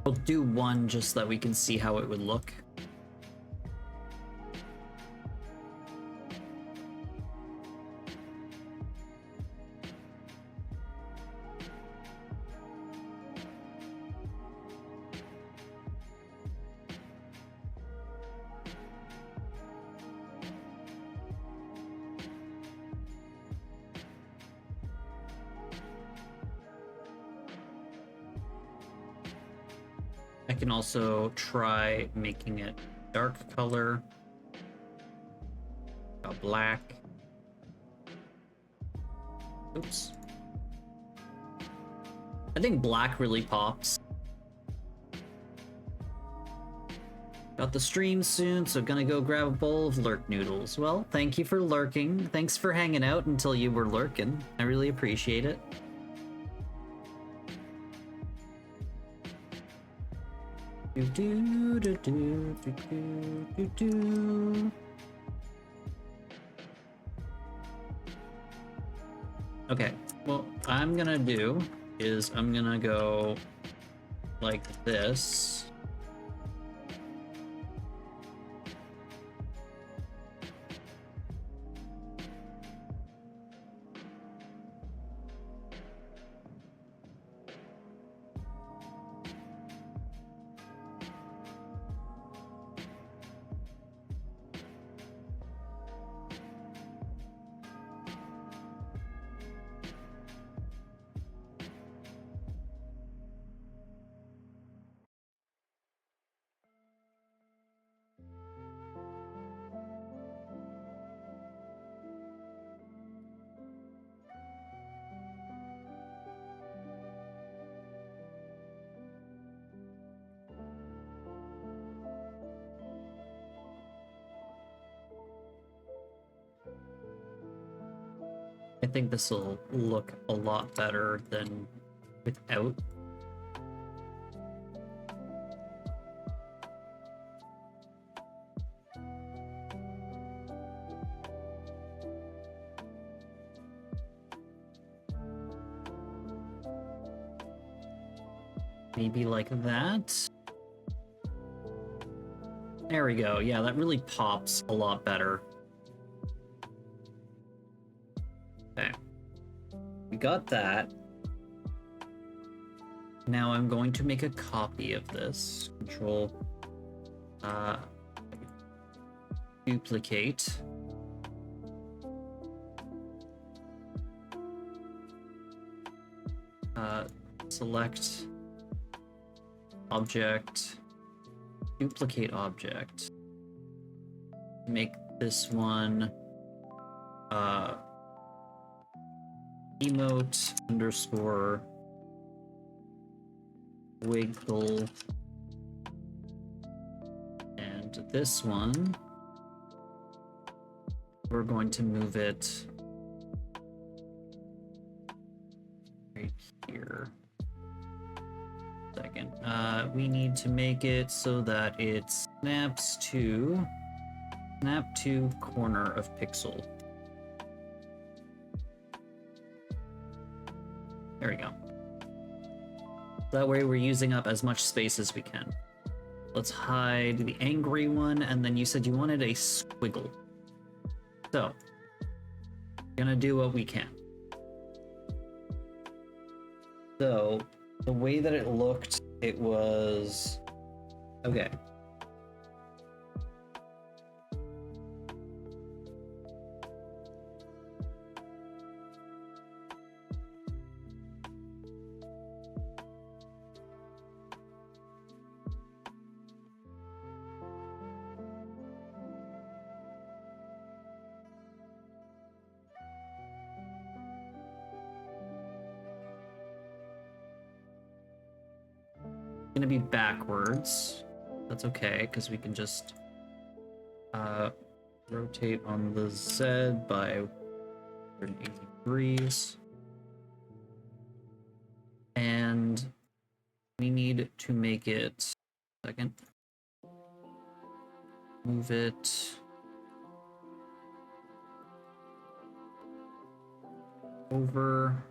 I'll do one just so that we can see how it would look. I can also try making it dark color, black. Oops. I think black really pops. Got the stream soon, so gonna go grab a bowl of lurk noodles. Well, thank you for lurking. Thanks for hanging out until you were lurking. I really appreciate it. Okay, well, I'm gonna do is I'm gonna go like this. I think this will look a lot better than without. Maybe like that. There we go. Yeah, that really pops a lot better. Okay. We got that. Now I'm going to make a copy of this. Control duplicate. Select object, duplicate object. Make this one emote underscore wiggle, and this one we're going to move it right here. Second, we need to make it so that it snaps to corner of pixel. There we go. That way we're using up as much space as we can. Let's hide the angry one, and then you said you wanted a squiggle. So, gonna do what we can. So, the way that it looked, it was... Okay. Gonna be backwards. That's okay, because we can just rotate on the Z by 180 degrees. And we need to make it, second, move it over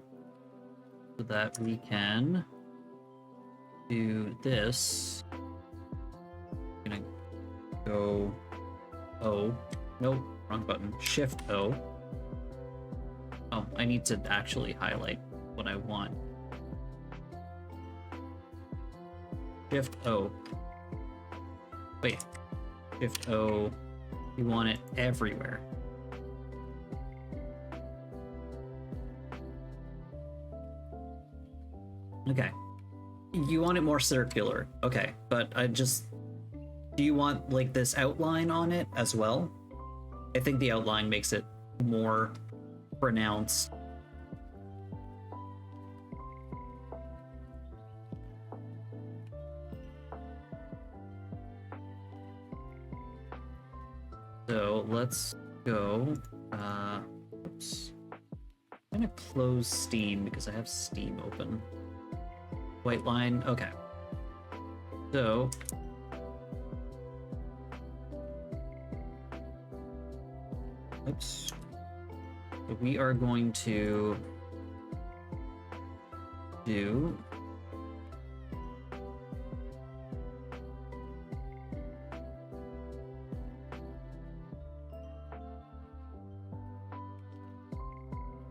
so that we can do this. I'm gonna go O. Nope, wrong button. Shift O. Oh, I need to actually highlight what I want. Shift O. Wait. Shift O. You want it everywhere. Okay. You want it more circular. Okay, but I just... Do you want, like, this outline on it as well? I think the outline makes it more pronounced. So, let's go... oops. I'm gonna close Steam because I have Steam open. White line, okay. So, oops. So we are going to do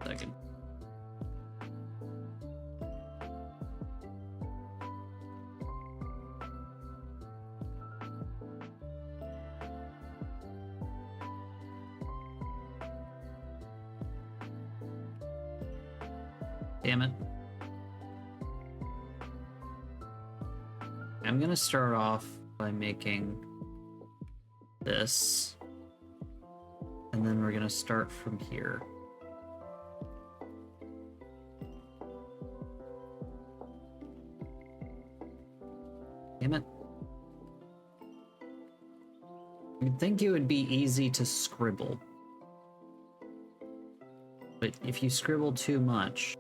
second. Damn it. I'm gonna start off by making this, and then we're gonna start from here. Damn it. You'd think it would be easy to scribble, but if you scribble too much,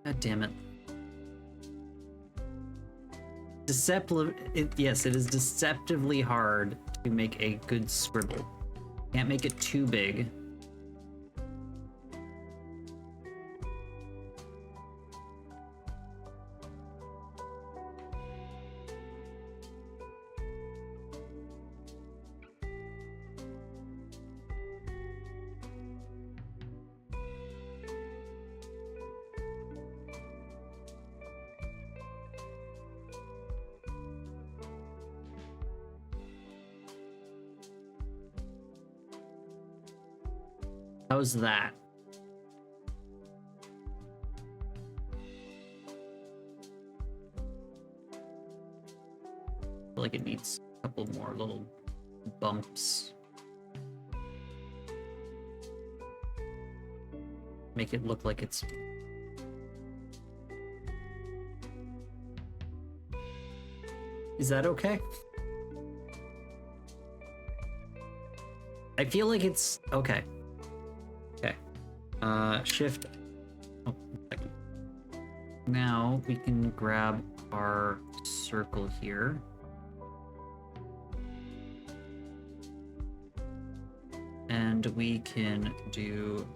God damn it. Yes, it is deceptively hard to make a good scribble. Can't make it too big. How's that? I feel like it needs a couple more little bumps. Make it look like it's... Is that okay? I feel like it's okay. Okay. Shift. Oh, second. Now we can grab our circle here. And we can do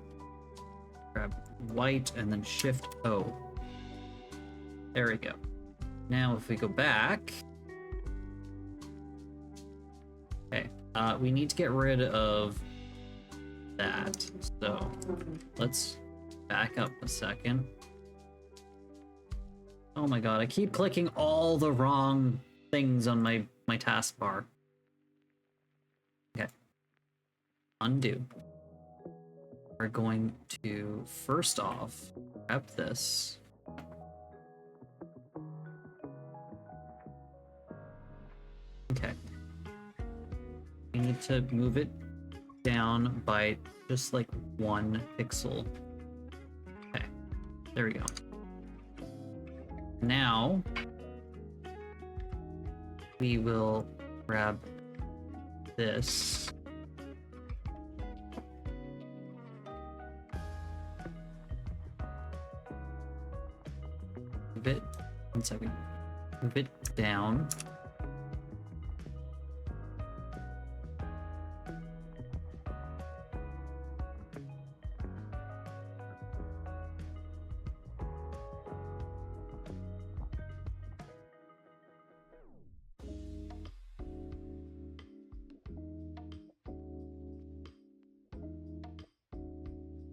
grab white and then Shift O. There we go. Now if we go back, okay, we need to get rid of that. So let's back up a second. Oh my god, I keep clicking all the wrong things on my taskbar. Okay. Undo. We're going to first off grab this. Okay. We need to move it down by just like 1 pixel. Okay. There we go. Now we will grab this. Move it, 1 second. Move it down.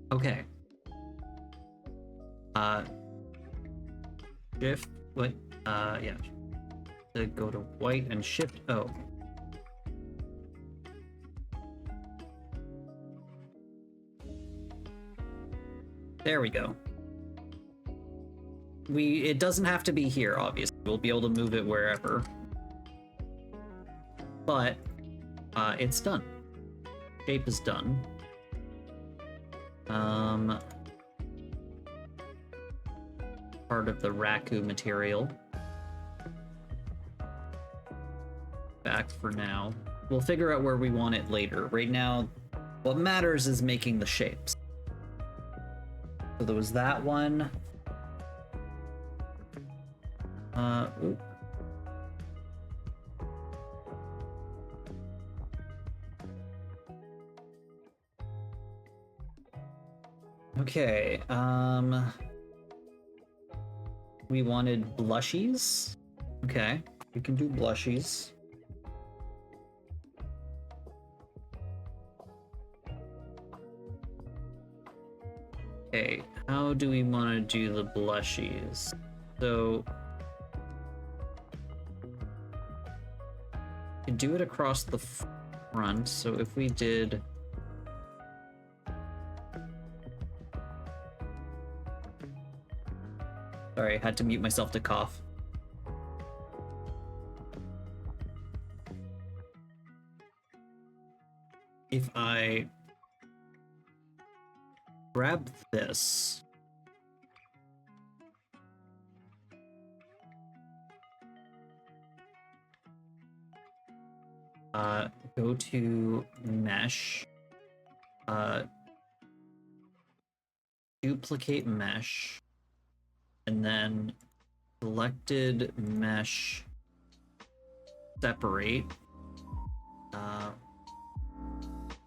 Okay. Shift, what? Yeah. To go to white and Shift O. There we go. It doesn't have to be here, obviously. We'll be able to move it wherever. But, it's done. Shape is done. Part of the Raku material. Back for now. We'll figure out where we want it later. Right now, what matters is making the shapes. So there was that one. Ooh. Okay, we wanted blushies. Okay, we can do blushies. Okay, how do we want to do the blushies? So, we can do it across the front. So if we did... Sorry, I had to mute myself to cough. If I grab this, go to mesh, duplicate mesh, and then selected mesh separate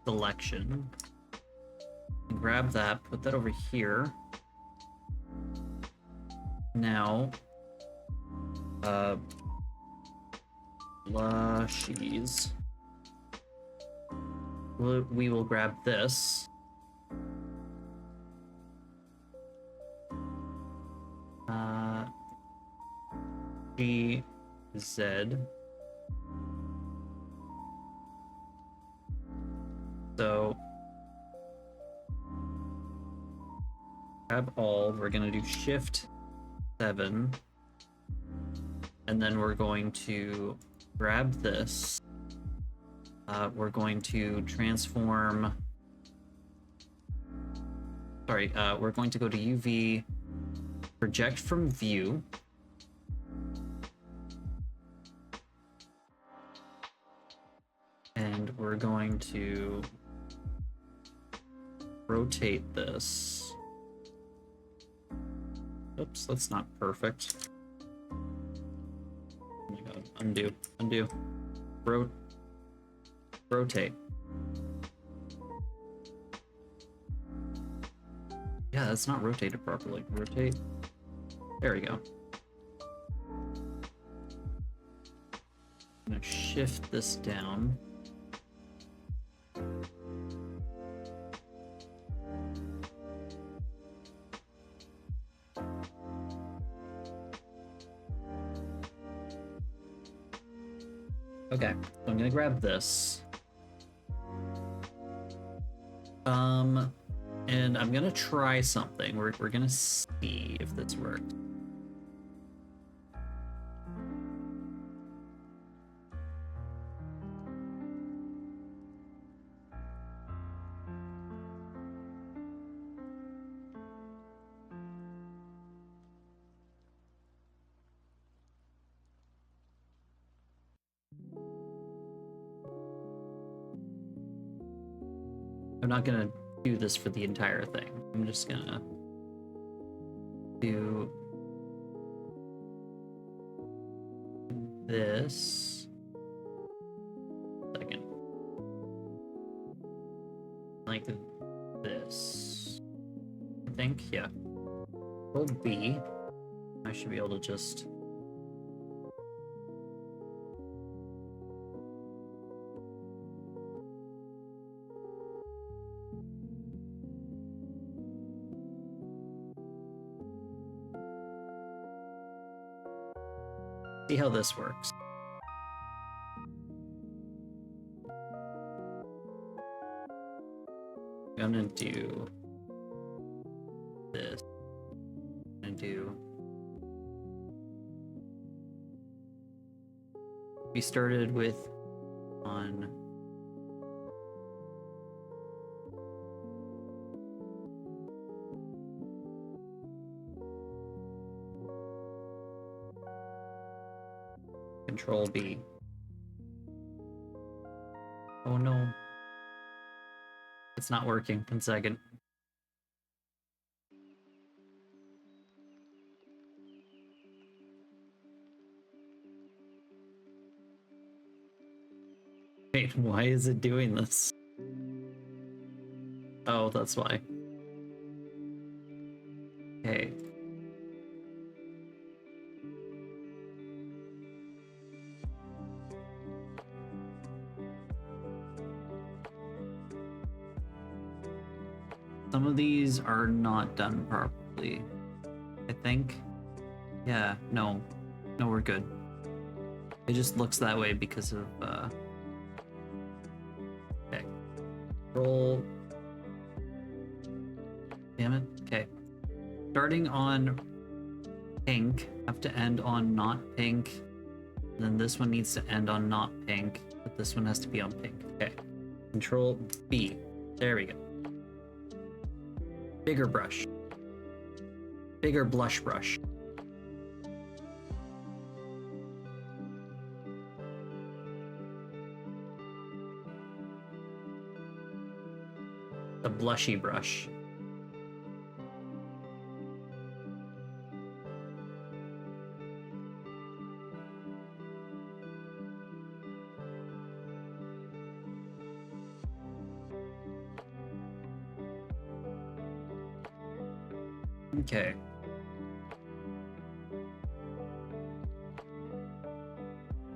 selection. Grab that, put that over here. Now, blushies. We will grab this. GZ. So grab all. We're gonna do Shift 7. And then we're going to grab this. We're going to transform. Sorry, we're going to go to UV, project from view. And we're going to rotate this. Oops, that's not perfect. Oh my god, undo, undo. Rotate. Yeah, that's not rotated properly. Rotate. There we go. I'm gonna shift this down. Okay, so I'm gonna grab this. And I'm gonna try something. We're gonna see if this works. I'm not gonna do this for the entire thing. I'm just gonna do this. Second. Like this. I think, yeah. Hold B. I should be able to just... see how this works. I'm gonna do this. I'm gonna do... we started with on Control B. Oh no. It's not working. 1 second. Wait, why is it doing this? Oh, that's why. Okay. Some of these are not done properly, I think. Yeah, no. No, we're good. It just looks that way because of, okay. Roll. Damn it. Okay. Starting on pink, have to end on not pink. And then this one needs to end on not pink, but this one has to be on pink. Okay. Control B. There we go. Bigger brush. Bigger blush brush. The blushy brush. Okay.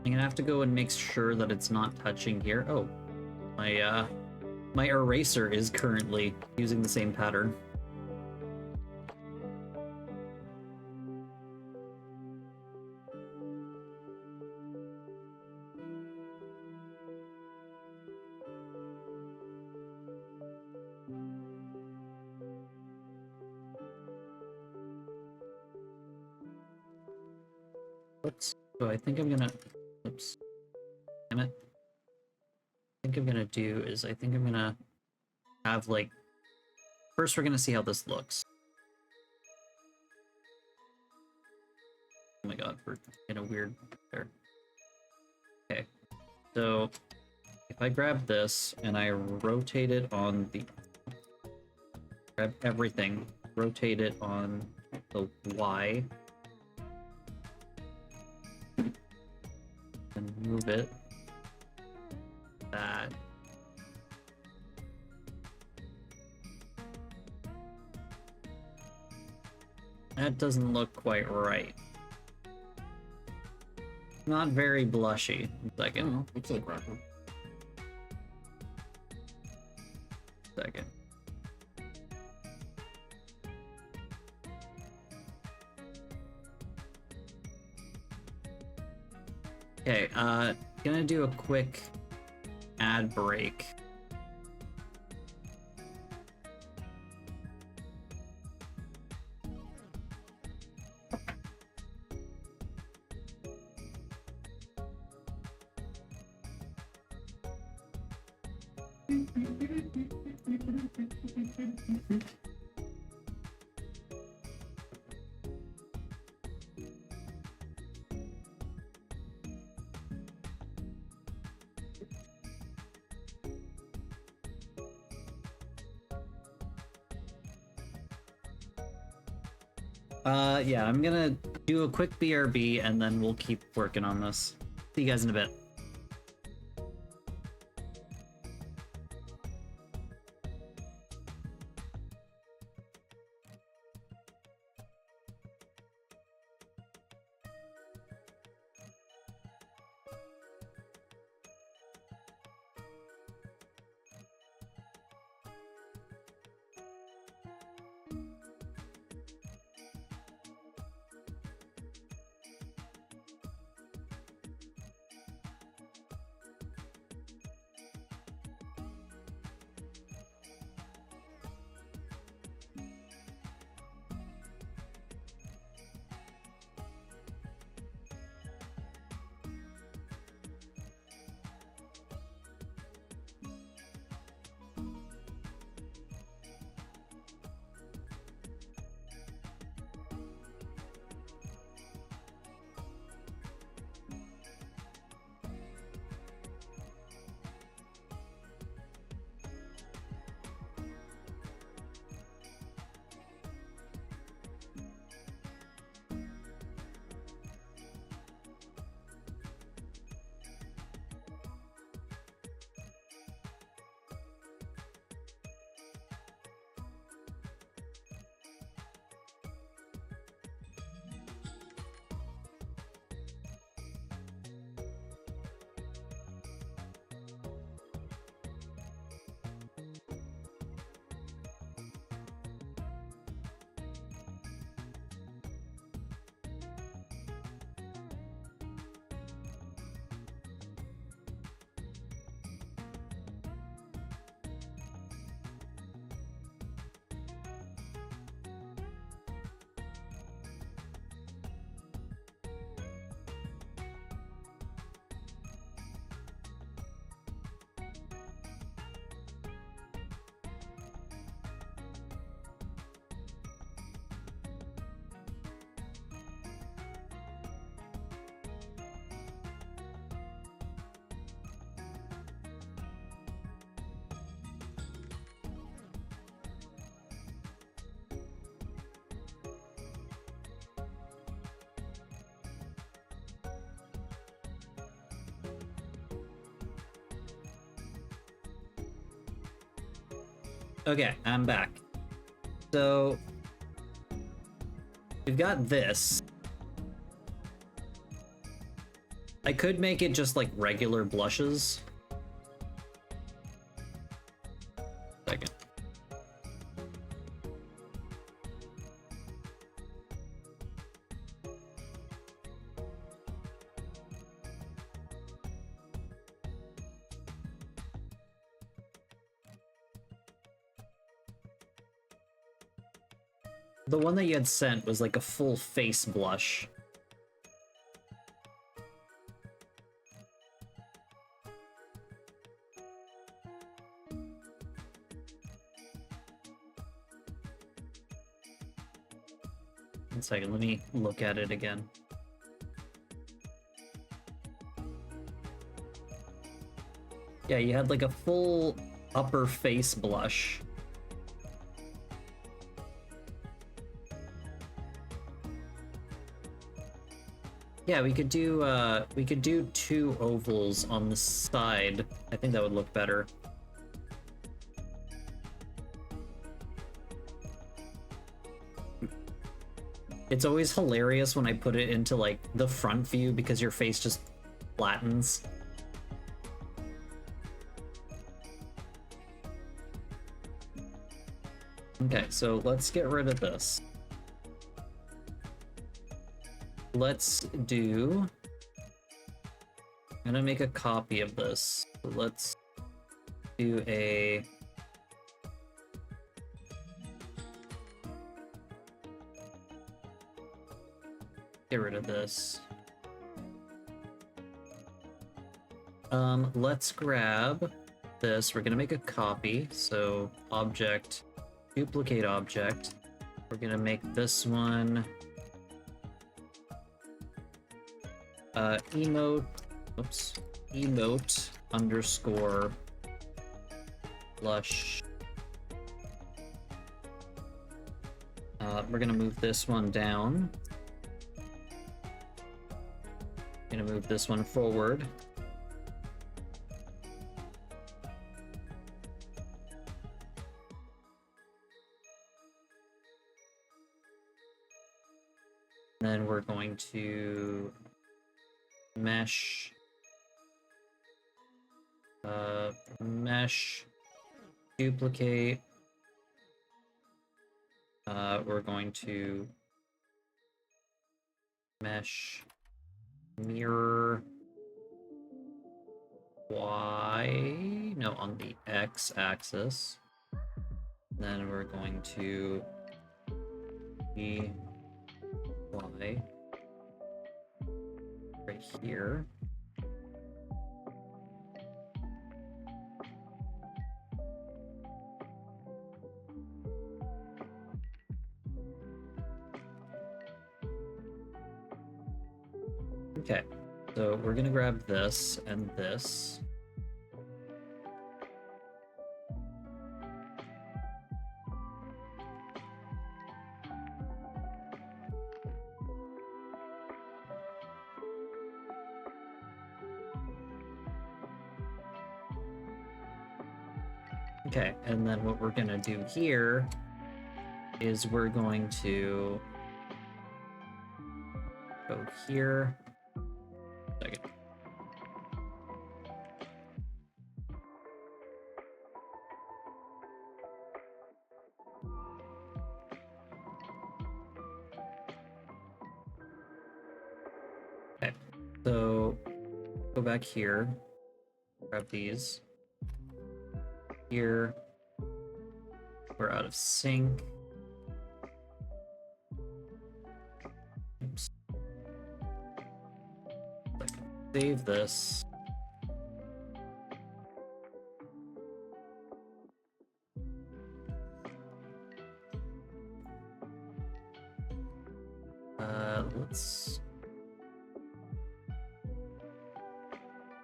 I'm gonna have to go and make sure that it's not touching here. Oh, my eraser is currently using the same pattern. palettes. So I think I'm gonna, oops, damn it. I think I'm gonna do is I think I'm gonna have like, first we're gonna see how this looks. Oh my god, we're in a weird there. Okay, so if I grab this and I rotate it on the, grab everything, rotate it on the Y, and move it, that. That doesn't look quite right. Not very blushy. Second. Looks like Raku. Second. Okay, gonna do a quick ad break. Yeah, I'm gonna do a quick BRB and then we'll keep working on this. See you guys in a bit. Okay, I'm back. So we've got this. I could make it just like regular blushes. Second. The one that you had sent was like a full face blush. 1 second, let me look at it again. Yeah, you had like a full upper face blush. Yeah, we could do 2 ovals on the side. I think that would look better. It's always hilarious when I put it into like the front view because your face just flattens. Okay, so let's get rid of this. Let's do... I'm gonna make a copy of this. So let's do a... Get rid of this. Let's grab this. We're gonna make a copy. So object, duplicate object. We're gonna make this one emote, oops, emote underscore blush. We're gonna move this one down. Gonna move this one forward. Then we're going to mesh, mesh, duplicate. We're going to mesh, mirror, Y, no, on the X axis. Then we're going to Y right here. Okay, so we're gonna grab this and this. Okay, and then what we're gonna do here is we're going to go here. Second. Okay, so go back here, grab these. Here, we're out of sync. Oops. Save this. Let's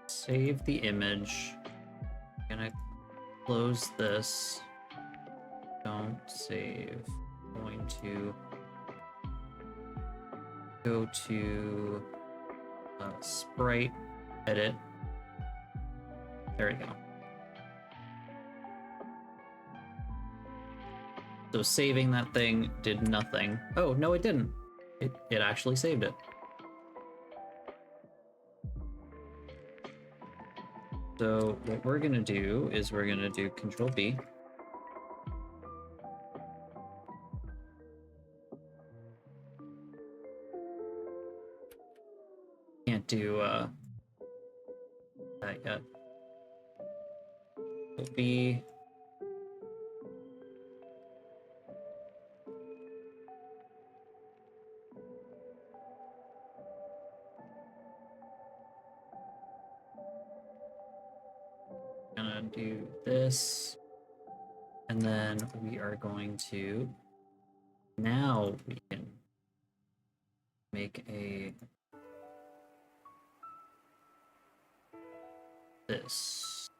save the image. I'm gonna close this. Don't save. I'm going to go to sprite, edit. There we go. So saving that thing did nothing. Oh, no, it didn't. It actually saved it. So what we're gonna do is we're gonna do Control B. Can't do that yet. Control B. Gonna do this, and then we are going to, now we can make a this.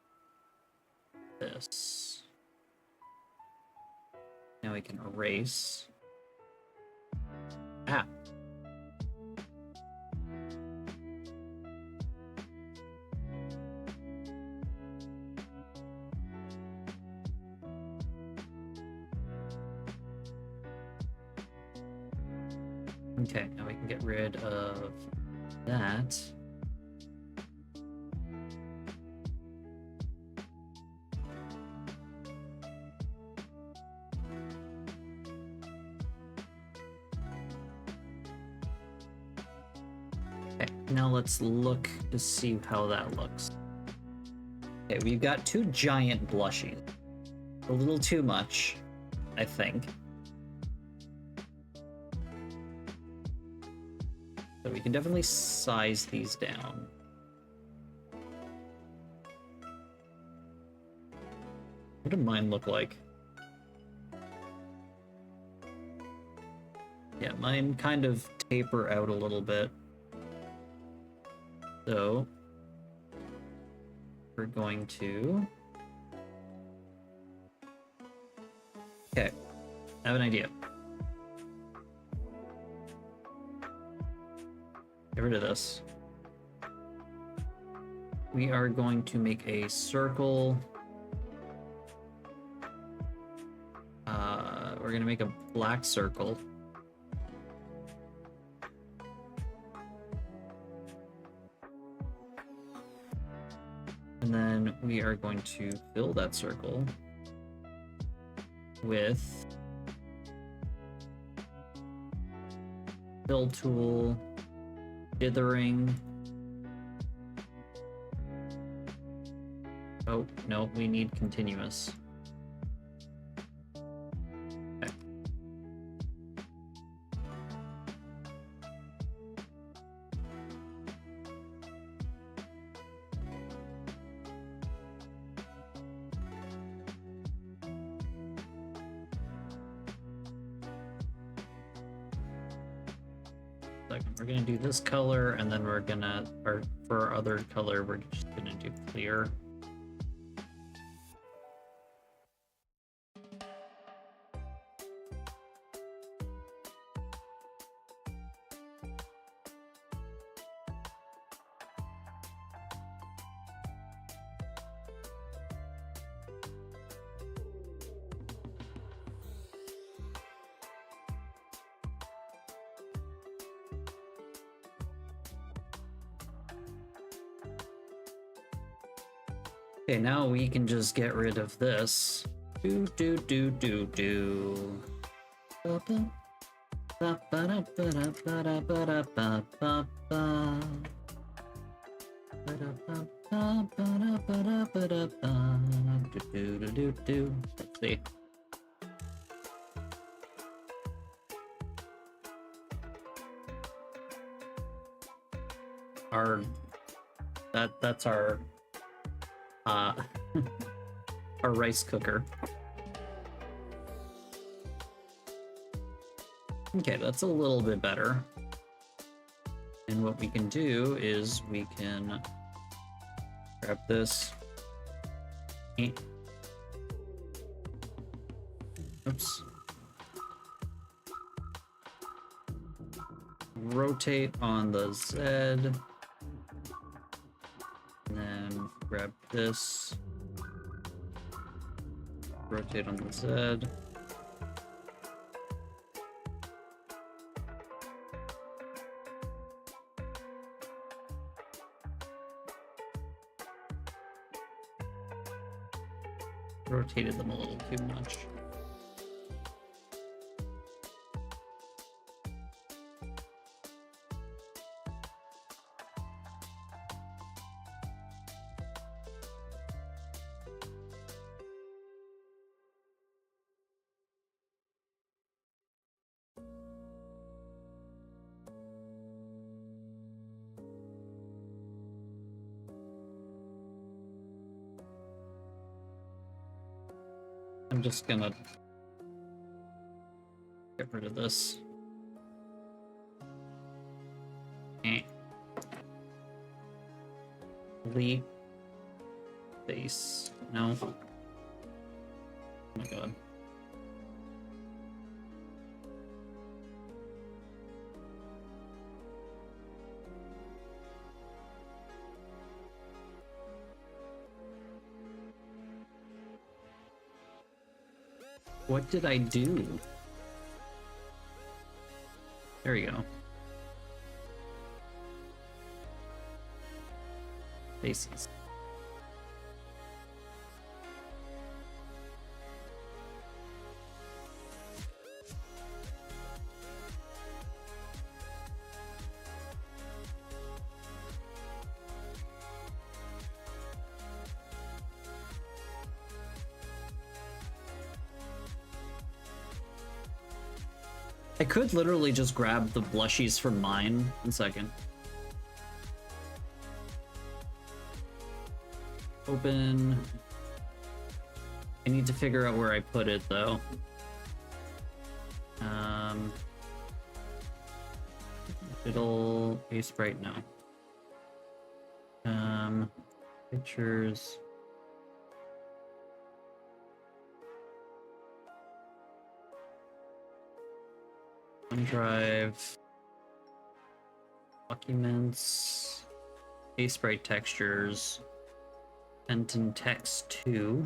Now we can erase. Ah. Okay, now we can get rid of that. Okay, now let's look to see how that looks. Okay, we've got two giant blushies. A little too much, I think. So we can definitely size these down. What do mine look like? Yeah, mine kind of taper out a little bit. So we're going to... Okay, I have an idea. Get rid of this. We are going to make a circle. We're going to make a black circle. And then we are going to fill that circle with fill tool, dithering. Oh, no, we need continuous. Okay. We're gonna do this color, and then we're gonna, or for our other color, we're just gonna do clear. Okay, now we can just get rid of this. Do. Let's see. That's our our rice cooker. Okay, that's a little bit better. And what we can do is we can grab this. Oops. Rotate on the Z. And then grab this. Rotate on the Z. Rotated them a little too much. I'm just gonna get rid of this. Complete face. No. Oh my god. What did I do? There you go. Faces. I could literally just grab the blushies from mine. 1 second. Open. I need to figure out where I put it though. It'll be sprite now. Pictures. OneDrive. Documents. Sprite textures. Fenton text 2.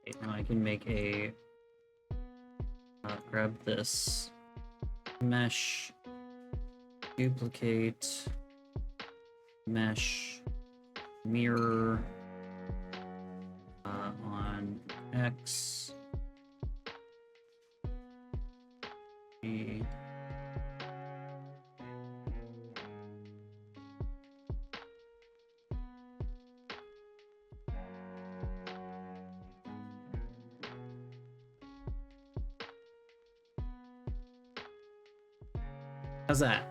Okay, now I can make a grab this mesh, duplicate, mesh, mirror on X, G, how's that?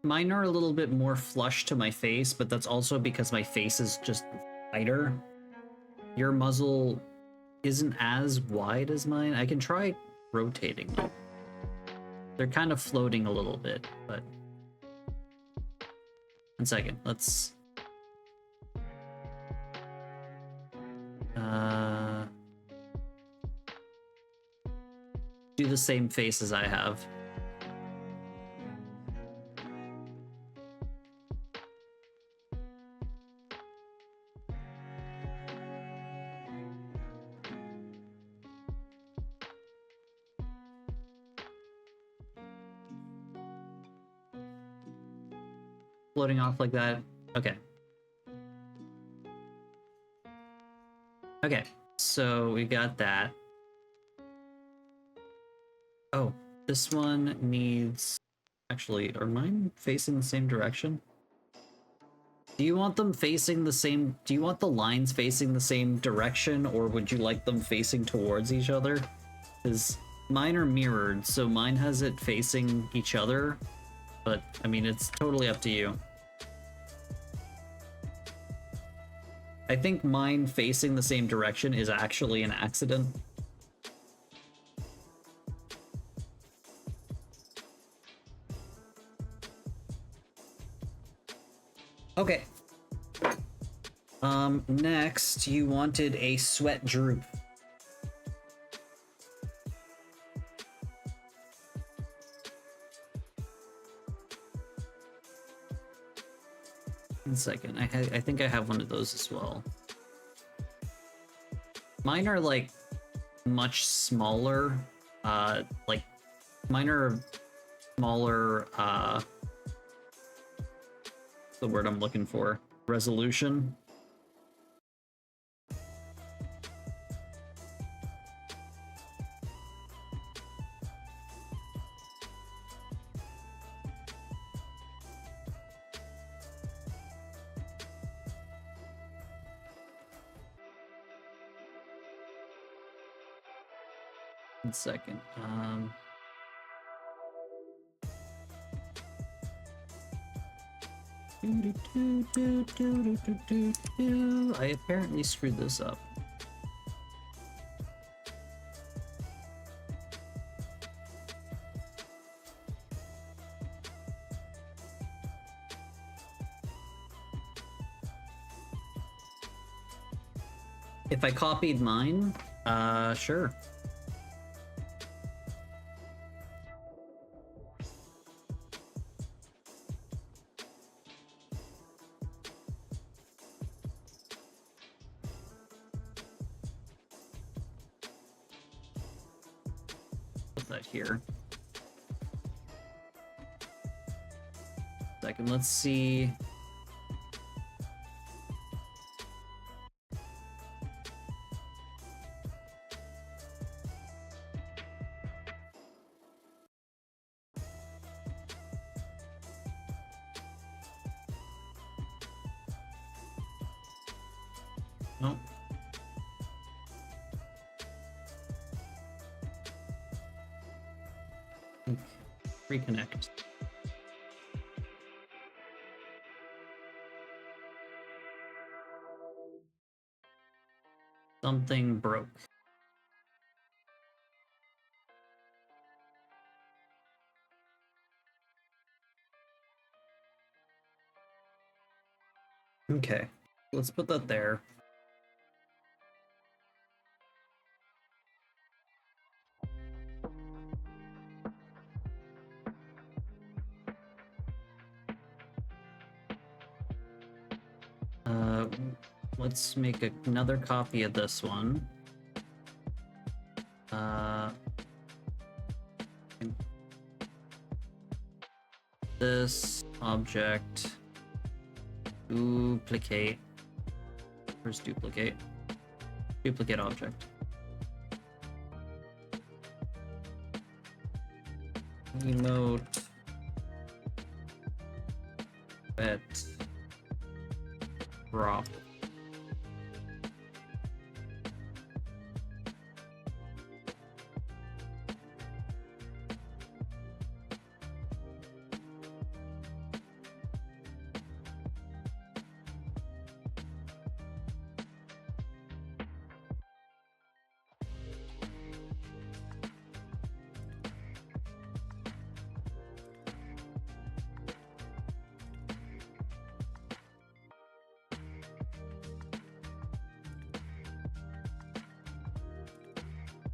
Mine are a little bit more flush to my face, but that's also because my face is just wider. Your muzzle isn't as wide as mine. I can try rotating them. They're kind of floating a little bit, but... 1 second, let's... do the same face as I have. Floating off like that. Okay. Okay, so we got that. Oh, this one needs... Actually, are mine facing the same direction? Do you want them facing the same... Do you want the lines facing the same direction, or would you like them facing towards each other? Because mine are mirrored, so mine has it facing each other. But, I mean, it's totally up to you. I think mine facing the same direction is actually an accident. Okay. Next, you wanted a sweat droop. One second, I think I have one of those as well. Mine are like much smaller, like mine are smaller, the word I'm looking for, resolution. One second. I apparently screwed this up. If I copied mine, sure. Put that here. Second, let's see. Nope. Okay. Reconnect. Something broke. Okay, let's put that there. Let's make another copy of this one. This object, duplicate. Where's duplicate? Duplicate object. Emote. Bet. Drop.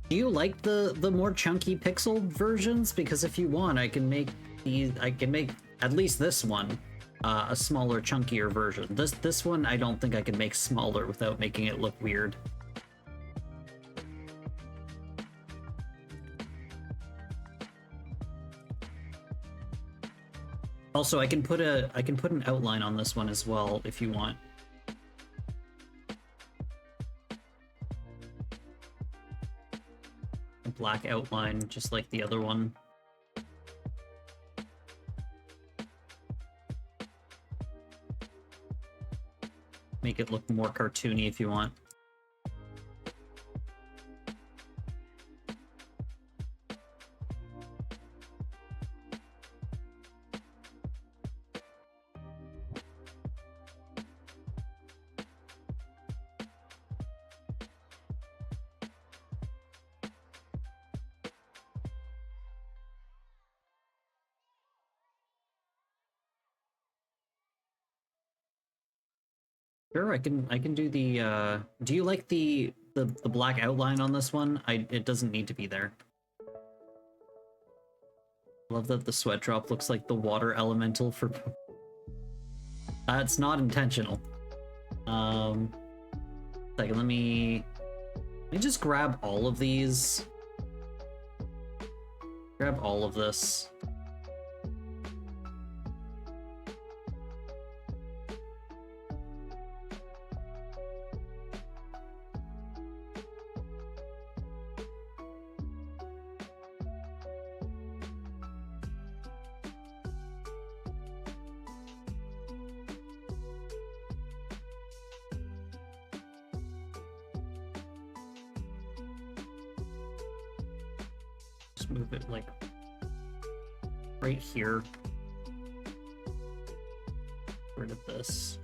Do you like the more chunky pixel versions? Because if you want, I can make these. I can make at least this one a smaller, chunkier version. This one I don't think I can make smaller without making it look weird. Also, I can put an outline on this one as well if you want. Black outline, just like the other one. Make it look more cartoony if you want. Sure, I can do the do you like the black outline on this one? It doesn't need to be there. Love that the sweat drop looks like the water elemental for it's not intentional. Second, let me just grab all of these. Grab all of this. Just move it like right here. Rid of this.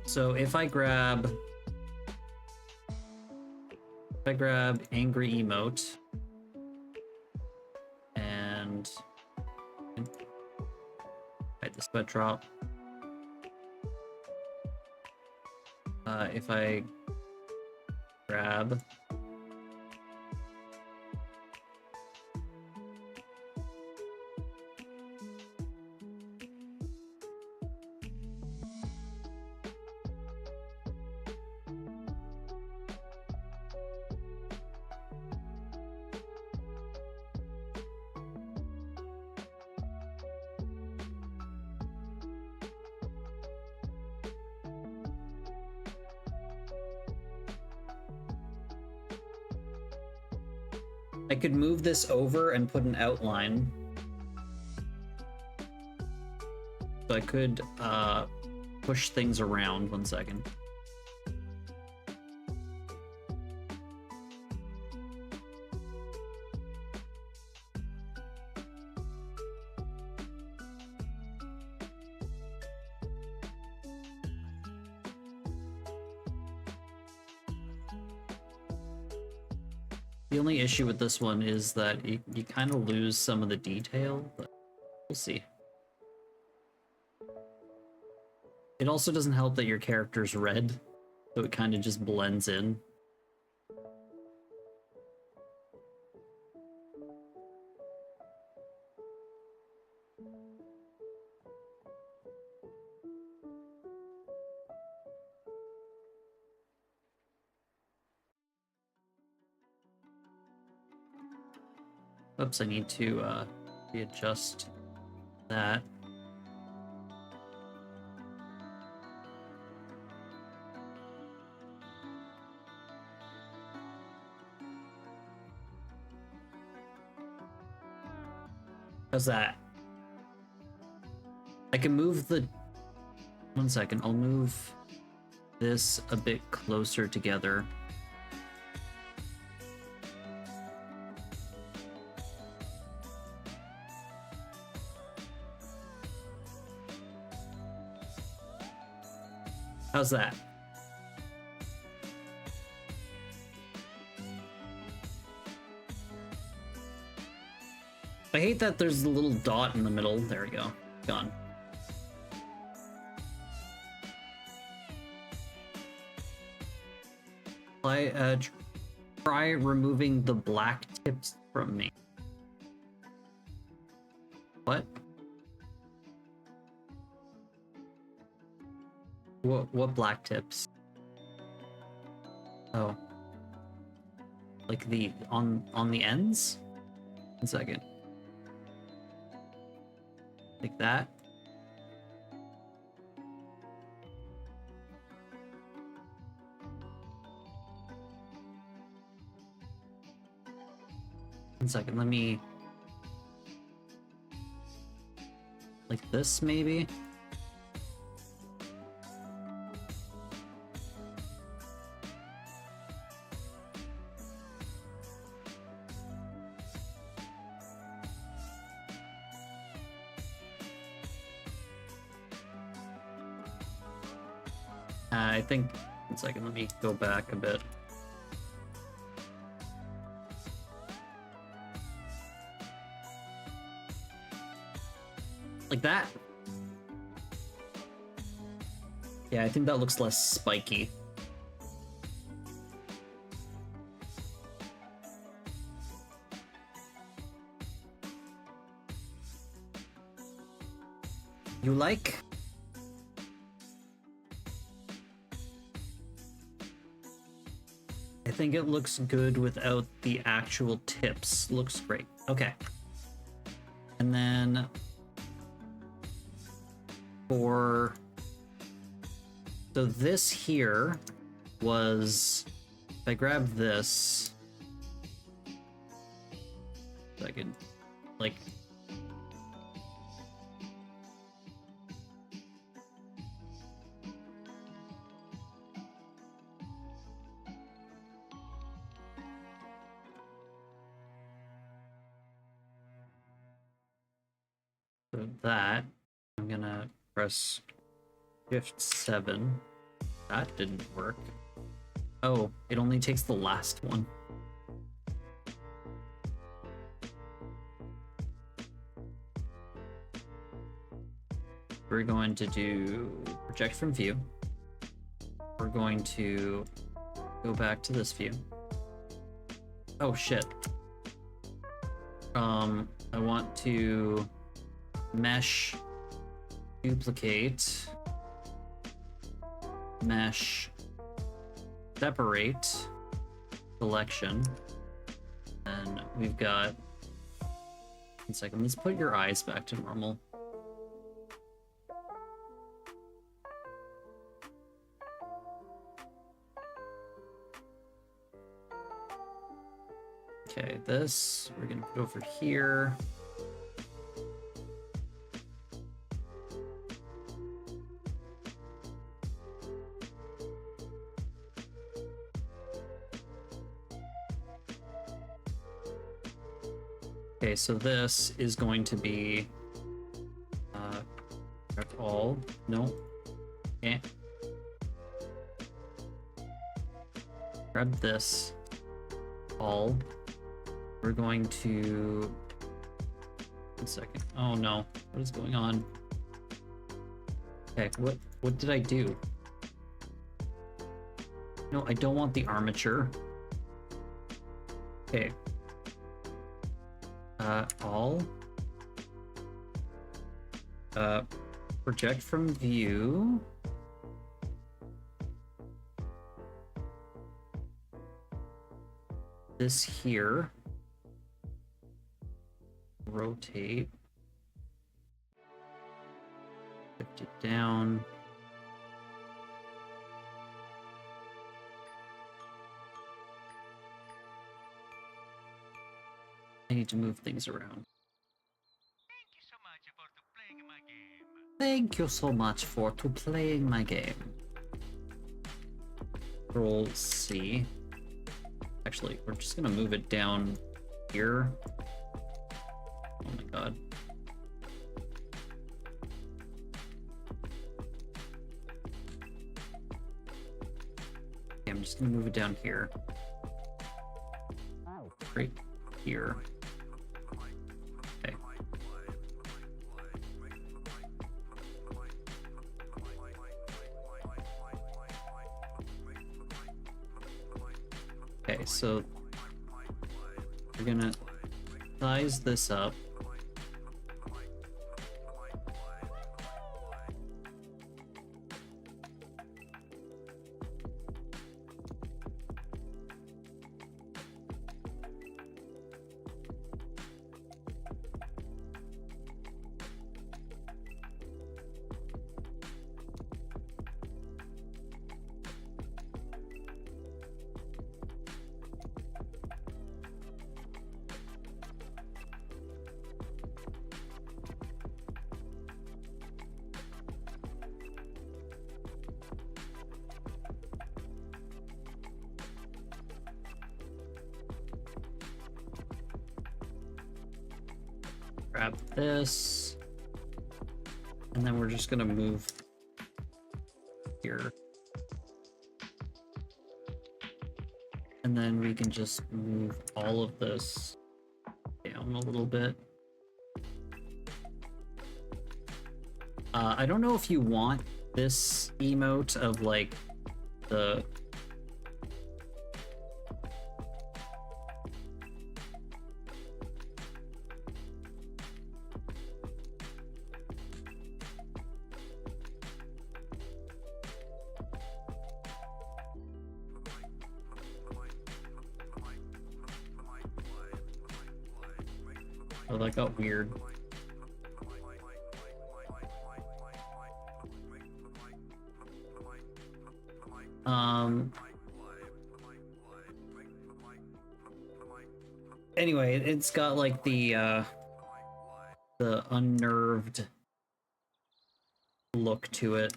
So if I grab angry emote and hide the sweat drop. If I grab I could move this over and put an outline. So I could push things around. 1 second. The only issue with this one is that you kind of lose some of the detail, but we'll see. It also doesn't help that your character's red, so it kind of just blends in. Oops, I need to readjust that. How's that? I can move the... 1 second, I'll move this a bit closer together. How's that? I hate that there's a little dot in the middle. There we go. Gone. Try removing the black tips from me. What? What black tips? Oh. Like the on the ends? 1 second. Like that? One second, let me... Like this, maybe? I think... 1 second, let me go back a bit. Like that? Yeah, I think that looks less spiky. You like? I think it looks good without the actual tips. Looks great. Okay. And then for... So this here was... If I grab this... I can, like... So that, I'm gonna press Shift 7. That didn't work. Oh, it only takes the last one. We're going to do project from view. We're going to go back to this view. Oh shit. I want to mesh, duplicate, mesh, separate, selection, and we've got, 1 second, let's put your eyes back to normal. Okay, this we're gonna put over here. Okay, so this is going to be all. No. Okay. Grab this. All. We're going to... 1 second. Oh no. What is going on? Okay, what did I do? No, I don't want the armature. Okay. All. Project from view. This here. Rotate. Shift it down. I need to move things around. Thank you so much for playing my game. Control C. Actually, we're just gonna move it down here. Oh my god. Okay, I'm just gonna move it down here. Right here. Okay. Okay, so we're gonna size this up. Grab this, and then we're just gonna move here. And then we can just move all of this down a little bit. I don't know if you want this emote of like the oh, that got weird. Anyway, it's got like the unnerved look to it.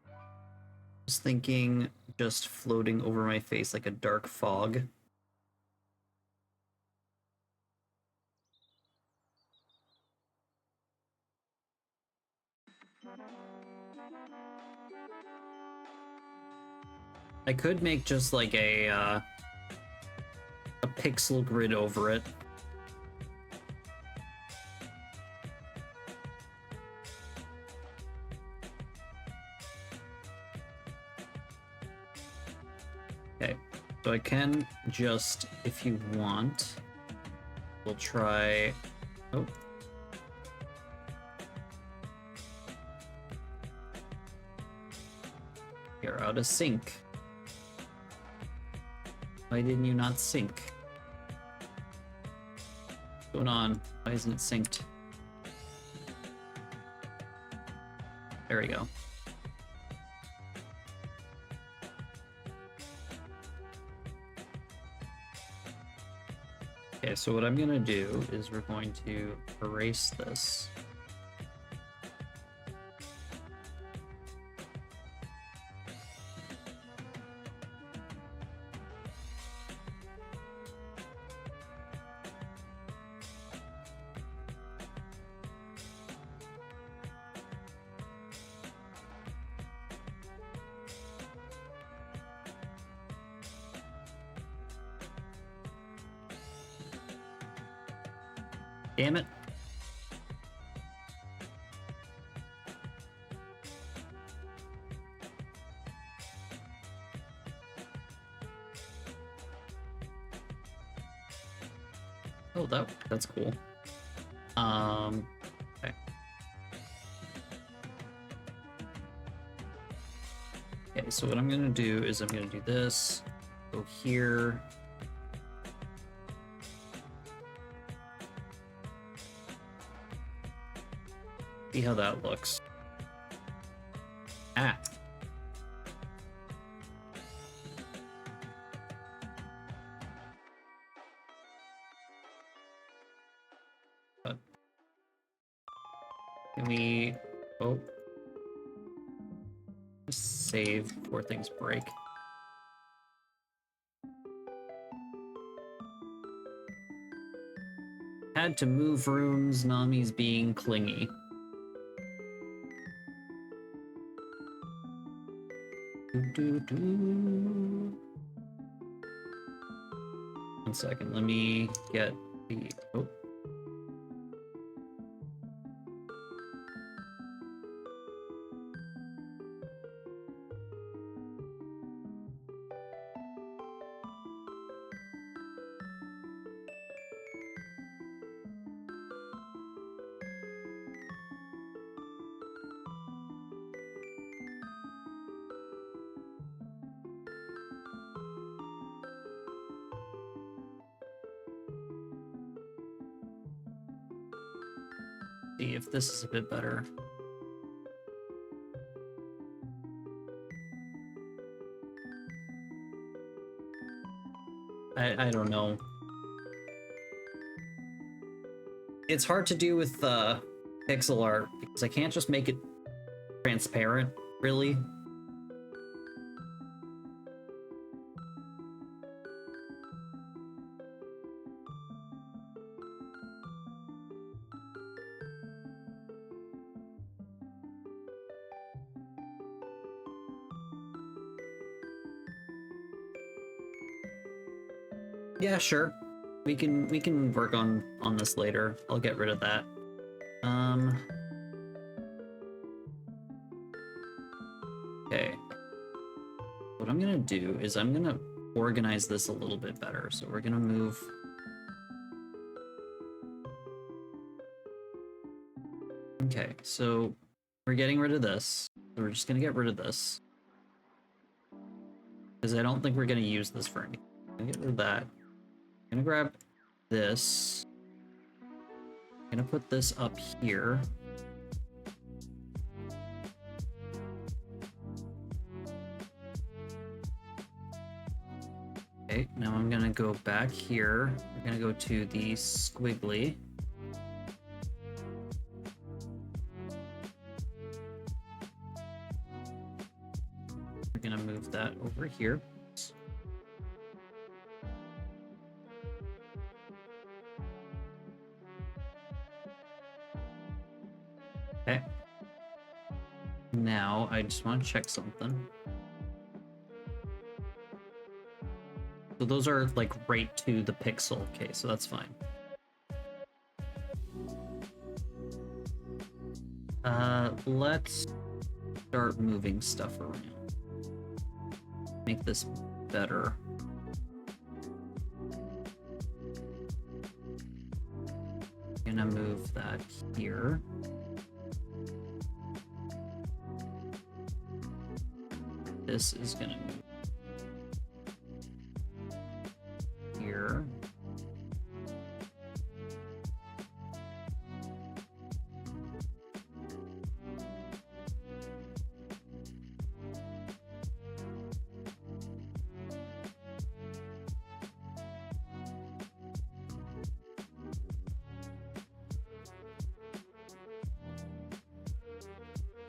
I was thinking just floating over my face like a dark fog. I could make just like a pixel grid over it. Okay, so I can just, if you want, we'll try, oh. You're out of sync. Why didn't you not sync? What's going on? Why isn't it synced? There we go. Okay, so what I'm gonna do is we're going to erase this. Damn it. Oh, that's cool. Okay. Okay, so what I'm gonna do is I'm gonna do this, go here. See how that looks. Ah. But can we, oh, just save before things break. Had to move rooms, Nami's being clingy. One second, let me get the, oh. See if this is a bit better. I don't know. It's hard to do with pixel art because I can't just make it transparent, really. Yeah, sure. We can work on this later. I'll get rid of that. Okay. What I'm gonna do is I'm gonna organize this a little bit better. So we're gonna move. Okay, so we're getting rid of this. So we're just gonna get rid of this. Because I don't think we're gonna use this for anything. I'm gonna get rid of that. I'm gonna grab this. I'm gonna put this up here. Okay, now I'm gonna go back here. We're gonna go to the squiggly. We're gonna move that over here. Okay. Now I just want to check something. So those are like right to the pixel. Okay, so that's fine. Let's start moving stuff around. Make this better. I'm gonna move that here. This is gonna move here.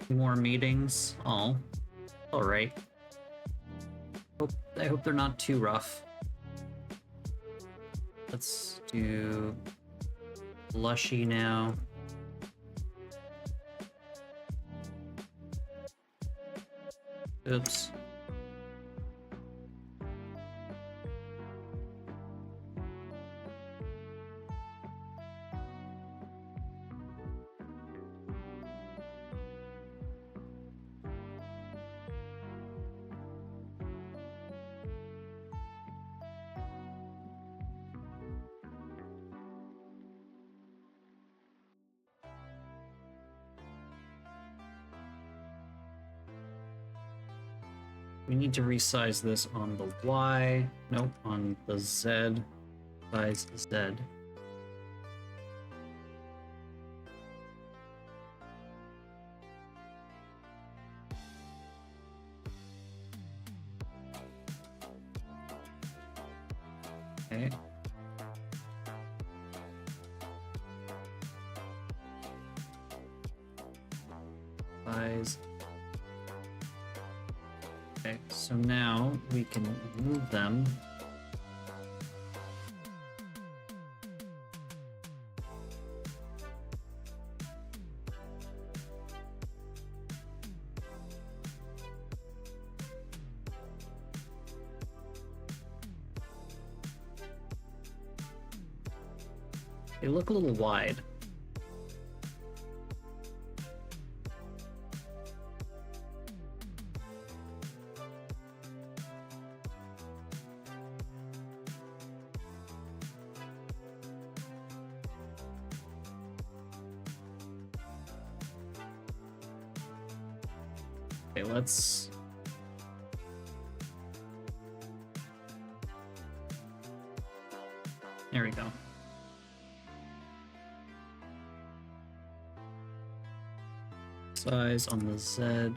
More meetings. Oh, all right. I hope they're not too rough. Let's do Lushy now. Oops. We need to resize this on the Y. Nope, on the Z. Size Z. Okay. Size. Okay, so now we can move them. They look a little wide. Okay, let's... There we go. Size on the Z.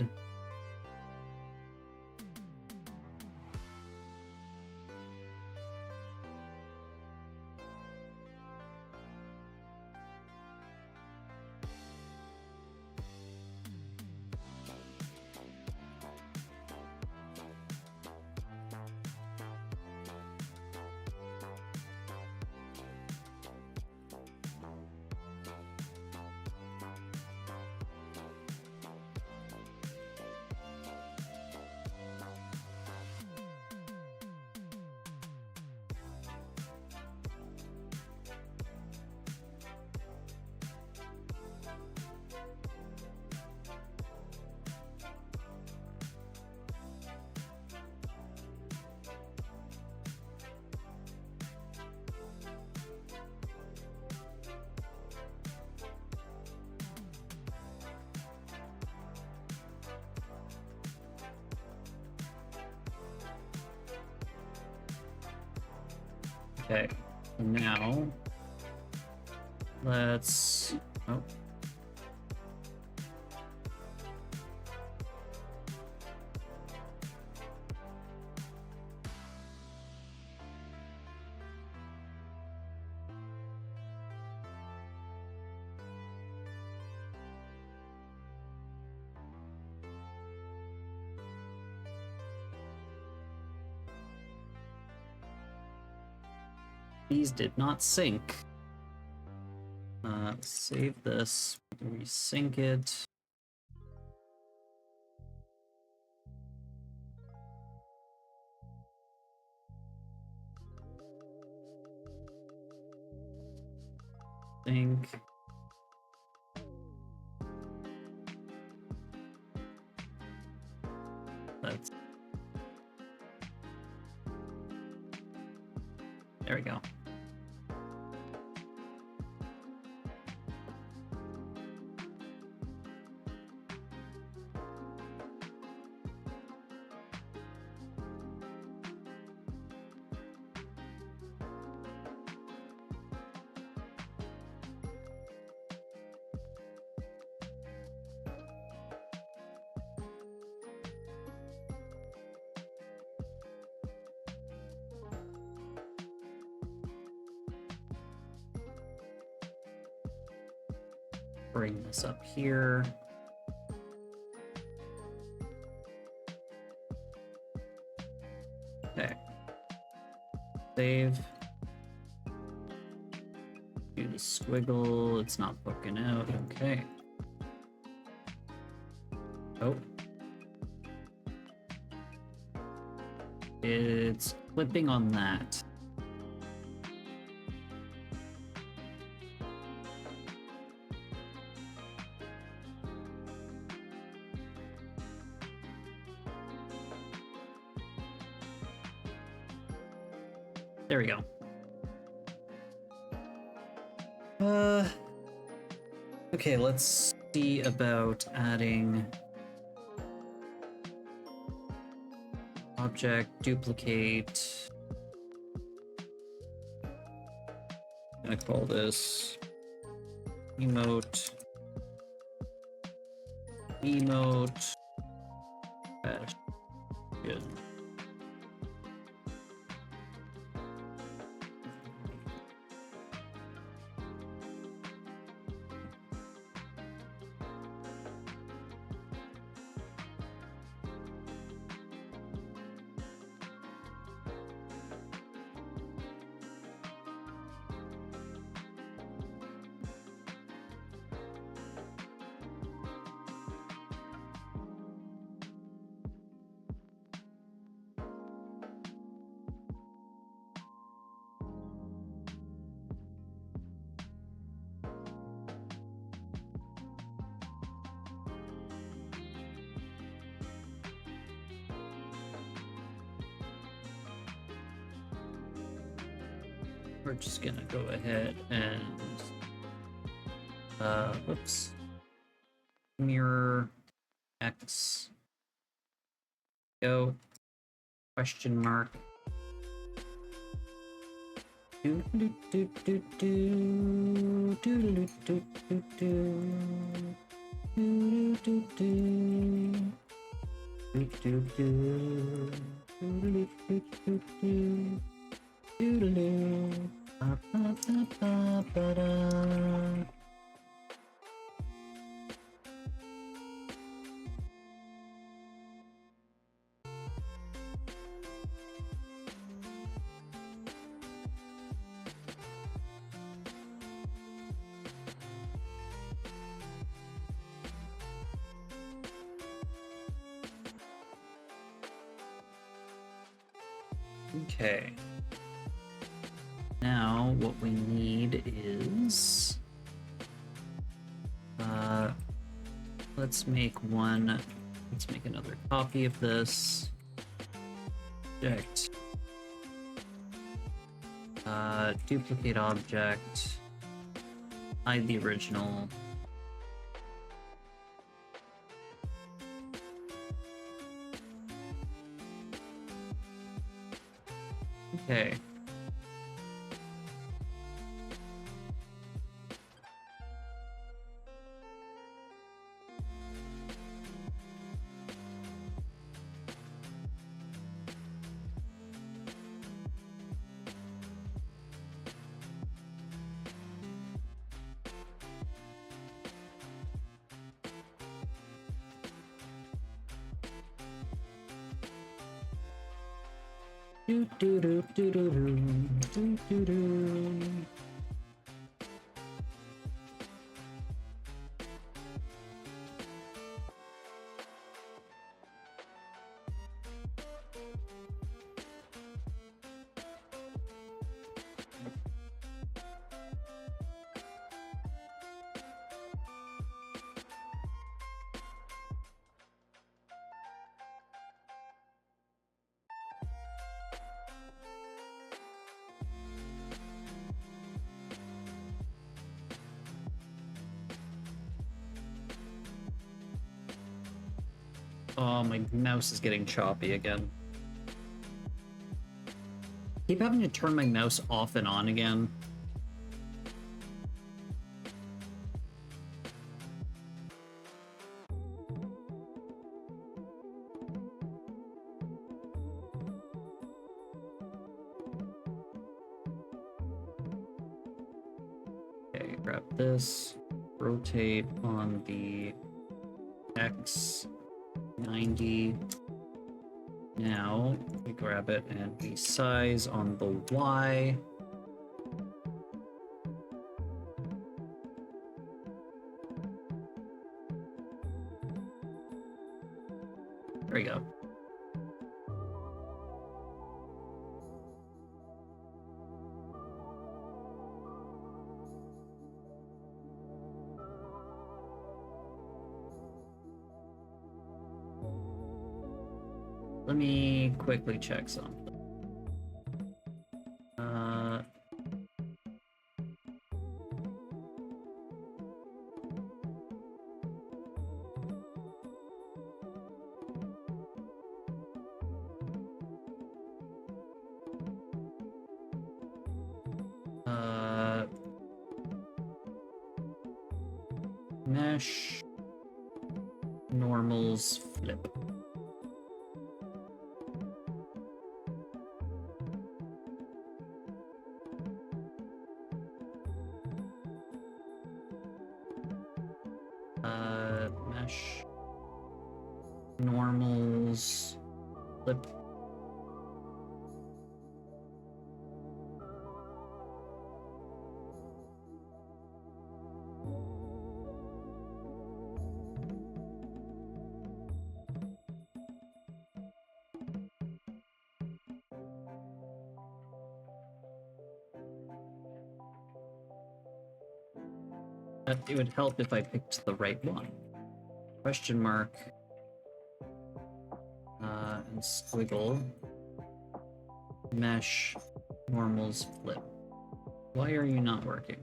Okay, now let's. Oh. These did not sync. Save this, resync it. Sync. That's. There we go. Bring this up here. Okay. Save. Do the squiggle. It's not poking out. Okay. Oh. It's flipping on that. There we go. Okay, let's see about adding object, duplicate. I'm gonna call this emote. Good. We're just gonna go ahead and whoops, mirror X, go, question mark. Do do do do do do do do do do do do do do do do do do do. Doodaloo. Ba, ba, ba, ba, ba, da. Okay. Now what we need is let's make another copy of this object, duplicate object, hide the original. Okay. Do do do do do do do do. Oh, my mouse is getting choppy again. Keep having to turn my mouse off and on again. Okay, grab this. Rotate on the X 90. Now we grab it and resize on the Y. There we go. Let me quickly check something. Mesh normals flip. Mesh normals flip. It would help if I picked the right one. Question mark. And squiggle. Mesh normals flip. Why are you not working?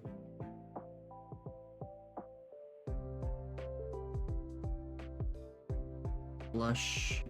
Blush.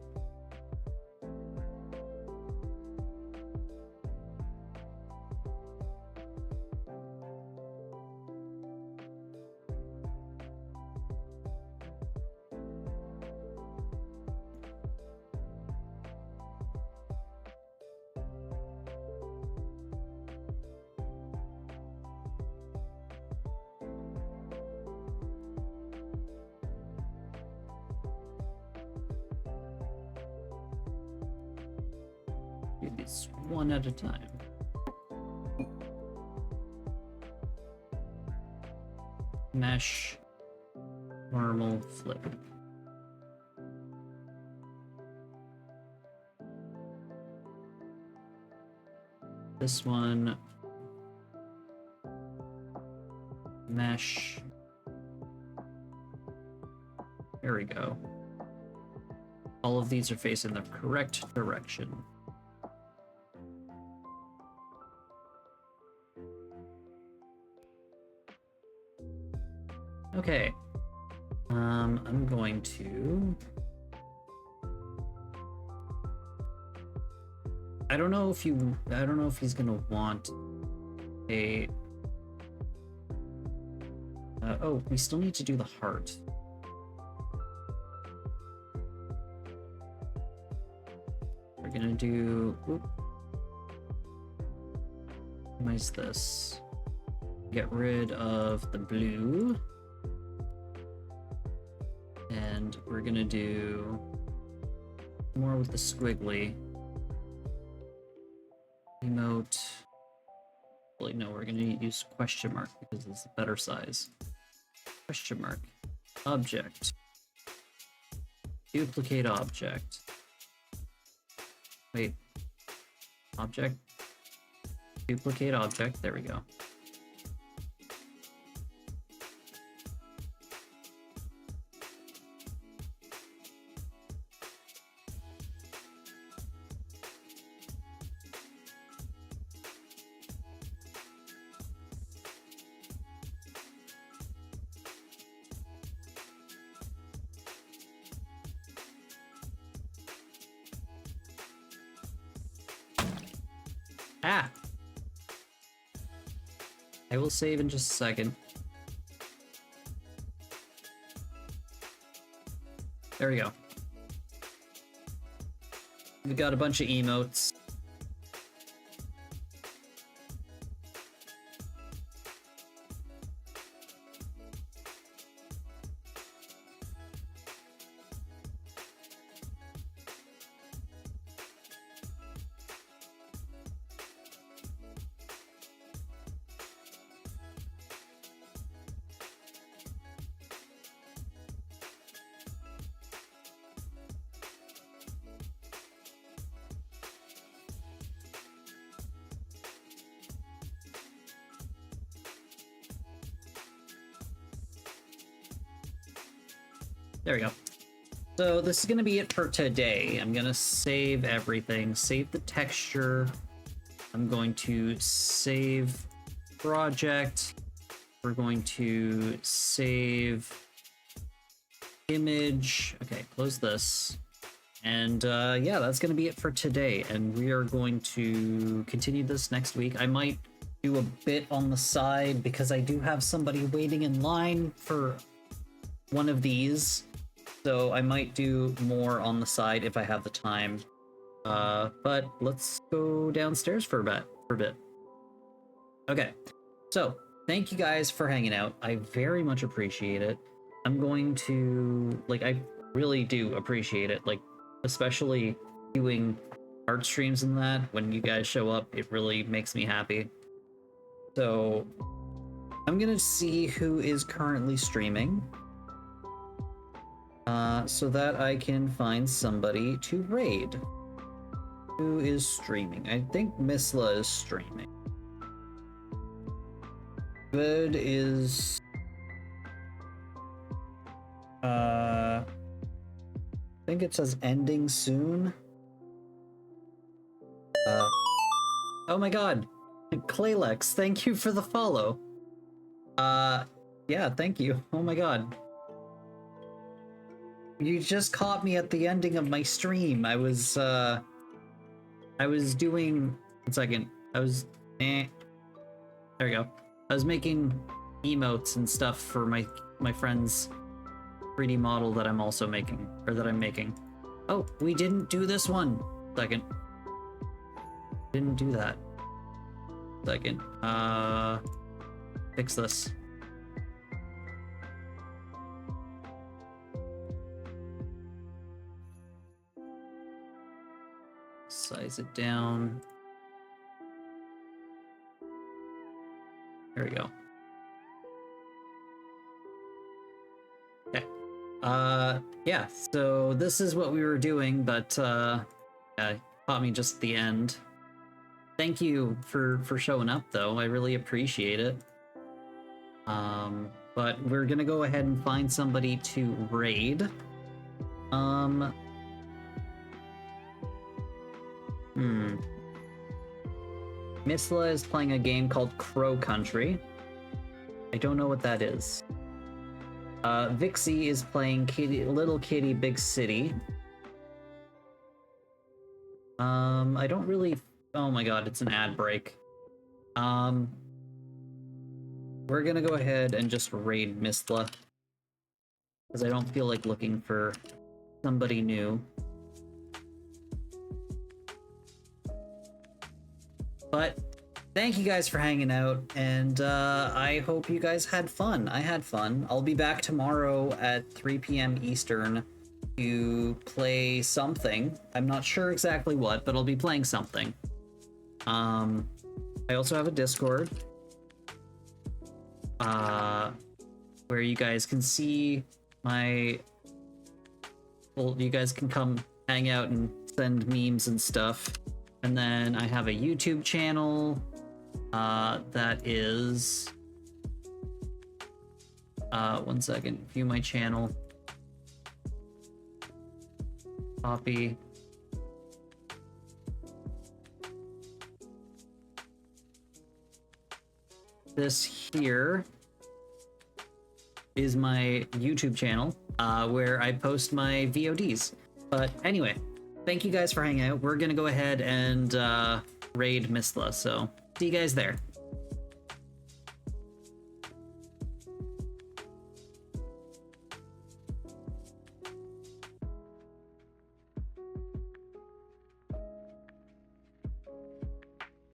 Do this one at a time. Mesh, normal, flip. This one, mesh. There we go. All of these are facing the correct direction. Okay. I'm going to... I don't know if he's gonna want a... oh, we still need to do the heart. We're gonna do... Oop. Minimize this. Get rid of the blue. And we're gonna do more with the squiggly. emote. Well, no, we're gonna use question mark because it's a better size. Question mark. Object. Duplicate object. Wait. Object. Duplicate object. There we go. Ah! I will save in just a second. There we go. We've got a bunch of emotes. There we go. So this is going to be it for today. I'm going to save everything, save the texture. I'm going to save project. We're going to save image. Okay, close this. And yeah, that's going to be it for today. And we are going to continue this next week. I might do a bit on the side because I do have somebody waiting in line for one of these. So I might do more on the side if I have the time. But let's go downstairs for a bit. Okay, so thank you guys for hanging out. I very much appreciate it. I'm going to, like, I really do appreciate it. Like, especially doing art streams and that, when you guys show up, it really makes me happy. So I'm gonna see who is currently streaming. So that I can find somebody to raid. Who is streaming? I think Misla is streaming. VoD is... I think it says ending soon. Oh my god! Claylex, thank you for the follow. Yeah, thank you. Oh my god. You just caught me at the ending of my stream. I was doing... One second. There we go. I was making emotes and stuff for my friend's 3D model that I'm also making. Or that I'm making. Oh, we didn't do this one. Second. Didn't do that. Second. Fix this. Size it down. There we go. Okay. Yeah, so this is what we were doing, but yeah, caught me just at the end. Thank you for showing up, though. I really appreciate it. But we're gonna go ahead and find somebody to raid. Misla is playing a game called Crow Country. I don't know what that is. Vixie is playing Little Kitty Big City. I don't really... Oh my god, it's an ad break. We're gonna go ahead and just raid Misla, because I don't feel like looking for somebody new. But thank you guys for hanging out, and I hope you guys had fun. I had fun. I'll be back tomorrow at 3 p.m. Eastern to play something. I'm not sure exactly what, but I'll be playing something. I also have a Discord, where you guys can see my, well, you guys can come hang out and send memes and stuff. And then I have a YouTube channel, that is, one second, view my channel, copy. This here is my YouTube channel, where I post my VODs. But anyway, thank you guys for hanging out. We're gonna go ahead and raid Mistla, so see you guys there.